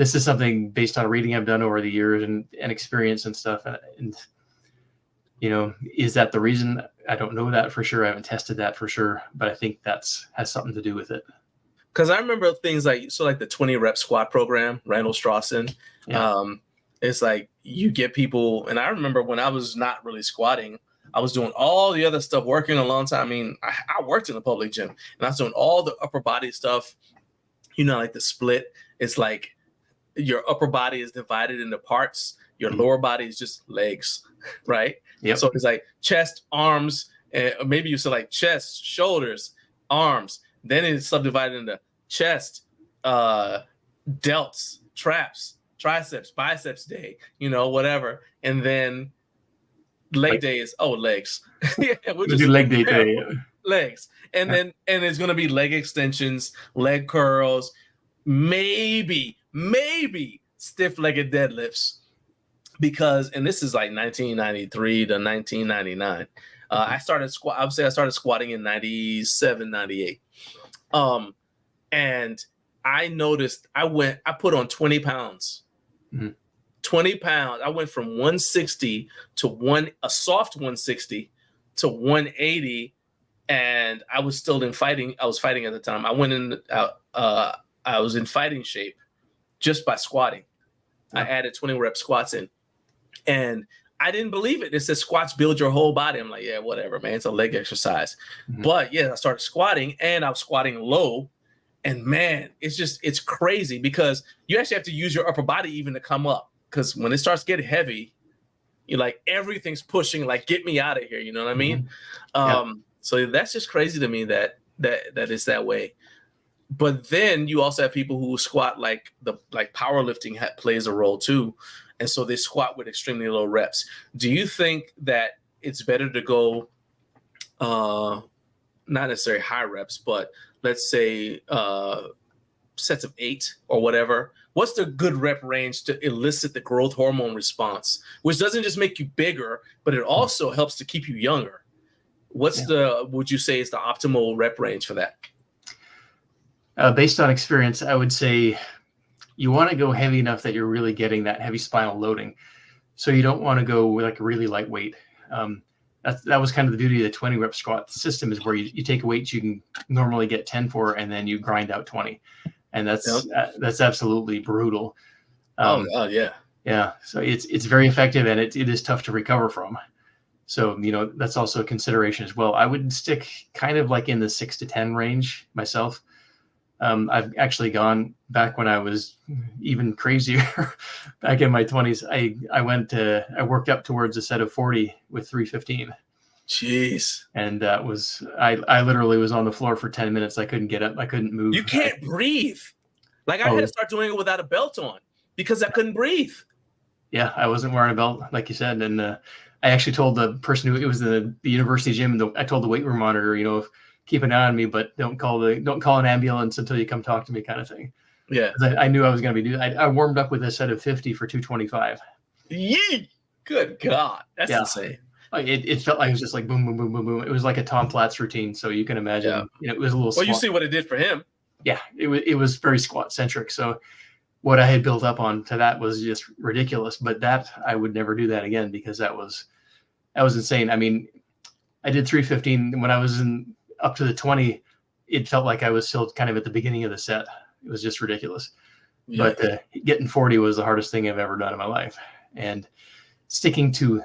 D: this is something based on reading I've done over the years and experience and stuff. And, you know, is that the reason? I don't know that for sure. I haven't tested that for sure, but I think has something to do with it.
A: Because I remember things like the 20 rep squat program, Randall Strawson.
D: Yeah.
A: It's like you get people, and I remember when I was not really squatting, I was doing all the other stuff, working a long time. I mean, I worked in a public gym, and I was doing all the upper body stuff. You know, like the split. It's like your upper body is divided into parts. Your lower body is just legs, right?
D: Yep.
A: So it's like chest, arms, and maybe you say like chest, shoulders, arms. Then it's subdivided into chest, delts, traps, triceps, biceps day, you know, whatever. And then leg day is legs. Yeah, we'll
D: do leg day today.
A: Legs. And then it's gonna be leg extensions, leg curls, maybe stiff-legged deadlifts. Because, and this is like 1993 to 1999. I started squatting in 97, 98. And I noticed I put on 20 pounds. 20 pounds. I went from 160 to a soft 160 to 180. And I was still in fighting. I was fighting at the time. I went in, I was in fighting shape just by squatting. I added 20 rep squats in. And I didn't believe it. It says squats build your whole body. I'm like, yeah, whatever, man. It's a leg exercise. But yeah, I started squatting, and I was squatting low. And man, it's crazy because you actually have to use your upper body even to come up. Because when it starts getting heavy, you're like, everything's pushing, like, get me out of here. You know what I mean? So that's just crazy to me that it's that way. But then you also have people who squat like powerlifting plays a role too. And so they squat with extremely low reps. Do you think that it's better to go, not necessarily high reps, but let's say sets of 8 or whatever? What's the good rep range to elicit the growth hormone response, which doesn't just make you bigger, but it also helps to keep you younger? Would you say is the optimal rep range for that?
D: Based on experience, I would say you want to go heavy enough that you're really getting that heavy spinal loading. So you don't want to go like really lightweight. That was kind of the beauty of the 20 rep squat system, is where you take a weight you can normally get 10 for, and then you grind out 20. And that's absolutely brutal.
A: Yeah.
D: Yeah. So it's very effective, and it is tough to recover from. So, you know, that's also a consideration as well. I would stick kind of like in the 6 to 10 range myself. I've actually gone back when I was even crazier, back in my 20s. I worked up towards a set of 40 with 315.
A: Jeez.
D: And that was, I literally was on the floor for 10 minutes. I couldn't get up. I couldn't move.
A: You can't breathe. Like I had to start doing it without a belt on because I couldn't breathe.
D: Yeah, I wasn't wearing a belt, like you said. And I actually told the person who, it was the university gym, I told the weight room monitor, you know, keep an eye on me, but don't call an ambulance until you come talk to me, kind of thing.
A: Yeah.
D: I knew I was going to be doing. I warmed up with a set of 50 for 225.
A: Yee! Good God, that's insane.
D: It felt like it was just like boom, boom, boom, boom, boom. It was like a Tom Platz routine, so you can imagine. You know, it was a little.
A: Well, you see what it did for him.
D: Yeah, it was very squat centric. So what I had built up on to that was just ridiculous. But that I would never do that again, because that was insane. I mean, I did 315 when I was up to the 20. It felt like I was still kind of at the beginning of the set. It was just ridiculous. Yeah. But getting 40 was the hardest thing I've ever done in my life. And sticking to,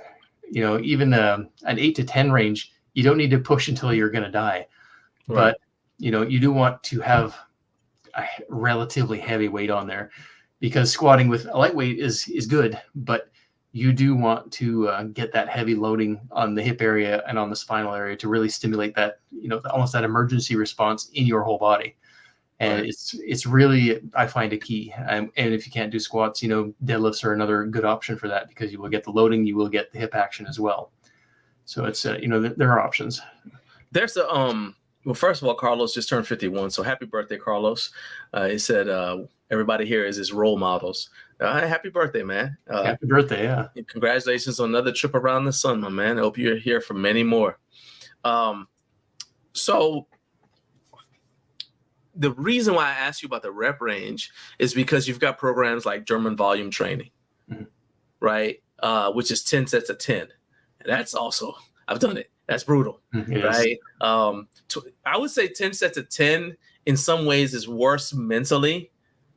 D: you know, even an 8 to 10 range, you don't need to push until you're going to die. Right. But, you know, you do want to have a relatively heavy weight on there, because squatting with a lightweight is good, but you do want to get that heavy loading on the hip area and on the spinal area to really stimulate that, you know, almost that emergency response in your whole body. And right. It's really, I find, a key. And if you can't do squats, you know, deadlifts are another good option for that, because you will get the loading, you will get the hip action as well. So it's, you know, there are options.
A: There's a, well, first of all, Carlos just turned 51. So happy birthday, Carlos. He said, everybody here is his role models. Happy birthday, man.
D: Happy birthday. Yeah.
A: Congratulations on another trip around the sun, my man. I hope you're here for many more. So the reason why I asked you about the rep range is because you've got programs like German volume training, right? Which is 10 sets of 10. And that's also, I've done it. That's brutal, right? I would say 10 sets of 10 in some ways is worse mentally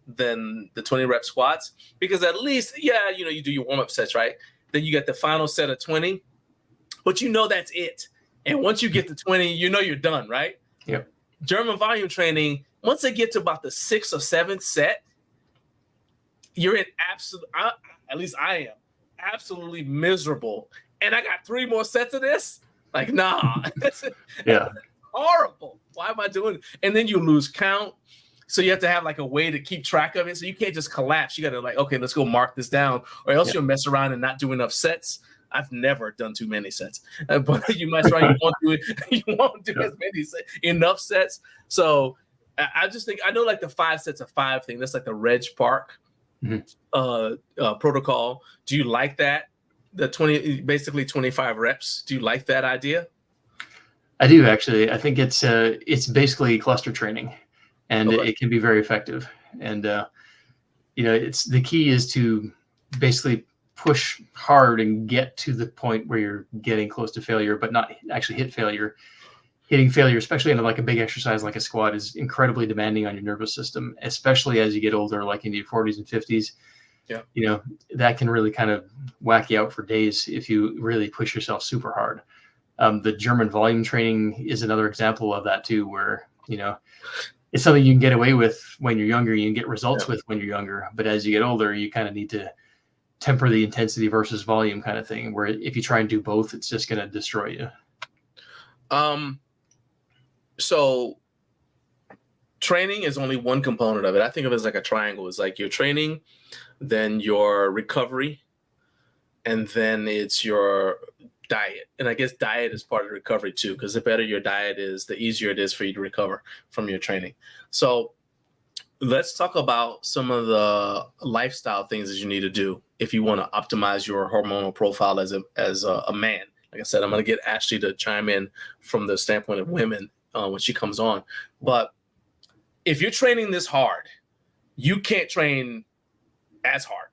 A: than the 20 rep squats, because at least, you do your warm-up sets, right? Then you get the final set of 20, but that's it. And once you get to 20, you're done, right?
D: Yep.
A: German volume training, once they get to about the 6th or 7th set, you're in at least I am absolutely miserable. And I got 3 more sets of this? Like, nah.
D: Yeah.
A: Horrible. Why am I doing it? And then you lose count. So you have to have like a way to keep track of it. So you can't just collapse. You got to okay, let's go mark this down, or else you'll mess around and not do enough sets. I've never done too many sets, but you mess around. You won't do it. You won't do as many enough sets. So I just think, I know like the 5 sets of 5 thing. That's like the Reg Park protocol. Do you like that? The 20, basically 25 reps. Do you like that idea?
D: I do, actually. I think it's basically cluster training, and it can be very effective. And it's the key is to basically push hard and get to the point where you're getting close to failure, but not actually hit failure. Hitting failure, especially in like a big exercise like a squat, is incredibly demanding on your nervous system, especially as you get older, like into your 40s and 50s. Yeah, that can really kind of whack you out for days if you really push yourself super hard. The German volume training is another example of that too, where it's something you can get away with when you're younger, you can get results with when you're younger, but as you get older, you kind of need to temper the intensity versus volume kind of thing, where if you try and do both, it's just going to destroy you.
A: So training is only one component of it. I think of it as like a triangle. It's like your training, then your recovery, and then it's your diet. And I guess diet is part of recovery too, because the better your diet is, the easier it is for you to recover from your training. So let's talk about some of the lifestyle things that you need to do if you want to optimize your hormonal profile as a man. Like I said, I'm going to get Ashley to chime in from the standpoint of women when she comes on. But if you're training this hard, you can't train as hard,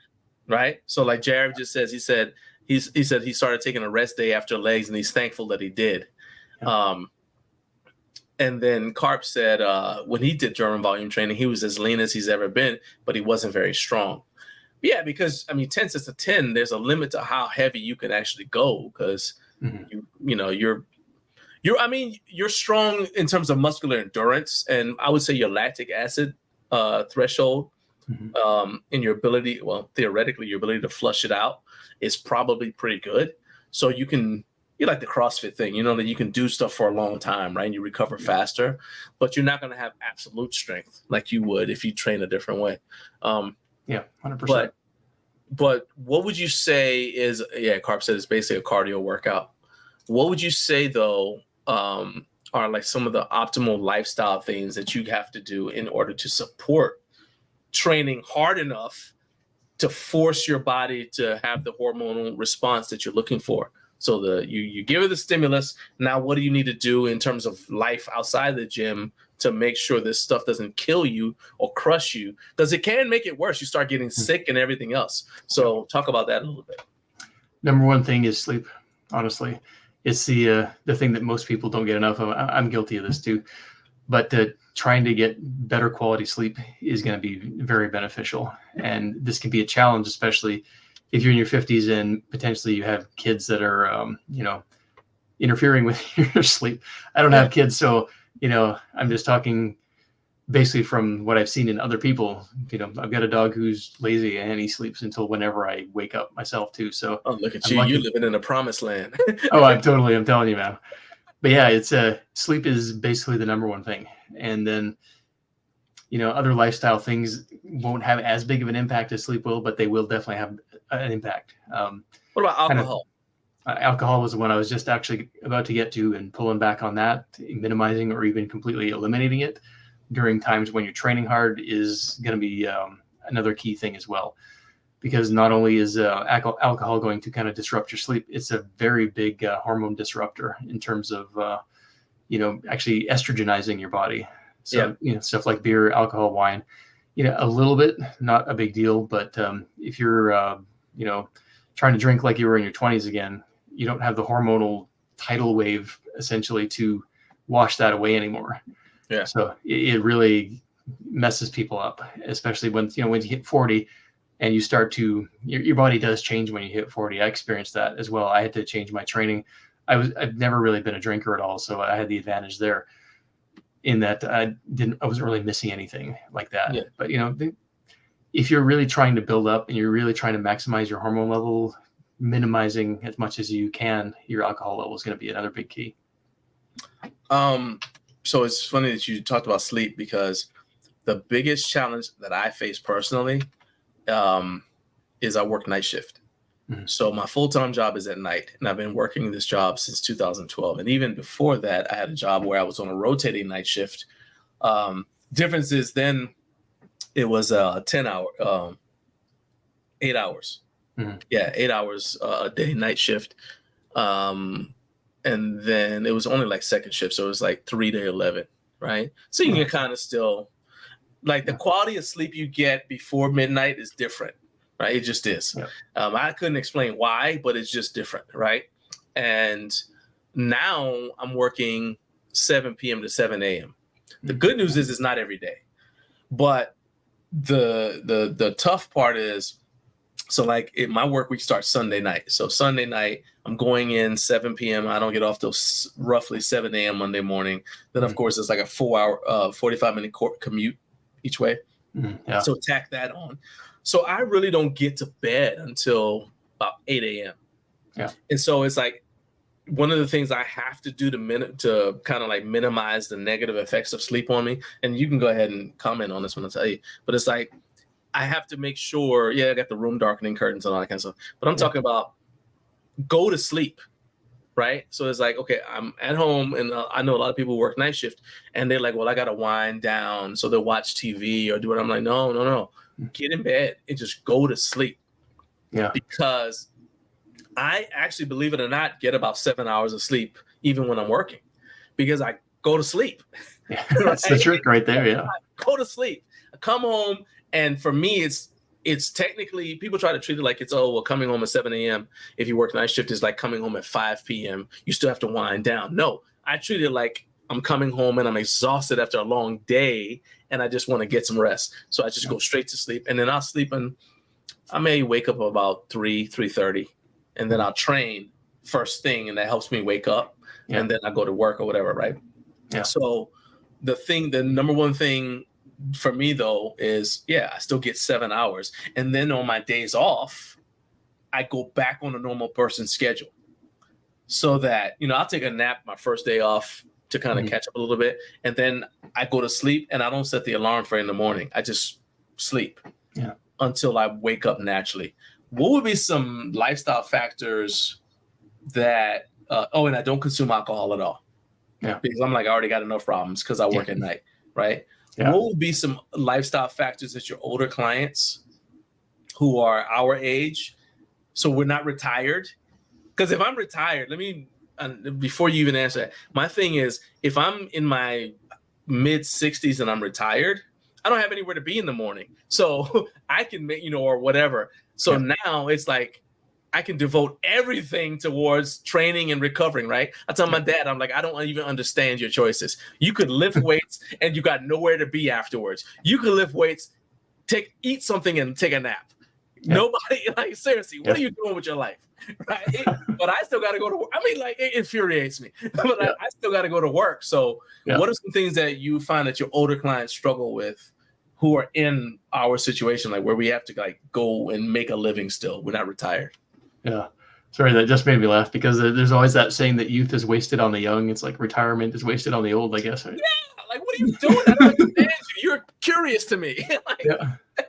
A: right? So like Jared just says, he said he started taking a rest day after legs, and he's thankful that he did. And then Carp said when he did German volume training, he was as lean as he's ever been, but he wasn't very strong. Yeah, because 10 sets of 10, there's a limit to how heavy you can actually go, because you're strong in terms of muscular endurance, and I would say your lactic acid threshold and your ability, theoretically, your ability to flush it out is probably pretty good. So you like the CrossFit thing, that you can do stuff for a long time, right? And you recover faster, but you're not going to have absolute strength like you would if you train a different way.
D: 100%.
A: But what would you say is, Carp said it's basically a cardio workout. What would you say though, are like some of the optimal lifestyle things that you have to do in order to support training hard enough to force your body to have the hormonal response that you're looking for? So you give it the stimulus. Now, what do you need to do in terms of life outside the gym to make sure this stuff doesn't kill you or crush you? Because it can make it worse. You start getting sick and everything else. So talk about that a little bit.
D: Number one thing is sleep. Honestly, it's the thing that most people don't get enough of. I'm guilty of this too. But trying to get better quality sleep is going to be very beneficial. And this can be a challenge, especially if you're in your 50s and potentially you have kids that are, interfering with your sleep. I don't have kids, so, I'm just talking basically from what I've seen in other people. I've got a dog who's lazy and he sleeps until whenever I wake up myself too. So
A: look at you. You're living in a promised land.
D: I'm telling you, man. But yeah, it's sleep is basically the number one thing. And then, other lifestyle things won't have as big of an impact as sleep will, but they will definitely have an impact.
A: What about alcohol?
D: Alcohol was the one I was just actually about to get to, and pulling back on that, minimizing or even completely eliminating it during times when you're training hard is going to be another key thing as well. Because not only is alcohol going to kind of disrupt your sleep, it's a very big hormone disruptor in terms of, actually estrogenizing your body. So, stuff like beer, alcohol, wine, a little bit, not a big deal. But if you're, trying to drink like you were in your 20s again, you don't have the hormonal tidal wave essentially to wash that away anymore.
A: Yeah.
D: So it really messes people up, especially when you hit 40 and you start to, your body does change when you hit 40. I experienced that as well. I had to change my training. I've never really been a drinker at all. So I had the advantage there in that I wasn't really missing anything like that.
A: Yeah.
D: But, if you're really trying to build up and you're really trying to maximize your hormone level, minimizing as much as you can, your alcohol level is going to be another big key.
A: So it's funny that you talked about sleep, because the biggest challenge that I face personally is I work night shift.
D: Mm-hmm.
A: So my full-time job is at night, and I've been working this job since 2012. And even before that, I had a job where I was on a rotating night shift. Difference is then it was 8 hours.
D: Mm-hmm.
A: Yeah, 8 hours a day night shift. And then it was only like second shift. So it was like 3 to 11, right? So you can kind of still, like, the quality of sleep you get before midnight is different, right? It just is.
D: Yeah.
A: I couldn't explain why, but it's just different, right? And now I'm working 7 p.m. to 7 a.m. The good news is it's not every day. But the tough part is, so like my work week starts Sunday night. So Sunday night, I'm going in 7 p.m. I don't get off till roughly 7 a.m. Monday morning. Then, of course, it's like a 45-minute commute each way.
D: Yeah.
A: So tack that on. So I really don't get to bed until about 8 a.m.
D: Yeah.
A: And so it's like one of the things I have to do to kind of like minimize the negative effects of sleep on me. And you can go ahead and comment on this when I tell you. But it's like I have to make sure, I got the room darkening curtains and all that kind of stuff. But I'm talking about go to sleep, right? So it's like, okay, I'm at home, and I know a lot of people work night shift, and they're like, well, I got to wind down. So they'll watch TV or do it. I'm like, no. Get in bed and just go to sleep.
D: Yeah.
A: Because I actually, believe it or not, get about 7 hours of sleep even when I'm working, because I go to sleep.
D: Yeah, that's the trick right there. Yeah.
A: I go to sleep. I come home, and for me, it's technically, people try to treat it like it's, coming home at 7 a.m. if you work night shift is like coming home at 5 p.m. You still have to wind down. No, I treat it like I'm coming home and I'm exhausted after a long day, and I just want to get some rest. So I just go straight to sleep, and then I'll sleep, and I may wake up about 3:30, and then I'll train first thing, and that helps me wake up, and then I go to work or whatever, right?
D: Yeah.
A: So the number one thing for me, though, is, I still get 7 hours. And then on my days off, I go back on a normal person's schedule, so that, I'll take a nap my first day off to kind of catch up a little bit. And then I go to sleep, and I don't set the alarm for in the morning. I just sleep until I wake up naturally. What would be some lifestyle factors that, and I don't consume alcohol at all.
D: Yeah.
A: Because I'm like, I already got enough problems because I work at night, right? Yeah. What would be some lifestyle factors that your older clients who are our age, so we're not retired? Because if I'm retired, before you even answer that, my thing is, if I'm in my mid 60s and I'm retired, I don't have anywhere to be in the morning. So I can make, or whatever. So now it's like, I can devote everything towards training and recovering, right? I tell my dad, I'm like, I don't even understand your choices. You could lift weights and you got nowhere to be afterwards. You could lift weights, eat something and take a nap. Yeah. Nobody, like, seriously, what are you doing with your life? Right? But I still got to go to work. It infuriates me, but I still got to go to work. So what are some things that you find that your older clients struggle with, who are in our situation, like where we have to like go and make a living still? We're not retired.
D: Yeah. Sorry, that just made me laugh, because there's always that saying that youth is wasted on the young. It's like retirement is wasted on the old, I guess. Right?
A: Yeah. Like, what are you doing? I don't understand you. You're curious to me.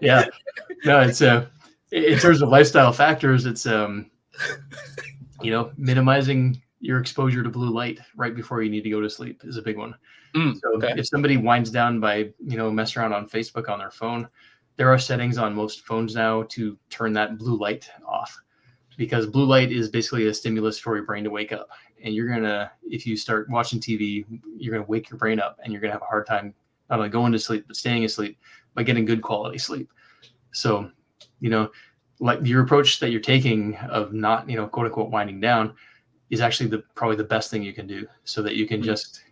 D: Yeah. No, it's in terms of lifestyle factors, it's minimizing your exposure to blue light right before you need to go to sleep is a big one. So if somebody winds down by, messing around on Facebook on their phone, there are settings on most phones now to turn that blue light off, because blue light is basically a stimulus for your brain to wake up. And if you start watching TV, you're going to wake your brain up, and you're going to have a hard time not only going to sleep, but staying asleep by getting good quality sleep. So, like your approach that you're taking of not, quote unquote, winding down is actually probably the best thing you can do, so that you can just,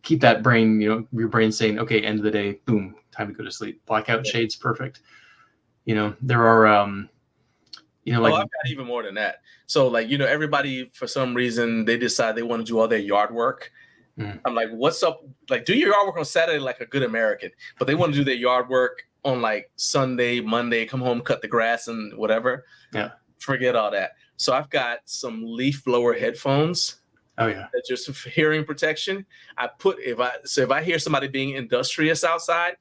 D: keep that brain, your brain saying, okay, end of the day, boom, time to go to sleep. Blackout shades, perfect. There are, like,
A: I've got even more than that. So like, everybody, for some reason, they decide they want to do all their yard work. I'm like, what's up? Like, do your yard work on Saturday like a good American, but they want to do their yard work on like Sunday, Monday, come home, cut the grass and whatever.
D: Yeah.
A: Forget all that. So I've got some leaf blower headphones.
D: Oh yeah.
A: That's just for hearing protection. If I hear somebody being industrious outside,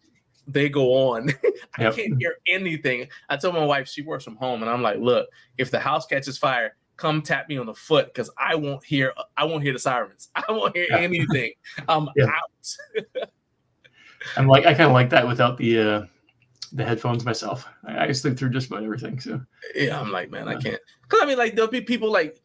A: they go on. I can't hear anything. I told my wife, she works from home, and I'm like, look, if the house catches fire, come tap me on the foot, because I won't hear the sirens. I won't hear anything. I'm out.
D: I'm like, I kind of like that without the headphones myself. I sleep through just about everything. So
A: yeah, I'm like, man, I can't. Because I mean, like, there'll be people like,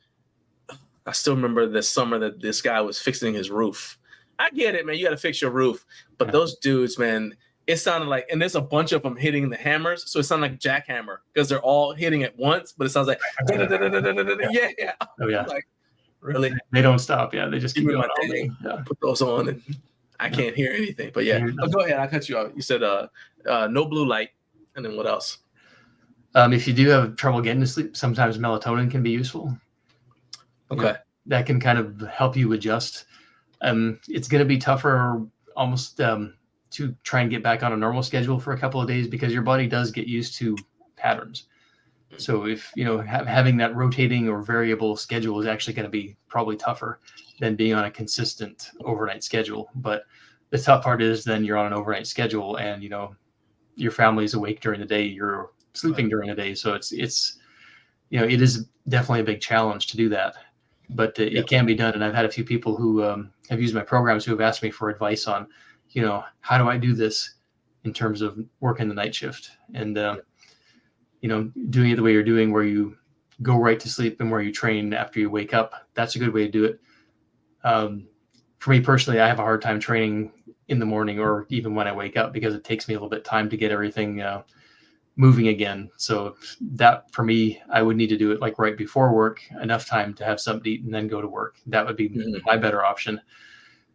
A: I still remember this summer that this guy was fixing his roof. I get it, man. You got to fix your roof. But those dudes, man, it sounded like, and there's a bunch of them hitting the hammers. So it sounded like jackhammer, because they're all hitting at once, but it sounds like, yeah.
D: Oh yeah.
A: Like, really?
D: They don't stop. Yeah. They just keep going all day.
A: Put those on, and I can't hear anything. But yeah, go ahead. I cut you off. You said no blue light. And then what else?
D: If you do have trouble getting to sleep, sometimes melatonin can be useful.
A: Okay.
D: That can kind of help you adjust. It's going to be tougher almost to try and get back on a normal schedule for a couple of days, because your body does get used to patterns. So if, having that rotating or variable schedule is actually going to be probably tougher than being on a consistent overnight schedule. But the tough part is then you're on an overnight schedule, and, your family's awake during the day, you're sleeping during the day. So it's, it is definitely a big challenge to do that, but it can be done. And I've had a few people who have used my programs who have asked me for advice on, how do I do this in terms of working the night shift, and, doing it the way you're doing, where you go right to sleep and where you train after you wake up. That's a good way to do it. For me personally, I have a hard time training in the morning or even when I wake up, because it takes me a little bit of time to get everything moving again. So that, for me, I would need to do it like right before work, enough time to have something to eat and then go to work. That would be my better option.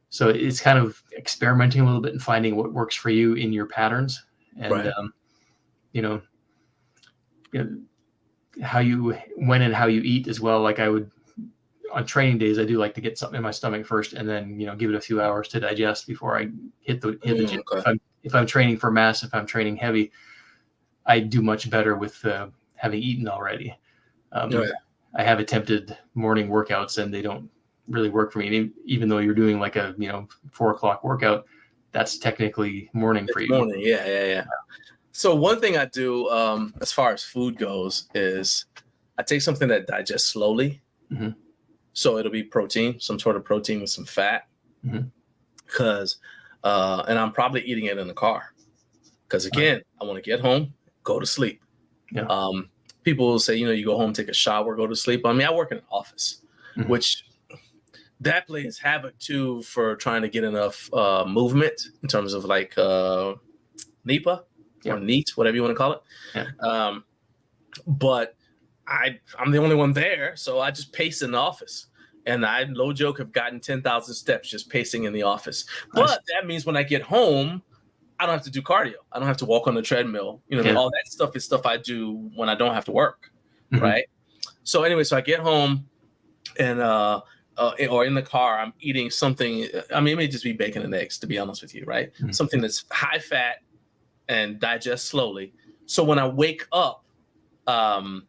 D: So it's kind of experimenting a little bit and finding what works for you in your patterns, and when and how you eat as well. Like, I would, on training days, I do like to get something in my stomach first, and then give it a few hours to digest before I hit the gym. Okay. If I'm training for mass, if I'm training heavy, I do much better with having eaten already. I have attempted morning workouts, and they don't really work for me. And even though you're doing like a 4 o'clock workout, that's technically morning for you.
A: Morning, yeah. So one thing I do as far as food goes is I take something that digests slowly. Mm-hmm. So it'll be protein, some sort of protein with some fat, because and I'm probably eating it in the car, because again, I want to get home, go to sleep. Yeah. People will say, you go home, take a shower, go to sleep. I mean, I work in an office, which that plays havoc too for trying to get enough movement in terms of like NEPA or NEAT, whatever you want to call it. Yeah. But I'm the only one there, so I just pace in the office. And I, no joke, have gotten 10,000 steps just pacing in the office. Nice. But that means when I get home, I don't have to do cardio. I don't have to walk on the treadmill. All that stuff is stuff I do when I don't have to work, right? So anyway, so I get home, and or in the car, I'm eating something. I mean, it may just be bacon and eggs, to be honest with you, right? Something that's high fat and digests slowly. So when I wake up, I'm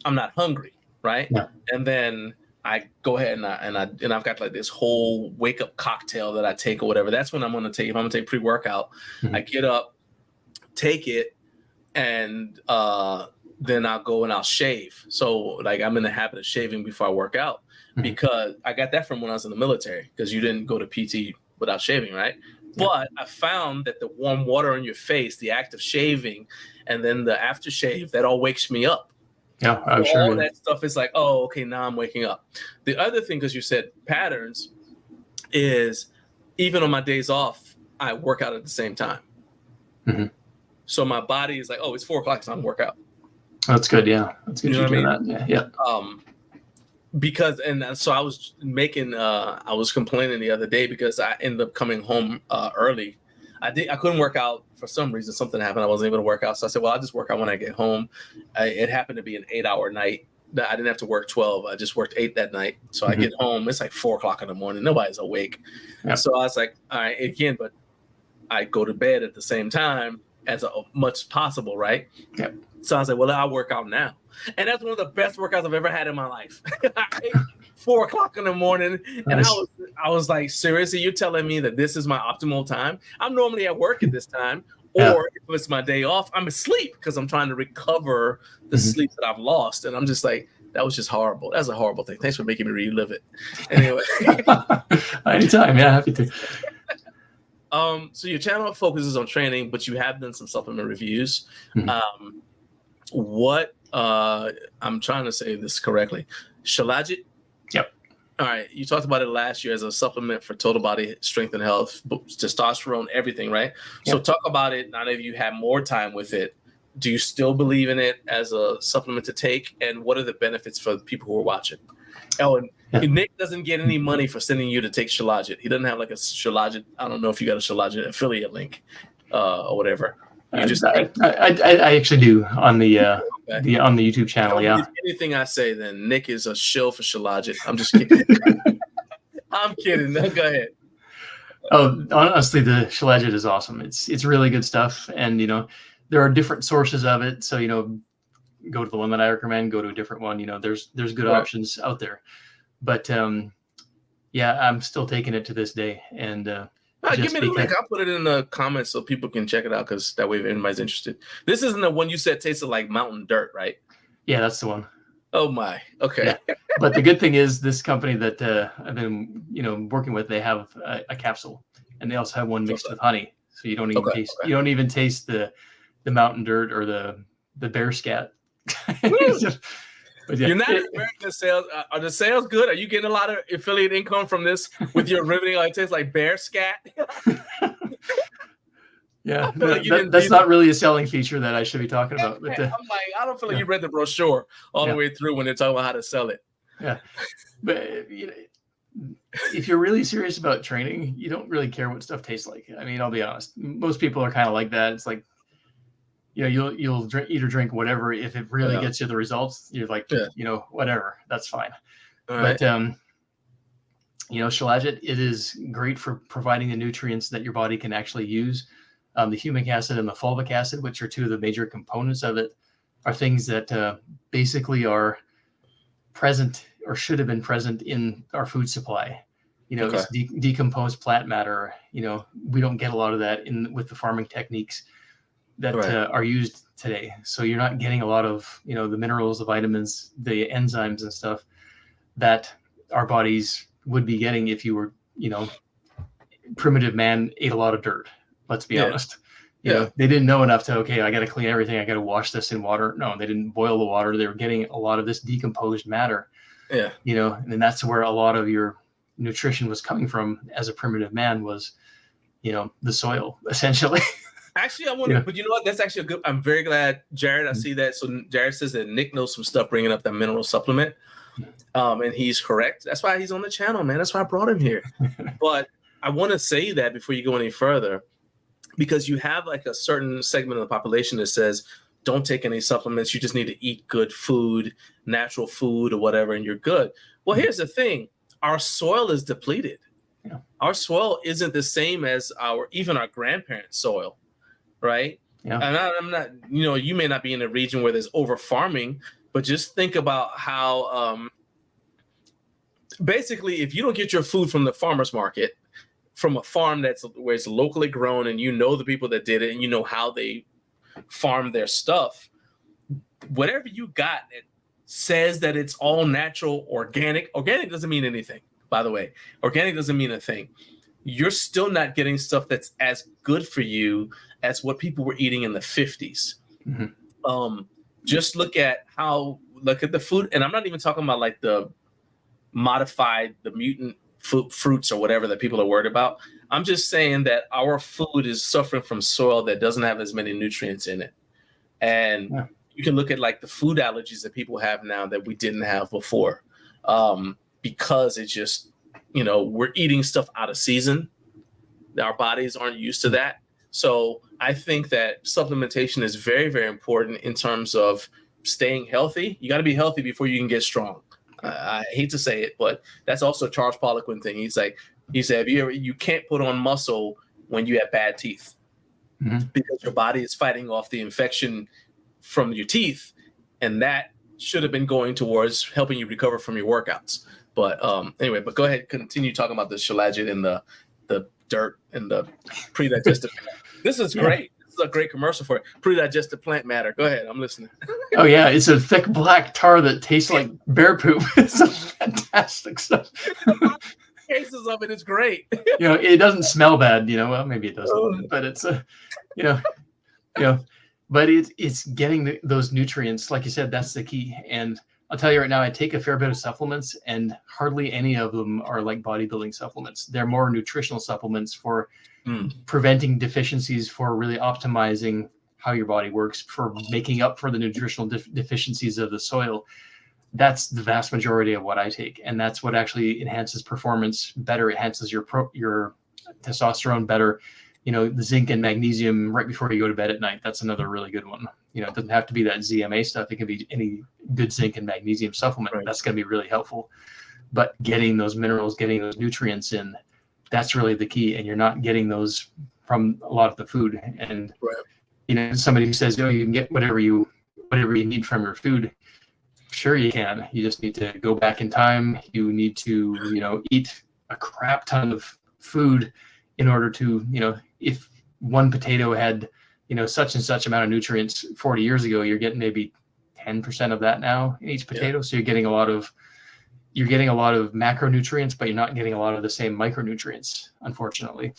A: not hungry, right? Yeah. And then I go ahead and I've got like this whole wake up cocktail that I take or whatever. That's when I'm going to take. If I'm going to take pre-workout, I get up, take it, and then I'll go and I'll shave. So like I'm in the habit of shaving before I work out, because I got that from when I was in the military, because you didn't go to PT without shaving, right? Yeah. But I found that the warm water on your face, the act of shaving, and then the aftershave, that all wakes me up.
D: Yeah, I'm sure.
A: All that stuff is like, oh, okay, now I'm waking up. The other thing, because you said patterns, is even on my days off, I work out at the same time.
D: Mm-hmm.
A: So my body is like, oh, it's 4 o'clock, it's time to work out.
D: That's good. Yeah, that's good.
A: You know
D: You're
A: what I
D: doing that. Yeah.
A: Because so I was complaining the other day because I ended up coming home early. I couldn't work out for some reason. Something happened. I wasn't able to work out. So I said, well, I'll just work out when I get home. It happened to be an 8-hour night. I didn't have to work 12. I just worked 8 that night. So I get home. It's like 4 o'clock in the morning. Nobody's awake.
D: Yep.
A: So I was like, all right, again, but I go to bed at the same time as much as possible, right?
D: Yep.
A: So I was like, well, I'll work out now. And that's one of the best workouts I've ever had in my life. 4 o'clock in the morning.
D: Nice.
A: And I was like, seriously, you're telling me that this is my optimal time? I'm normally at work at this time. Or if it's my day off, I'm asleep because I'm trying to recover the sleep that I've lost. And I'm just like, that was just horrible. That's a horrible thing. Thanks for making me relive it. Anyway.
D: Anytime. Yeah, happy to.
A: So your channel focuses on training, but you have done some supplement reviews. I'm trying to say this correctly. Shilajit?
D: Yep.
A: All right. You talked about it last year as a supplement for total body strength and health, testosterone, everything, right? Yep. So talk about it. Now that you have more time with it, do you still believe in it as a supplement to take? And what are the benefits for the people who are watching? Oh, and Nick doesn't get any money for sending you to take Shilajit. He doesn't have like a Shilajit. I don't know if you got a Shilajit affiliate link or whatever.
D: I actually do on the on the YouTube channel. Yeah.
A: Anything I say, then Nick is a shill for Shilajit. I'm just kidding. I'm kidding. No, go ahead.
D: Oh, honestly, the Shilajit is awesome. It's really good stuff, and there are different sources of it. So go to the one that I recommend. Go to a different one. There's good options out there, but yeah, I'm still taking it to this day, and.
A: Give me the link. I'll put it in the comments so people can check it out because that way if anybody's interested. This isn't the one you said tasted like mountain dirt, right?
D: Yeah, that's the one.
A: Oh my. Okay.
D: Yeah. But the good thing is this company that I've been working with, they have a capsule, and they also have one mixed with honey, so you don't even taste you don't even taste the mountain dirt or the bear scat. But yeah.
A: You're not comparing the sales. Are the sales good? Are you getting a lot of affiliate income from this with your riveting? It tastes like bear scat.
D: Yeah, that's not really a selling feature that I should be talking about. But,
A: I'm like, I don't feel like you read the brochure all the way through when they're talking about how to sell it.
D: Yeah, but if you're really serious about training, you don't really care what stuff tastes like. I mean, I'll be honest. Most people are kind of like that. It's like, you'll eat or drink whatever. If it really gets you the results, you're like, whatever, that's fine. But Shilajit, it is great for providing the nutrients that your body can actually use. The humic acid and the fulvic acid, which are two of the major components of it, are things that basically are present or should have been present in our food supply. It's decomposed plant matter. We don't get a lot of that with the farming techniques that are used today. So you're not getting a lot of, the minerals, the vitamins, the enzymes and stuff that our bodies would be getting if you were, primitive man ate a lot of dirt. Let's be honest. They didn't know enough to, I got to clean everything. I got to wash this in water. No, they didn't boil the water. They were getting a lot of this decomposed matter. Yeah. And that's where a lot of your nutrition was coming from as a primitive man was, the soil essentially.
A: Actually, I wonder, but you know what? That's actually a good. I'm very glad, Jared. I see that. So Jared says that Nick knows some stuff bringing up that mineral supplement, and he's correct. That's why he's on the channel, man. That's why I brought him here. But I want to say that before you go any further, because you have like a certain segment of the population that says, don't take any supplements. You just need to eat good food, natural food or whatever, and you're good. Well, here's the thing. Our soil is depleted. Yeah. Our soil isn't the same as even our grandparents' soil. Right. Yeah. And I'm not, you may not be in a region where there's over farming, but just think about how basically if you don't get your food from the farmer's market, from a farm where it's locally grown and the people that did it and how they farm their stuff, whatever you got that says that it's all natural, organic doesn't mean anything, by the way. Organic doesn't mean a thing. You're still not getting stuff that's as good for you as what people were eating in the 50s. Mm-hmm. Just look at the food, and I'm not even talking about like the modified, the mutant fruits or whatever that people are worried about. I'm just saying that our food is suffering from soil that doesn't have as many nutrients in it. And you can look at like the food allergies that people have now that we didn't have before, because it's just, we're eating stuff out of season. Our bodies aren't used to that. So I think that supplementation is very, very important in terms of staying healthy. You got to be healthy before you can get strong. I hate to say it, but that's also a Charles Poliquin thing. He said, you can't put on muscle when you have bad teeth, because your body is fighting off the infection from your teeth. And that should have been going towards helping you recover from your workouts. But anyway, go ahead, continue talking about the Shilajit and the dirt and the pre-digested plant. This is great. This is a great commercial for it. Pre-digested plant matter. Go ahead, I'm listening.
D: Oh yeah, it's a thick black tar that tastes like bear poop. It's fantastic stuff.
A: Cases of it is great.
D: It doesn't smell bad. Well, maybe it doesn't, but it's but it's getting those nutrients. Like you said, that's the key. And I'll tell you right now, I take a fair bit of supplements, and hardly any of them are like bodybuilding supplements. They're more nutritional supplements for preventing deficiencies, for really optimizing how your body works, for making up for the nutritional deficiencies of the soil. That's the vast majority of what I take, and that's what actually enhances performance better. It enhances your testosterone better. The zinc and magnesium right before you go to bed at night. That's another really good one. It doesn't have to be that ZMA stuff. It can be any good zinc and magnesium supplement. Right. That's going to be really helpful. But getting those minerals, getting those nutrients in, that's really the key. And you're not getting those from a lot of the food. And somebody who says, you can get whatever you need from your food. Sure, you can. You just need to go back in time. You need to, eat a crap ton of food in order to, if one potato had, such and such amount of nutrients 40 years ago, you're getting maybe 10% of that now in each potato. So you're getting a lot of macronutrients, but you're not getting a lot of the same micronutrients, unfortunately.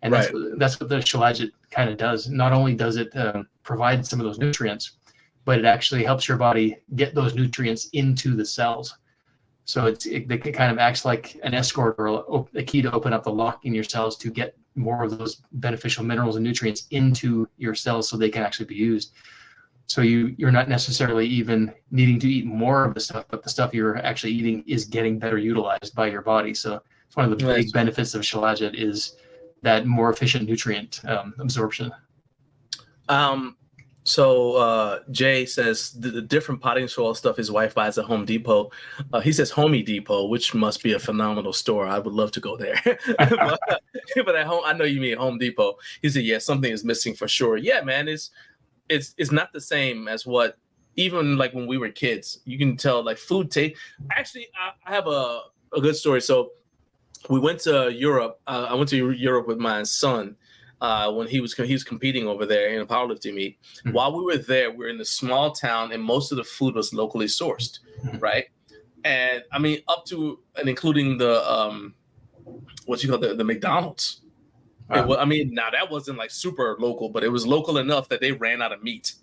D: And that's what the Shilajit kind of does. Not only does it provide some of those nutrients, but it actually helps your body get those nutrients into the cells. So it kind of acts like an escort or a key to open up the lock in your cells to get more of those beneficial minerals and nutrients into your cells so they can actually be used. So you're not necessarily even needing to eat more of the stuff, but the stuff you're actually eating is getting better utilized by your body. So it's one of the big benefits of Shilajit is that more efficient nutrient absorption.
A: So Jay says the different potting soil stuff his wife buys at Home Depot. He says Homey Depot, which must be a phenomenal store. I would love to go there. but at home, I know you mean Home Depot. He said, yeah, something is missing for sure. Yeah, man, it's not the same as what, even like when we were kids, you can tell like food taste. Actually, I have a good story. So we went to Europe. I went to Europe with my son. When he was competing over there in a powerlifting meet. Mm-hmm. While we were there, we were in a small town, and most of the food was locally sourced, right? And I mean, up to and including the the McDonald's. Wow. Now that wasn't like super local, but it was local enough that they ran out of meat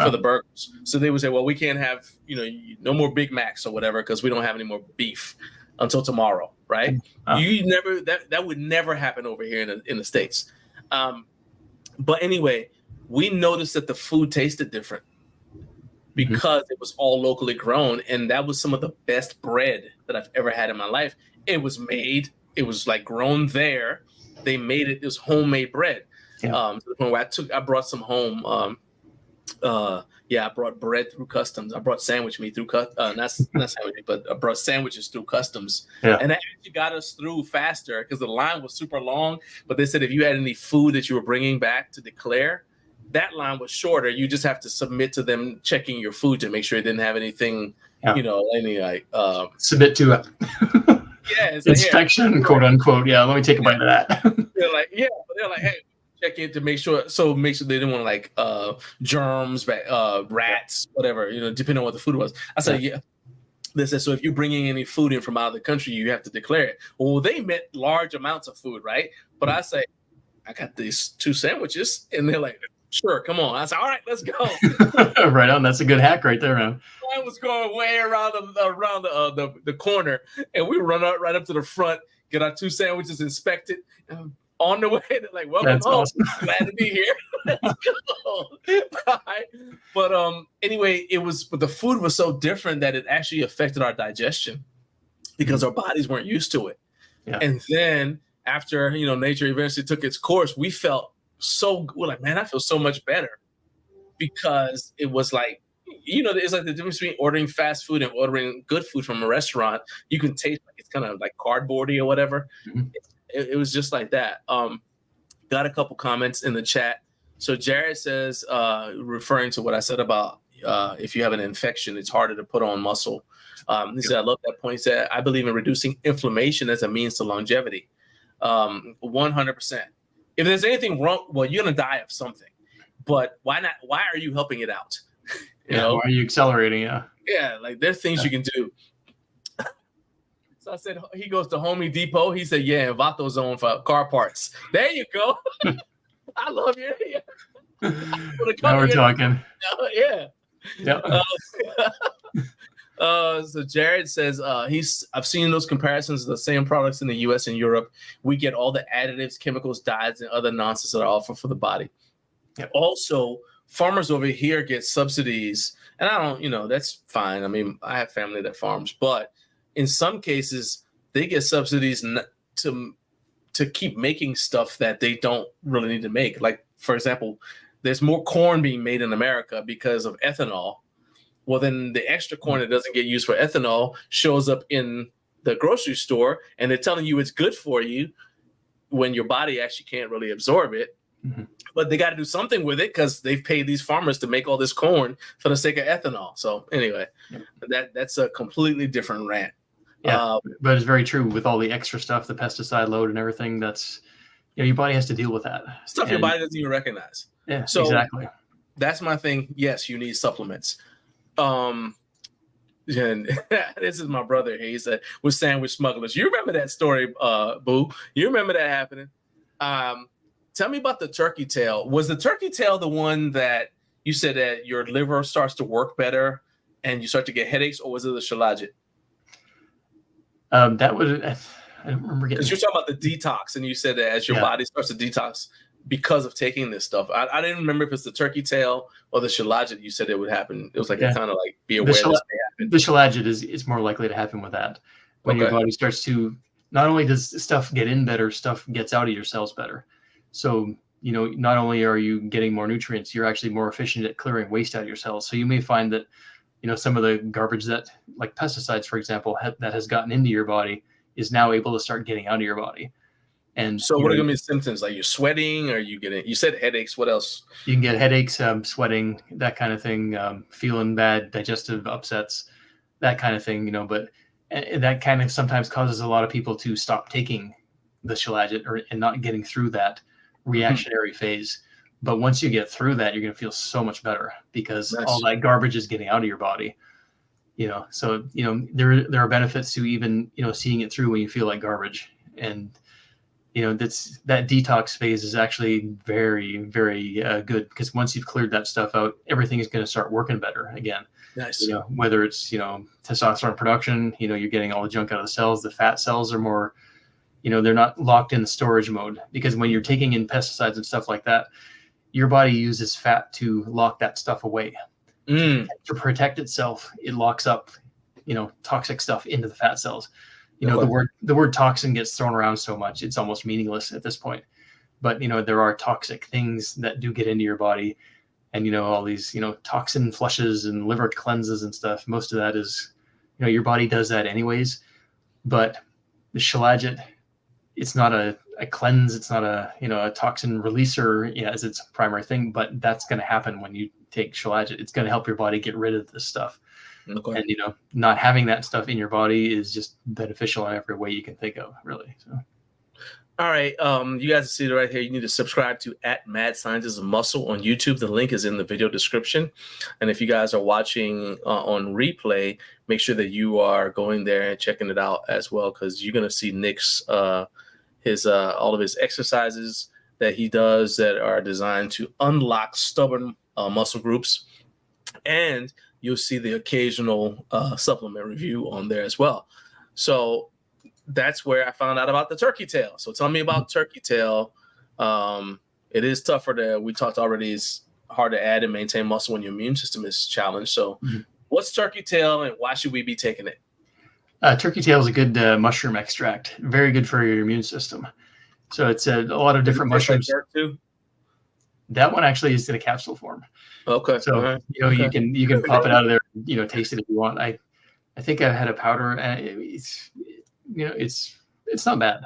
A: for the burgers. So they would say, well, we can't have no more Big Macs or whatever because we don't have any more beef until tomorrow, right? That would never happen over here in the States. But anyway, we noticed that the food tasted different because it was all locally grown. And that was some of the best bread that I've ever had in my life. It was like grown there. They made it was homemade bread. Yeah. To the point where I brought some home. I brought bread through customs. I brought sandwich meat through not sandwich meat, but I brought sandwiches through customs. Yeah. And that actually got us through faster because the line was super long. But they said if you had any food that you were bringing back to declare, that line was shorter. You just have to submit to them checking your food to make sure it didn't have anything, any like
D: submit to it. Inspection, quote unquote. Yeah, let me take a bite of that.
A: They're like, hey. Check in to make sure they didn't want like germs, rats, whatever, depending on what the food was. I said, yeah. They said, so if you're bringing any food in from out of the country, you have to declare it. Well, they meant large amounts of food, right? But I say, I got these 2 sandwiches, and they're like, sure, come on. I said, all right, let's go.
D: Right on. That's a good hack right there, man.
A: I was going way around the corner, and we run right up to the front. get our 2 sandwiches inspected. On the way, they're like, welcome
D: That's
A: home.
D: awesome.
A: Glad to be here. Let's go. All right. But anyway, but the food was so different that it actually affected our digestion because our bodies weren't used to it.
D: Yeah.
A: And then after, nature eventually took its course, we felt we're like, man, I feel so much better, because it was like, it's like the difference between ordering fast food and ordering good food from a restaurant. You can taste like it's kind of like cardboardy or whatever.
D: Mm-hmm.
A: It was just like that. Got a couple comments in the chat. So Jared says, referring to what I said about if you have an infection, it's harder to put on muscle. He said, I love that point. He said, I believe in reducing inflammation as a means to longevity. 100%. If there's anything wrong, well, you're going to die of something. But why not? Why are you helping it out?
D: Why are you accelerating?
A: Yeah, like there's things you can do. So I said, he goes to Home Depot. He said, yeah, and Vato Zone for car parts. There you go. I love you. Yeah.
D: Now we're talking.
A: Yeah.
D: Yeah.
A: So Jared says I've seen those comparisons of the same products in the US and Europe. We get all the additives, chemicals, dyes, and other nonsense that are offered for the body.
D: Yep.
A: Also, farmers over here get subsidies, and I don't, that's fine. I mean, I have family that farms, but in some cases they get subsidies to keep making stuff that they don't really need to make. Like, for example, there's more corn being made in America because of ethanol. Well, then the extra corn that doesn't get used for ethanol shows up in the grocery store, and they're telling you it's good for you when your body actually can't really absorb it.
D: Mm-hmm.
A: But they got to do something with it because they've paid these farmers to make all this corn for the sake of ethanol. So anyway, that's a completely different rant.
D: Yeah, but it's very true with all the extra stuff, the pesticide load and everything. That's, your body has to deal with that.
A: Stuff your body doesn't even recognize.
D: Yeah,
A: so
D: exactly.
A: That's my thing. Yes, you need supplements. And this is my brother. He said, with sandwich smugglers. You remember that story, Boo? You remember that happening? Tell me about the turkey tail. Was the turkey tail the one that you said that your liver starts to work better and you start to get headaches, or was it the Shilajit?
D: That would, I don't remember getting.
A: Because you're talking about the detox, and you said that as your body starts to detox because of taking this stuff. I didn't remember if it's the turkey tail or the Shilajit. You said it would happen. It was like kind of like be aware this may happen.
D: The Shilajit is more likely to happen with that. When your body starts to, not only does stuff get in better, stuff gets out of your cells better. So, not only are you getting more nutrients, you're actually more efficient at clearing waste out of your cells. So you may find that, some of the garbage that, like pesticides, for example, that has gotten into your body is now able to start getting out of your body. And
A: so what are going to be symptoms? Like you're sweating, or you said headaches. What else?
D: You can get headaches, sweating, that kind of thing, feeling bad, digestive upsets, that kind of thing, but that kind of sometimes causes a lot of people to stop taking the Shilajit and not getting through that reactionary phase. But once you get through that, you're going to feel so much better because all that garbage is getting out of your body. So there are benefits to even seeing it through when you feel like garbage. And that detox phase is actually very, very good, because once you've cleared that stuff out, everything is going to start working better again.
A: Nice.
D: Whether it's testosterone production, you're getting all the junk out of the cells. The fat cells are more, they're not locked in the storage mode, because when you're taking in pesticides and stuff like that, your body uses fat to lock that stuff away. To protect itself. It locks up, toxic stuff into the fat cells. The word toxin gets thrown around so much, it's almost meaningless at this point. But, there are toxic things that do get into your body, and, all these, toxin flushes and liver cleanses and stuff. Most of that is, your body does that anyways. But the Shilajit, it's not a cleanse. It's not a toxin releaser as its primary thing, but that's going to happen when you take Shilajit. It's going to help your body get rid of this stuff. Okay. And, not having that stuff in your body is just beneficial in every way you can think of, really. So.
A: All right. You guys see it right here. You need to subscribe to @MadScientismMuscle on YouTube. The link is in the video description. And if you guys are watching on replay, make sure that you are going there and checking it out as well, because you're going to see Nick's all of his exercises that he does that are designed to unlock stubborn muscle groups. And you'll see the occasional supplement review on there as well. So that's where I found out about the turkey tail. So tell me about turkey tail. It is tougher we talked already, it's hard to add and maintain muscle when your immune system is challenged. So what's turkey tail and why should we be taking it?
D: Turkey tail is a good mushroom extract. Very good for your immune system. So it's a lot of different mushrooms.
A: Too?
D: That one actually is in a capsule form.
A: Okay.
D: So you can pop it out of there, taste it if you want. I think I've had a powder and it's not bad,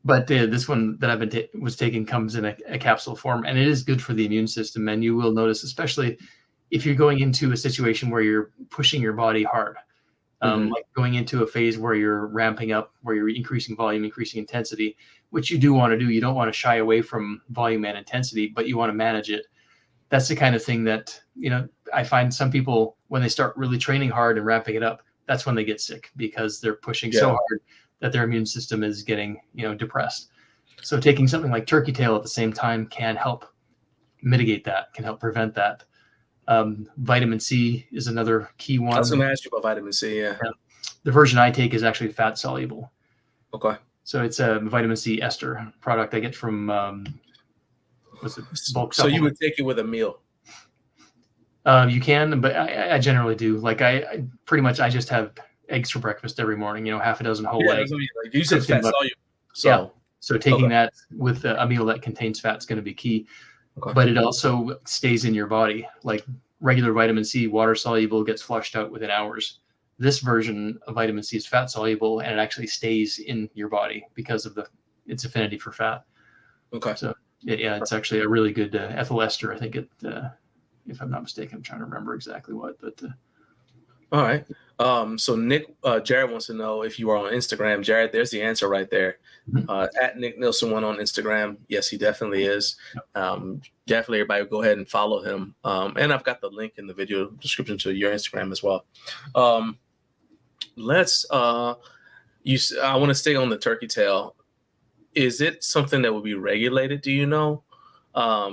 D: but this one that I've been was taking comes in a capsule form, and it is good for the immune system. And you will notice, especially if you're going into a situation where you're pushing your body hard, like going into a phase where you're ramping up, where you're increasing volume, increasing intensity, which you do want to do. You don't want to shy away from volume and intensity, but you want to manage it. That's the kind of thing that, I find some people, when they start really training hard and ramping it up, that's when they get sick, because they're pushing so hard that their immune system is getting, depressed. So taking something like turkey tail at the same time can help mitigate that, can help prevent that. Vitamin C is another key one.
A: I was going to ask you about vitamin C. Yeah.
D: The version I take is actually fat soluble.
A: Okay.
D: So it's a vitamin C ester product I get from bulk.
A: So you would take it with a meal?
D: You can, but I generally do. Like I pretty much, I just have eggs for breakfast every morning. Half a dozen whole eggs.
A: Like you said fat soluble.
D: So so taking that with a meal that contains fat is going to be key. Okay. But it also stays in your body. Like regular vitamin C, water soluble, gets flushed out within hours. This version of vitamin C is fat soluble, and it actually stays in your body because of its affinity for fat. Okay. So it's actually a really good ethyl ester. I think if I'm not mistaken, I'm trying to remember exactly what, but.
A: All right. So Jared wants to know if you are on Instagram. Jared, there's the answer right there. At Nick Nilsson 1 on Instagram. Yes, he definitely is. Definitely everybody go ahead and follow him. And I've got the link in the video description to your Instagram as well. I want to stay on the turkey tail. Is it something that would be regulated? Do you know?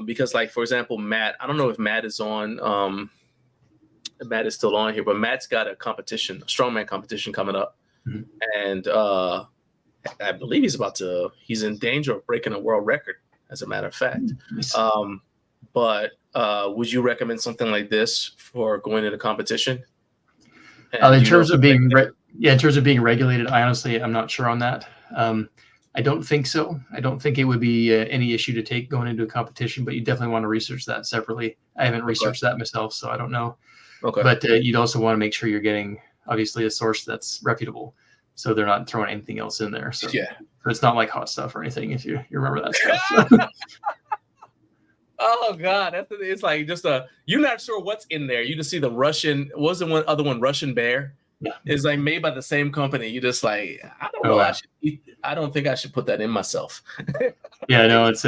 A: Because like, for example, Matt, I don't know if Matt is on, Matt is still on here, but Matt's got a strongman competition coming up. And I believe he's in danger of breaking a world record, as a matter of fact. But would you recommend something like this for going into competition?
D: In terms of being regulated, I'm not sure on that. I don't think so. I don't think it would be any issue to take going into a competition, but you definitely want to research that separately. I haven't researched that myself, so I don't know. Okay. But you'd also want to make sure you're getting, obviously, a source that's reputable, so they're not throwing anything else in there. So, so it's not like hot stuff or anything, if you remember that stuff. So.
A: Oh God, it's like just you're not sure what's in there. You just see the Russian. What was the other one? Russian Bear. Yeah. It's like made by the same company. You just like, I don't know. I don't think I should put that in myself.
D: No, it's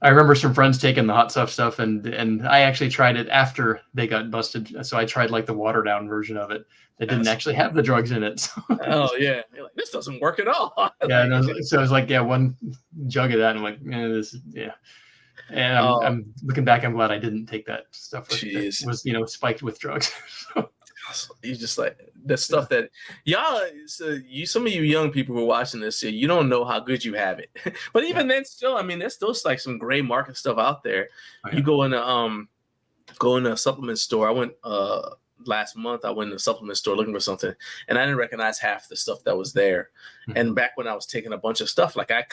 D: I remember some friends taking the hot stuff and I actually tried it after they got busted. So I tried like the watered down version of it that didn't actually have the drugs in it. So.
A: Oh yeah, you're like, this doesn't work at all.
D: So I was like, one jug of that, and I'm like, And I'm looking back, I'm glad I didn't take that stuff. That was spiked with drugs.
A: You just like the stuff that y'all, some of you young people who are watching this, you don't know how good you have it. But even then, still, I mean, there's still like some gray market stuff out there. You go in a supplement store. I went last month. I went in a supplement store looking for something, and I didn't recognize half the stuff that was there. And back when I was taking a bunch of stuff, like I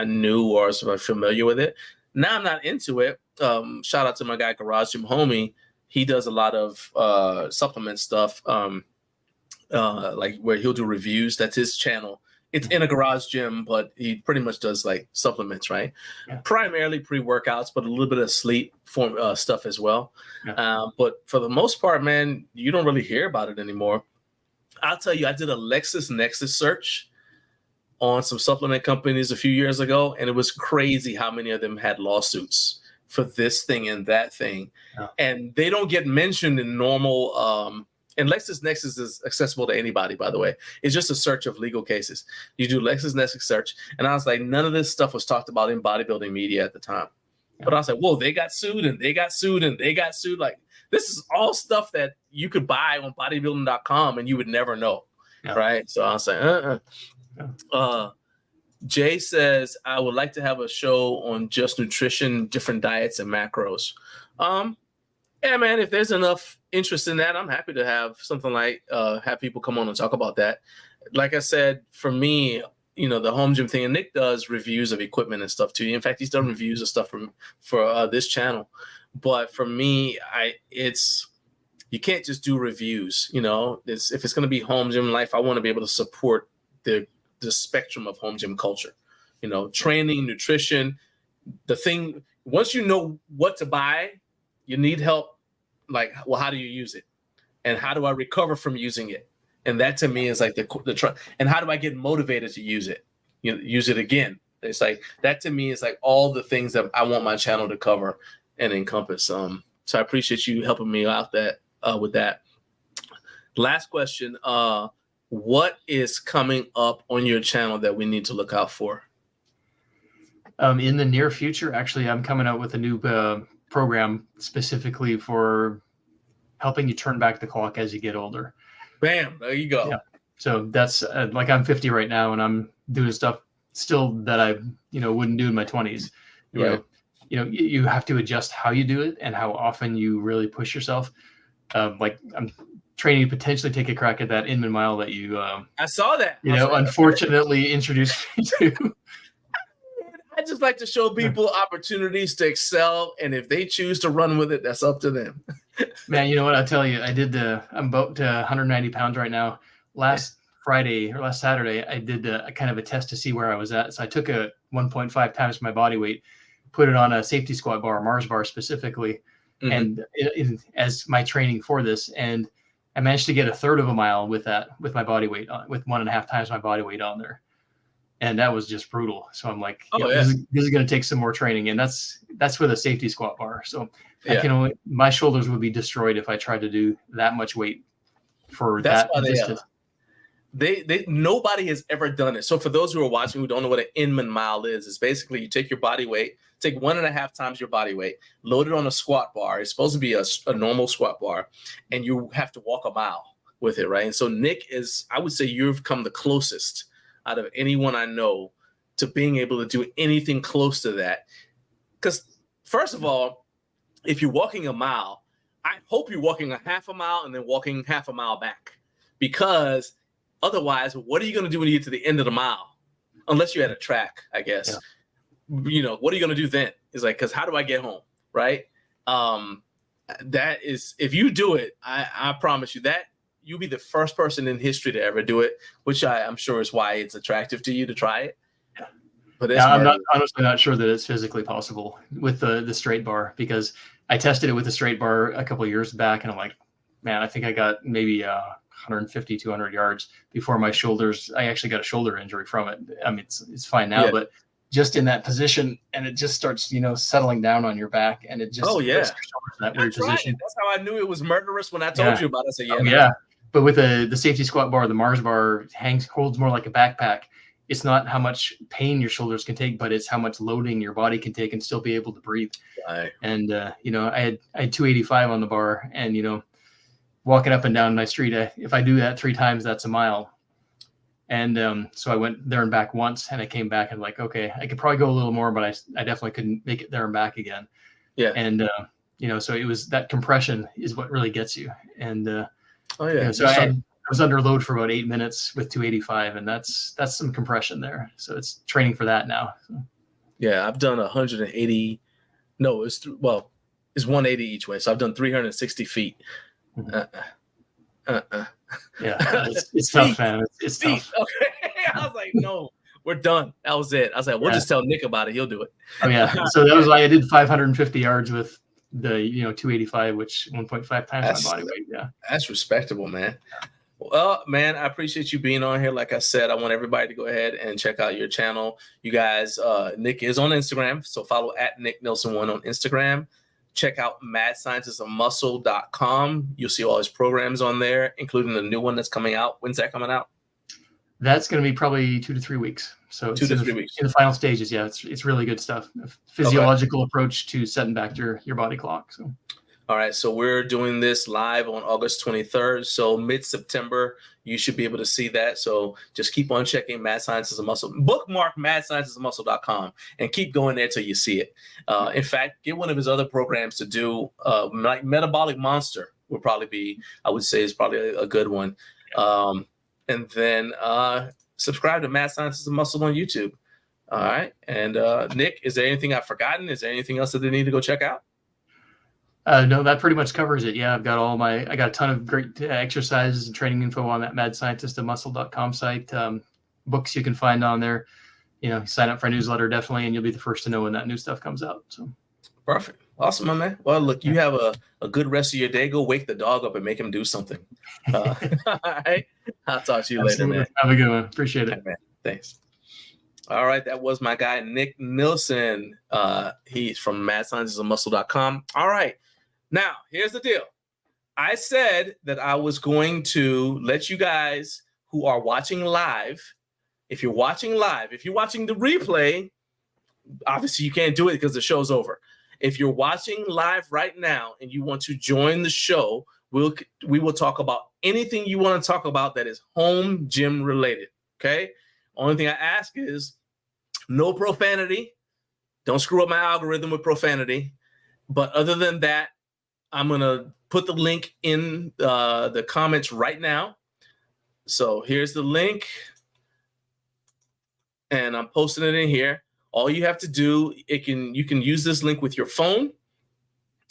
A: knew or was familiar with it. Now I'm not into it. Shout out to my guy Garage Gym Homie. He does a lot of supplement stuff, like where he'll do reviews. That's his channel. It's in a garage gym, but he pretty much does like supplements, right? Yeah. Primarily pre-workouts, but a little bit of sleep form stuff as well. Yeah. But for the most part, man, you don't really hear about it anymore. I'll tell you, I did a LexisNexis search on some supplement companies a few years ago, and it was crazy how many of them had lawsuits for this thing and that thing. Yeah. And they don't get mentioned in normal, and LexisNexis is accessible to anybody, by the way. It's just a search of legal cases. You do LexisNexis search, and I was like, none of this stuff was talked about in bodybuilding media at the time. Yeah. But I was like, whoa, they got sued, and they got sued, and they got sued. Like, this is all stuff that you could buy on bodybuilding.com, and you would never know. right? So I'll say, Jay says, I would like to have a show on just nutrition, different diets and macros. Yeah, man, if there's enough interest in that, I'm happy to have something like have people come on and talk about that. Like I said, for me, the home gym thing, and Nick does reviews of equipment and stuff too. In fact, he's done reviews of stuff for this channel. But for me, you can't just do reviews. If it's going to be home gym life, I want to be able to support the spectrum of home gym culture. Training, nutrition, the thing. Once you know what to buy, you need help. Like, well, how do you use it, and how do I recover from using it? And that to me is like the and how do I get motivated to use it? Use it again. It's like that to me is like all the things that I want my channel to cover and encompass. So I appreciate you helping me out with that. Last question. What is coming up on your channel that we need to look out for?
D: In the near future, actually, I'm coming out with a new program specifically for helping you turn back the clock as you get older.
A: Bam, there you go.
D: Yeah. So that's like I'm 50 right now, and I'm doing stuff still that I wouldn't do in my 20s.
A: Right.
D: You have to adjust how you do it and how often you really push yourself. Like I'm training to potentially take a crack at that Inman mile that you
A: I saw that.
D: Unfortunately introduced me to.
A: I just like to show people opportunities to excel, and if they choose to run with it, that's up to them.
D: Man, you know what? I'll tell you, I'm about 190 pounds right now. Last Friday or last Saturday, I did a kind of a test to see where I was at. So I took a 1.5 times my body weight, put it on a safety squat bar, Mars bar specifically, and as my training for this. And I managed to get a third of a mile with my body weight on, with 1.5 times my body weight on there. And that was just brutal. So I'm like, this is going to take some more training. And that's with a safety squat bar. So my shoulders would be destroyed if I tried to do that much weight for that distance.
A: Nobody has ever done it. So for those who are watching who don't know what an Inman mile is, it's basically you take your body weight, take 1.5 times your body weight, load it on a squat bar. It's supposed to be a normal squat bar, and you have to walk a mile with it, right? And so Nick I would say you've come the closest out of anyone I know to being able to do anything close to that. Because first of all, if you're walking a mile, I hope you're walking a half a mile and then walking half a mile back, because otherwise, what are you going to do when you get to the end of the mile? Unless you're at a track, I guess. Yeah. What are you going to do then? It's like, because how do I get home, right? That is, if you do it, I promise you that you'll be the first person in history to ever do it, which I'm sure is why it's attractive to you to try it.
D: Yeah.
A: But
D: I'm honestly not sure that it's physically possible with the straight bar, because I tested it with the straight bar a couple of years back, and I'm like, man, I think I got maybe 150, 200 yards before my shoulders. I actually got a shoulder injury from it. I mean, it's fine now, but just in that position, and it just starts, settling down on your back, and it just puts your shoulders in that weird position.
A: That's how I knew it was murderous when I told you about it. I said,
D: yeah. But with the safety squat bar, the Mars bar holds more like a backpack. It's not how much pain your shoulders can take, but it's how much loading your body can take and still be able to breathe. Right. And I had 285 on the bar, and walking up and down my street, if I do that 3 times, that's a mile. And so I went there and back once, and I came back and like, okay, I could probably go a little more, but I definitely couldn't make it there and back again. Yeah. And so it was that compression is what really gets you. And so I was under load for about 8 minutes with 285, and that's some compression there. So it's training for that now. So.
A: Yeah, I've done 180. No, it's 180 each way. So I've done 360 feet.
D: Yeah, it's tough, man. It's tough.
A: Okay, I was like, no, we're done. That was it. I was like, we'll just tell Nick about it. He'll do it.
D: Oh yeah. So that was why I did 550 yards with the 285, which 1.5 times my body weight. Yeah,
A: that's respectable, man. Well, man, I appreciate you being on here. Like I said, I want everybody to go ahead and check out your channel. You guys, Nick is on Instagram, so follow at Nick Nilsson 1 on Instagram. Check out madscientistofmuscle.com. You'll see all his programs on there, including the new one that's coming out. When's that coming out?
D: That's going to be probably 2 to 3 weeks. So
A: 2 to 3 weeks.
D: In the final stages, yeah, it's really good stuff. A physiological approach to setting back your body clock. So,
A: All right, so we're doing this live on August 23rd. So mid-September, you should be able to see that. So just keep on checking Mad Science is a Muscle. Bookmark madscienceismuscle.com and keep going there till you see it. In fact, get one of his other programs to do. Like Metabolic Monster will probably be, I would say, is probably a good one. And then subscribe to Mad Science is a Muscle on YouTube. All right. And Nick, is there anything I've forgotten? Is there anything else that they need to go check out?
D: No, that pretty much covers it. Yeah, I got a ton of great exercises and training info on that madscientistamuscle.com site. Books you can find on there. You know, sign up for a newsletter definitely, and you'll be the first to know when that new stuff comes out. So
A: perfect. Awesome, my man. Well, look, you have a good rest of your day. Go wake the dog up and make him do something. All right. I'll talk to you later, man.
D: Have a good one. Appreciate it.
A: Right, man. Thanks. All right, that was my guy, Nick Nilsson. He's from madscientistamuscle.com. All right. Now, here's the deal. I said that I was going to let you guys who are watching live, if you're watching the replay, obviously you can't do it because the show's over. If you're watching live right now and you want to join the show, we will talk about anything you want to talk about that is home gym related, okay? Only thing I ask is no profanity. Don't screw up my algorithm with profanity. But other than that, I'm going to put the link in the comments right now. So here's the link. And I'm posting it in here. All you have to do, you can use this link with your phone.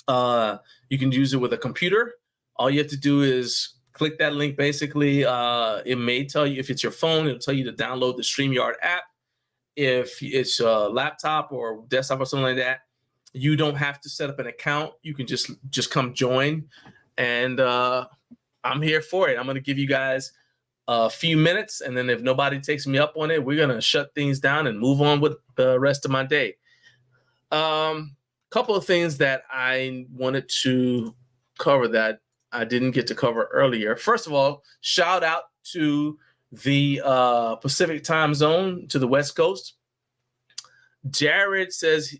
A: You can use it with a computer. All you have to do is click that link. Basically, it may tell you, if it's your phone, it'll tell you to download the StreamYard app. If it's a laptop or desktop or something like that, you don't have to set up an account. You can just come join, and I'm here for it. I'm going to give you guys a few minutes, and then if nobody takes me up on it, we're going to shut things down and move on with the rest of my day. Couple of things that I wanted to cover that I didn't get to cover earlier. First of all, shout out to the Pacific time zone, to the West Coast. Jared says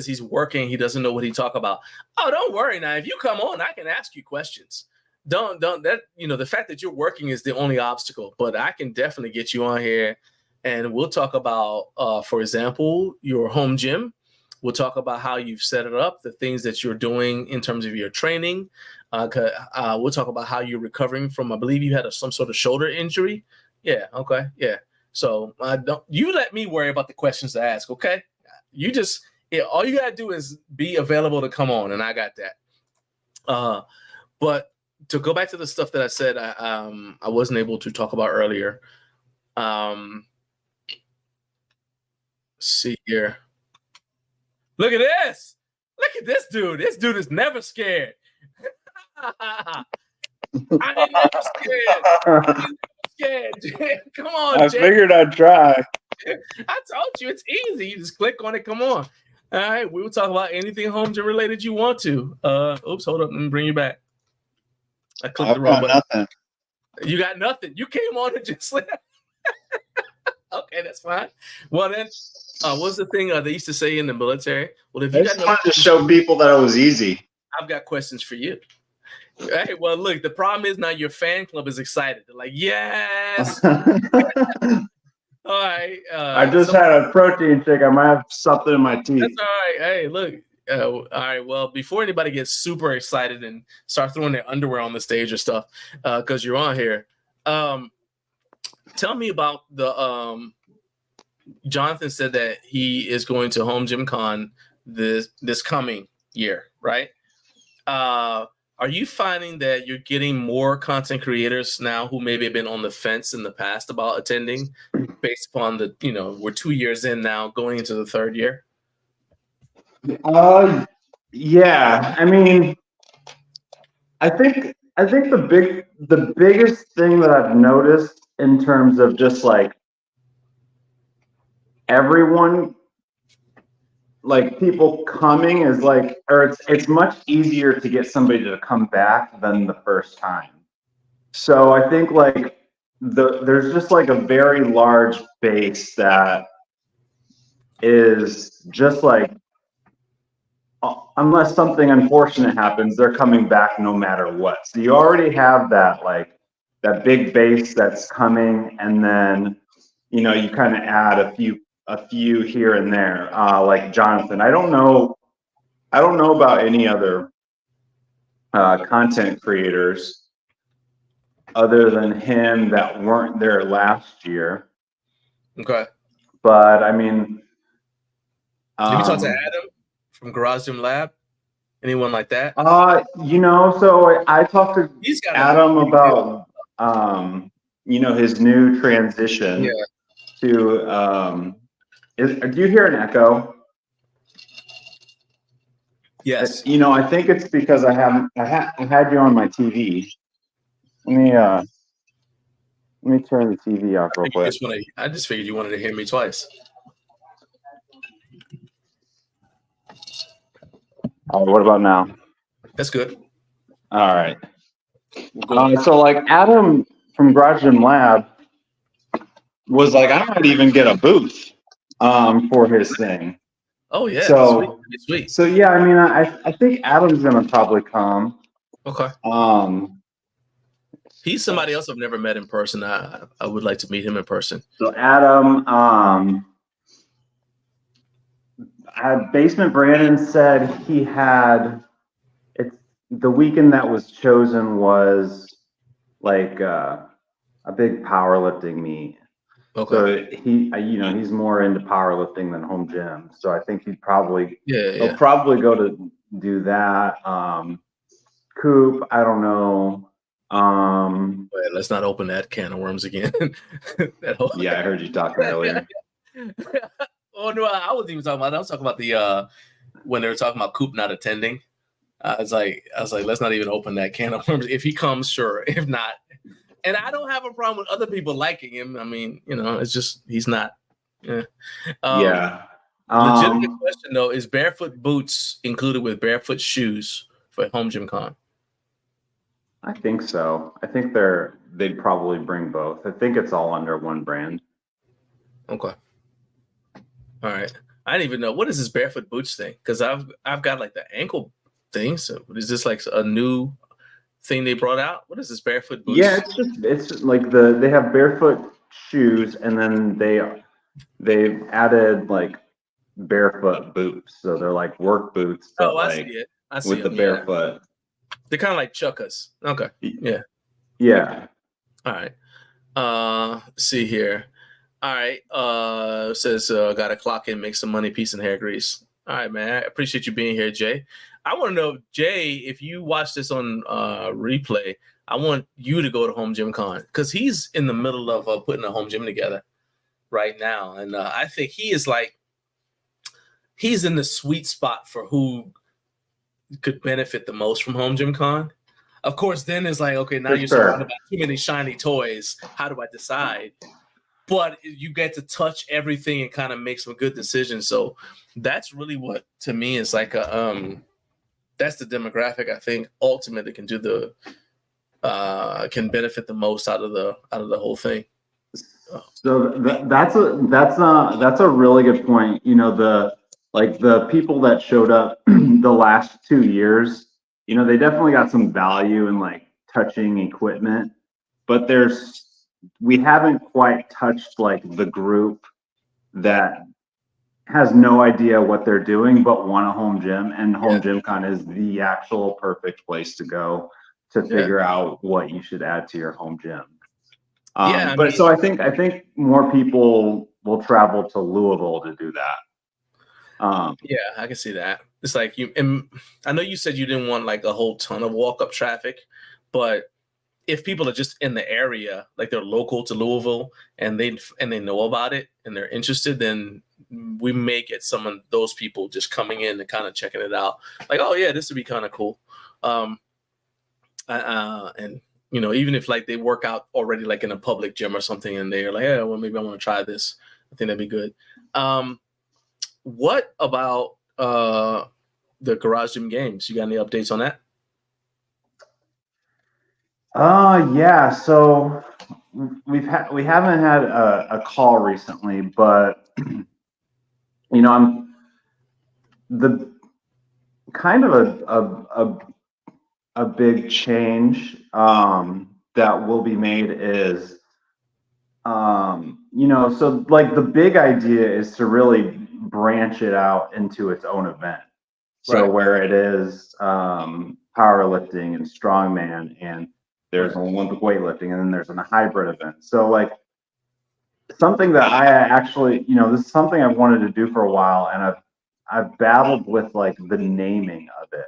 A: he's working. He doesn't know what he talk about. Oh, don't worry now. If you come on, I can ask you questions. Don't that, the fact that you're working is the only obstacle, but I can definitely get you on here and we'll talk about, for example, your home gym. We'll talk about how you've set it up, the things that you're doing in terms of your training. We'll talk about how you're recovering from, I believe you had some sort of shoulder injury. Yeah. Okay. Yeah. So don't you let me worry about the questions to ask. Okay. All you got to do is be available to come on. And I got that. But to go back to the stuff that I said, I wasn't able to talk about earlier. See here. Look at this. Look at this dude. This dude is never scared. I ain't never scared. Come on,
E: I figured I'd try.
A: I told you it's easy. You just click on it. Come on. All right. We will talk about anything home gym related you want to. Oops, hold up. Let me bring you back. I clicked the wrong button. Nothing. You got nothing. You came on and just okay, that's fine. Well then, what's the thing they used to say in the military? Well, if you
E: just wanted to show people that it was easy.
A: I've got questions for you. Hey, well, look, the problem is now your fan club is excited. They're like, yes. All right.
E: I just had a protein shake. I might have something in my teeth.
A: That's all right. Hey, look. All right. Well, before anybody gets super excited and start throwing their underwear on the stage or stuff, because you're on here, tell me about the. Jonathan said that he is going to Home Gym Con this coming year, right? Are you finding that you're getting more content creators now who maybe have been on the fence in the past about attending, based upon we're 2 years in now, going into the third year?
E: Yeah. I mean, I think the biggest thing that I've noticed in terms of just like everyone, like people coming, is like, or it's much easier to get somebody to come back than the first time. So I think like there's just like a very large base that is just like unless something unfortunate happens, they're coming back no matter what. So you already have that, like, that big base that's coming, and then, you know, you kind of add a few here and there, like Jonathan. I don't know about any other content creators other than him that weren't there last year.
A: Okay.
E: But I mean,
A: did we talk to Adam from Garage Gym Lab? Anyone like that?
E: You know, so I talked to Adam about you know, his new transition to do you hear an echo?
A: Yes.
E: You know, I think it's because I had you on my TV. Let me turn the TV off real quick.
A: I just figured you wanted to hear me twice.
E: What about now?
A: That's good.
E: All right. So like Adam from Garage Gym Lab was like, I might even get a booth for his thing.
A: Oh yeah.
E: So
A: sweet.
E: So yeah, I mean, I think Adam's gonna probably come.
A: Okay. He's somebody else I've never met in person. I would like to meet him in person.
E: So Adam, Basement Brandon said he had the weekend that was chosen was like a big powerlifting meet.
A: Okay.
E: So you know, he's more into powerlifting than home gym. So I think he'll probably go to do that. Coop, I don't know.
A: Wait, let's not open that can of worms again.
E: Yeah, I heard you talking earlier.
A: Oh no, I wasn't even talking about that. I was talking about the when they were talking about Coop not attending. I was like, let's not even open that can of worms. If he comes, sure. If not, and I don't have a problem with other people liking him. I mean, you know, it's just he's not. Yeah. Legitimate question though: is barefoot boots included with barefoot shoes for Home Gym Con?
E: I think so. I think they'd probably bring both. I think it's all under one brand.
A: Okay. All right. I didn't even know what is this barefoot boots thing, because I've got like the ankle thing. So is this like a new thing they brought out? What is this barefoot boots?
E: Yeah, it's like they have barefoot shoes, and then they've added like barefoot boots. So they're like work boots, but
A: I see it. I see
E: with the barefoot.
A: They're kind of like chuckas. Okay. Yeah.
E: Yeah.
A: All right. Let's see here. All right. Says got to clock in, make some money, peace and hair grease. All right, man. I appreciate you being here, Jay. I want to know, Jay, if you watch this on replay, I want you to go to Home Gym Con, because he's in the middle of putting a home gym together right now, and I think he's in the sweet spot for who could benefit the most from Home Gym Con. Of course, then it's like, okay, now you're surrounded by too many shiny toys. How do I decide? But you get to touch everything and kind of make some good decisions. So that's really what, to me, is like that's the demographic I think ultimately can do can benefit the most out of the whole thing.
E: So that's a really good point. You know, the people that showed up the last 2 years, you know, they definitely got some value in like touching equipment, but we haven't quite touched like the group that has no idea what they're doing but want a home gym, and Home Gym Con is the actual perfect place to go to figure out what you should add to your home gym. So I think more people will travel to Louisville to do that.
A: Yeah, I can see that. It's like and I know you said you didn't want like a whole ton of walk-up traffic, but if people are just in the area, like they're local to Louisville and they know about it and they're interested, then we may get some of those people just coming in and kind of checking it out. Like, oh yeah, this would be kind of cool. And you know, even if like they work out already like in a public gym or something, and they're like, yeah, well, maybe I want to try this. I think that'd be good. What about the Garage Gym Games? You got any updates on that?
E: Yeah. So we haven't had a call recently, but you know, kind of a big change that will be made is, so like the big idea is to really branch it out into its own event. So
A: Right.
E: where it is powerlifting and strongman, and there's an Olympic weightlifting, and then there's a hybrid event. So like something that I actually, this is something I've wanted to do for a while, and I've battled with like the naming of it.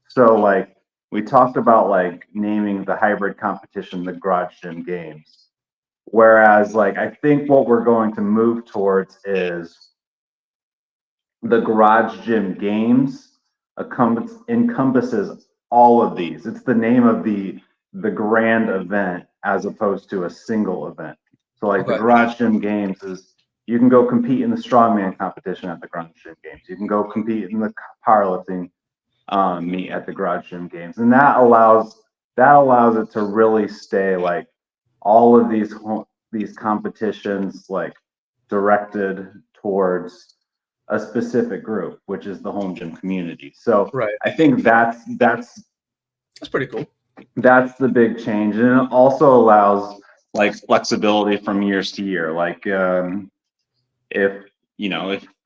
E: So like we talked about like naming the hybrid competition the Garage Gym Games. Whereas like I think what we're going to move towards is the Garage Gym Games encompasses all of these. It's the name of the grand event as opposed to a single event. So like the Garage Gym Games is, you can go compete in the strongman competition at the Garage Gym Games. You can go compete in the powerlifting meet at the Garage Gym Games, and that allows it to really stay like all of these competitions like directed towards a specific group, which is the home gym community. So I think that's
A: pretty cool.
E: That's the big change, and it also allows like flexibility from years to year. Like if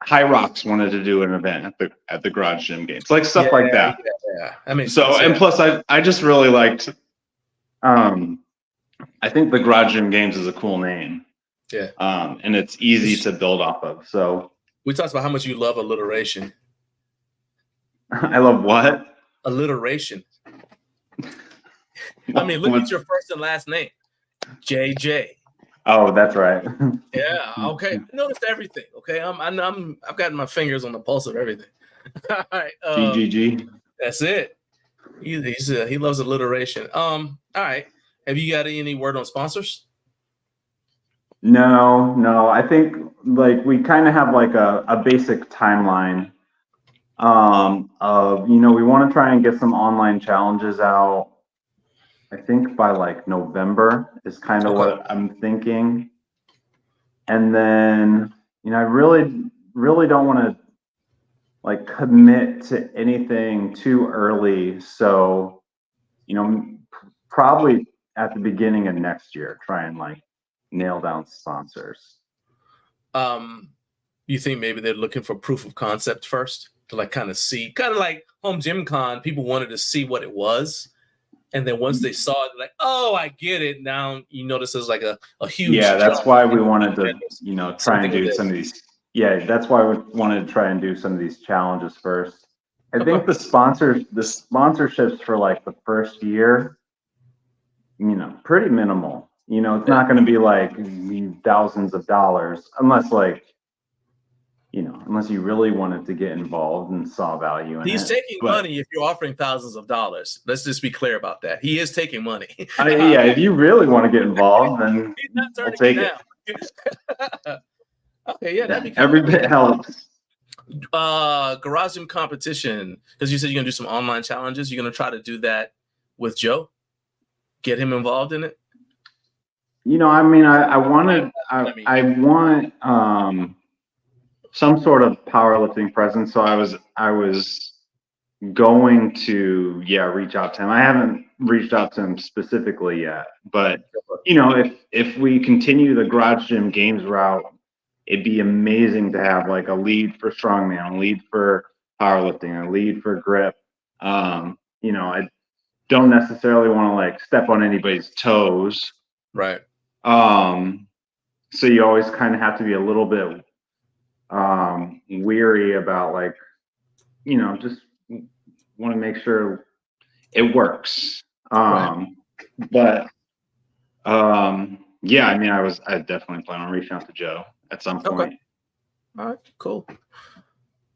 E: High Rocks wanted to do an event at the Garage Gym Games, like stuff like that.
A: Yeah. I mean,
E: and plus I just really liked. I think the Garage Gym Games is a cool name.
A: Yeah.
E: And it's easy to build off of. So
A: we talked about how much you love alliteration.
E: I love what?
A: Alliteration. I mean, look at your first and last name, JJ.
E: Oh, that's right.
A: Yeah. Okay. I noticed everything. Okay. I've got my fingers on the pulse of everything. All right.
E: GGG.
A: That's it. He loves alliteration. All right. Have you got any word on sponsors?
E: No. I think like we kind of have like a basic timeline of, we want to try and get some online challenges out. I think by like November is kind of what I'm thinking. And then, I really, really don't want to like commit to anything too early. So, probably at the beginning of next year, try and like nail down sponsors.
A: You think maybe they're looking for proof of concept first to like kind of see, kind of like Home Gym Con, people wanted to see what it was. And then once they saw it, like, oh, I get it. Now you notice there's like a huge.
E: Yeah, that's why we wanted to, try and do some of these. Yeah, that's why we wanted to try and do some of these challenges first. I think the sponsorships for like the first year, pretty minimal. It's not going to be like thousands of dollars unless like, unless you really wanted to get involved and saw value in it.
A: He's taking money if you're offering thousands of dollars. Let's just be clear about that. He is taking money.
E: Yeah, if you really want to get involved, then we'll take it.
A: Okay, yeah, that'd be cool.
E: Every bit helps.
A: Garage Gym competition, because you said you're gonna do some online challenges. You're gonna try to do that with Joe. Get him involved in it.
E: I want some sort of powerlifting presence. So I was going to reach out to him. I haven't reached out to him specifically yet, but if we continue the Garage Gym Games route, it'd be amazing to have like a lead for strongman, a lead for powerlifting, a lead for grip. I don't necessarily want to like step on anybody's toes.
A: Right.
E: So you always kind of have to be a little bit weary about like, just want to make sure it works. But yeah, I definitely plan on reaching out to Joe at some point.
A: All right, cool.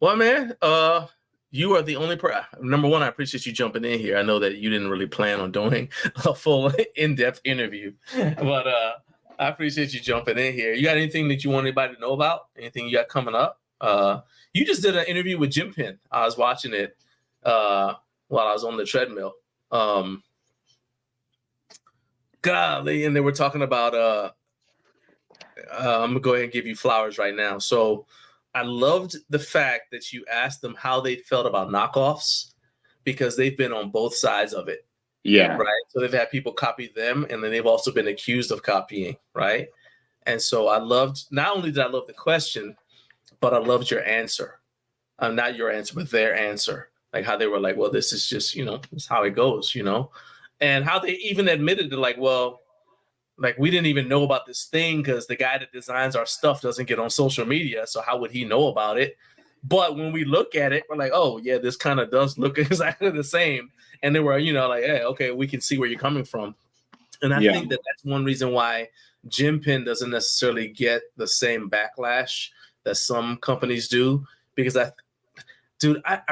A: Well, man, you are the only number one, I appreciate you jumping in here. I know that you didn't really plan on doing a full in-depth interview, but I appreciate you jumping in here. You got anything that you want anybody to know about? Anything you got coming up? You just did an interview with Jim Penn. I was watching it while I was on the treadmill. Golly, and they were talking about I'm gonna go ahead and give you flowers right now. So I loved the fact that you asked them how they felt about knockoffs, because they've been on both sides of it.
E: Yeah.
A: Right. So they've had people copy them, and then they've also been accused of copying. Right. And so I loved, not only did I love the question, but I loved your answer. Not your answer, but their answer. Like how they were like, well, this is just, this is how it goes, and how they even admitted to like, well, like we didn't even know about this thing because the guy that designs our stuff doesn't get on social media. So how would he know about it? But when we look at it, we're like, oh, yeah, this kind of does look exactly the same. And they were, like, hey, okay, we can see where you're coming from. And I think that that's one reason why Gym Pen doesn't necessarily get the same backlash that some companies do. Because I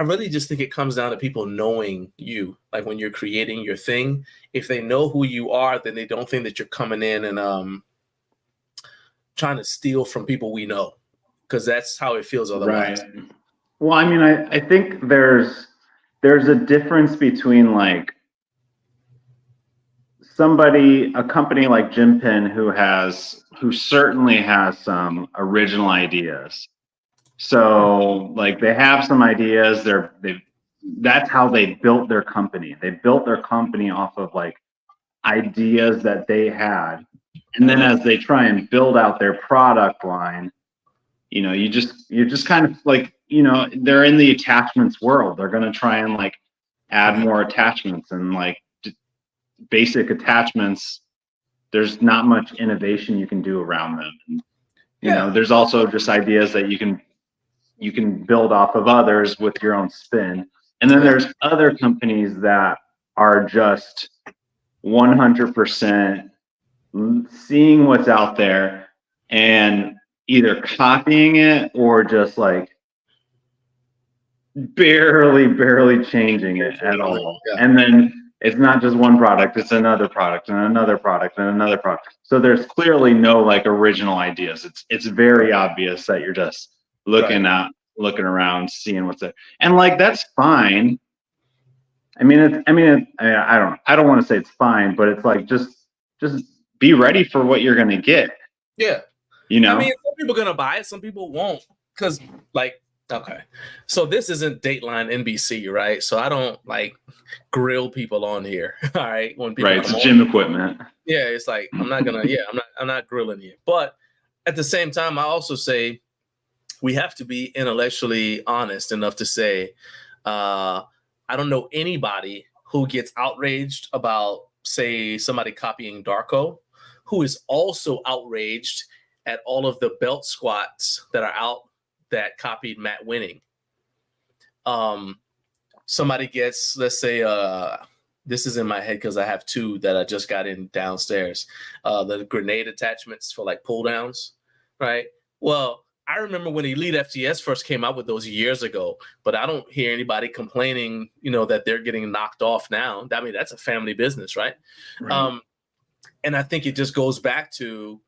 A: really just think it comes down to people knowing you. Like when you're creating your thing, if they know who you are, then they don't think that you're coming in and trying to steal from people we know. Because that's how it feels otherwise.
E: Right. Well, I mean, I think there's a difference between like a company like Gym Pen who certainly has some original ideas. So like they have some ideas. That's how they built their company. They built their company off of like ideas that they had, and then as they try and build out their product line, you're just kind of like, they're in the attachments world. They're going to try and like add more attachments, and like basic attachments, there's not much innovation you can do around them. And, there's also just ideas that you can build off of others with your own spin. And then there's other companies that are just 100% seeing what's out there and either copying it or just like barely changing it at all. And then it's not just one product, it's another product and another product and another product. So there's clearly no like original ideas. It's very obvious that you're just looking around, seeing what's there. And like that's fine. I don't want to say it's fine, but it's like just be ready for what you're gonna get.
A: Yeah. I mean, some people are gonna buy it, some people won't. Because like, okay, so this isn't Dateline NBC, right? So I don't like grill people on here. All right. When people
E: it's gym equipment.
A: Yeah, it's like I'm not grilling you. But at the same time, I also say we have to be intellectually honest enough to say, I don't know anybody who gets outraged about, say, somebody copying Darko, who is also outraged at all of the belt squats that are out that copied Matt Winning. Somebody gets, let's say, this is in my head because I have two that I just got in downstairs. The grenade attachments for like pull downs, right? Well, I remember when Elite FTS first came out with those years ago, but I don't hear anybody complaining, that they're getting knocked off now. I mean, that's a family business, right? And I think it just goes back to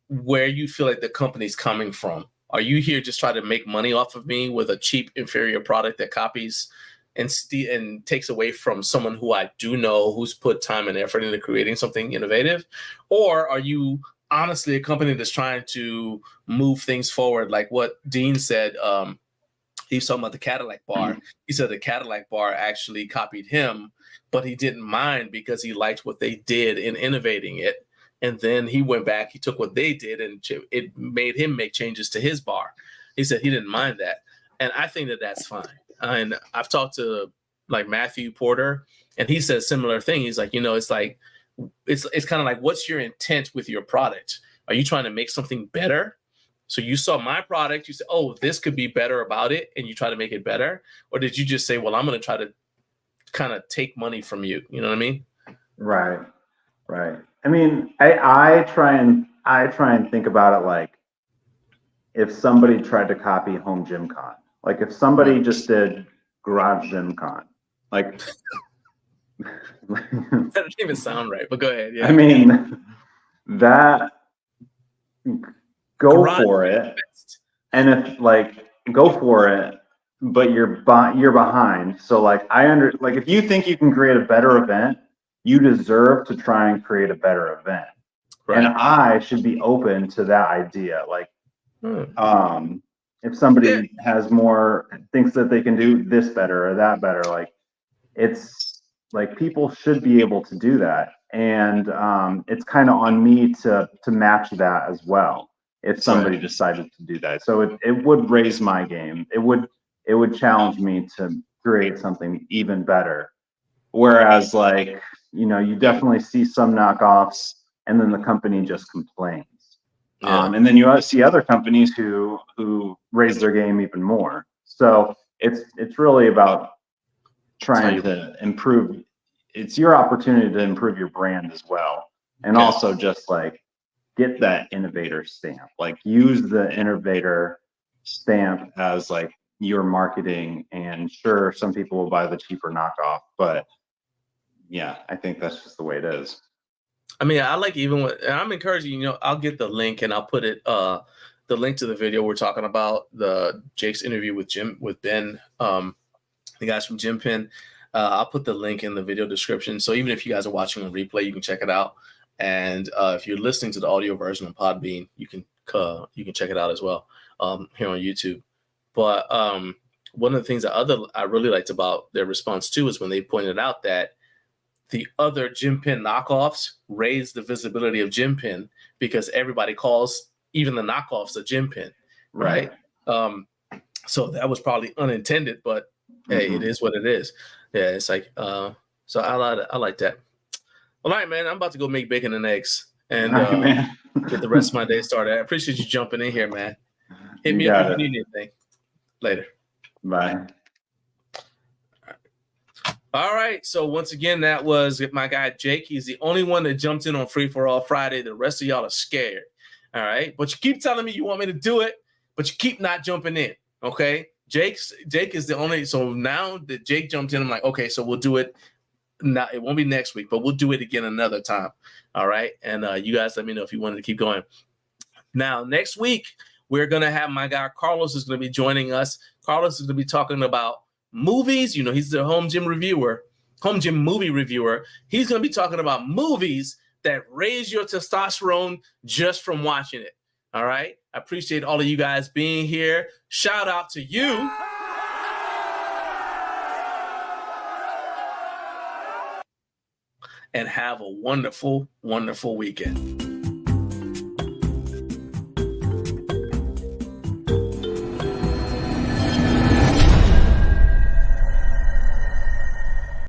A: where you feel like the company's coming from. Are you here just trying to make money off of me with a cheap, inferior product that copies and takes away from someone who I do know who's put time and effort into creating something innovative? Or are you honestly a company that's trying to move things forward? Like what Dean said, he was talking about the Cadillac bar. He said the Cadillac bar actually copied him, but he didn't mind because he liked what they did in innovating it. And then he went back, he took what they did and it made him make changes to his bar. He said he didn't mind that. And I think that that's fine. And I've talked to like Matthew Porter, and he says similar thing. He's like, it's like, it's kind of like, what's your intent with your product? Are you trying to make something better? So you saw my product, you said, oh, this could be better about it, and you try to make it better? Or did you just say, well, I'm going to try to kind of take money from you? You know what I mean?
E: Right. I mean, I try and think about it like if somebody tried to copy Home Gym Con, like if somebody just did Garage Gym Con, like
A: that doesn't even sound right, but go ahead. Yeah.
E: I mean, go
A: Garage
E: for it, and if like go for it, but you're behind. So like like if you think you can create a better event, you deserve to try and create a better event. Right. And I should be open to that idea. Like, if somebody has more, thinks that they can do this better or that better, like it's like people should be able to do that. And it's kind of on me to match that as well if somebody decided to do that. So it would raise my game. It would challenge me to create something even better. Whereas like, you know, you definitely see some knockoffs and then the company just complains. And then you see other companies who raise their game even more. So it's really about trying to improve. It's your opportunity to improve your brand as well. And also just like get that innovator stamp, like use the innovator stamp as like your marketing. And sure, some people will buy the cheaper knockoff, but yeah, I think that's just the way it is.
A: I mean, I like even with, and I'm encouraging, you know, I'll get the link and I'll put it, the link to the video we're talking about, the Jake's interview with Ben, the guys from Gym Pen. I'll put the link in the video description. So even if you guys are watching on replay, you can check it out. And if you're listening to the audio version on Podbean, you can check it out as well here on YouTube. But one of the things that I really liked about their response too is when they pointed out that the other Gym Pen knockoffs raised the visibility of Gym Pen because everybody calls even the knockoffs a Gym Pen, right? So that was probably unintended, but hey, it is what it is. Yeah, it's like so I like that. All right, man, I'm about to go make bacon and eggs and get the rest of my day started. I appreciate you jumping in here, man. Hit me up if you need anything. Later.
E: Bye.
A: All right. So once again, that was my guy, Jake. He's the only one that jumped in on Free for All Friday. The rest of y'all are scared. All right. But you keep telling me you want me to do it, but you keep not jumping in. Okay. Jake is the only. So now that Jake jumped in, I'm like, okay, so we'll do it. Not, it won't be next week, but we'll do it again another time. All right. And you guys let me know if you wanted to keep going. Now, next week, we're going to have my guy, Carlos, is going to be joining us. Carlos is going to be talking about movies. You know, he's the home gym movie reviewer. He's going to be talking about movies that raise your testosterone just from watching it. All right. I appreciate all of you guys being here. Shout out to you. And have a wonderful, wonderful weekend.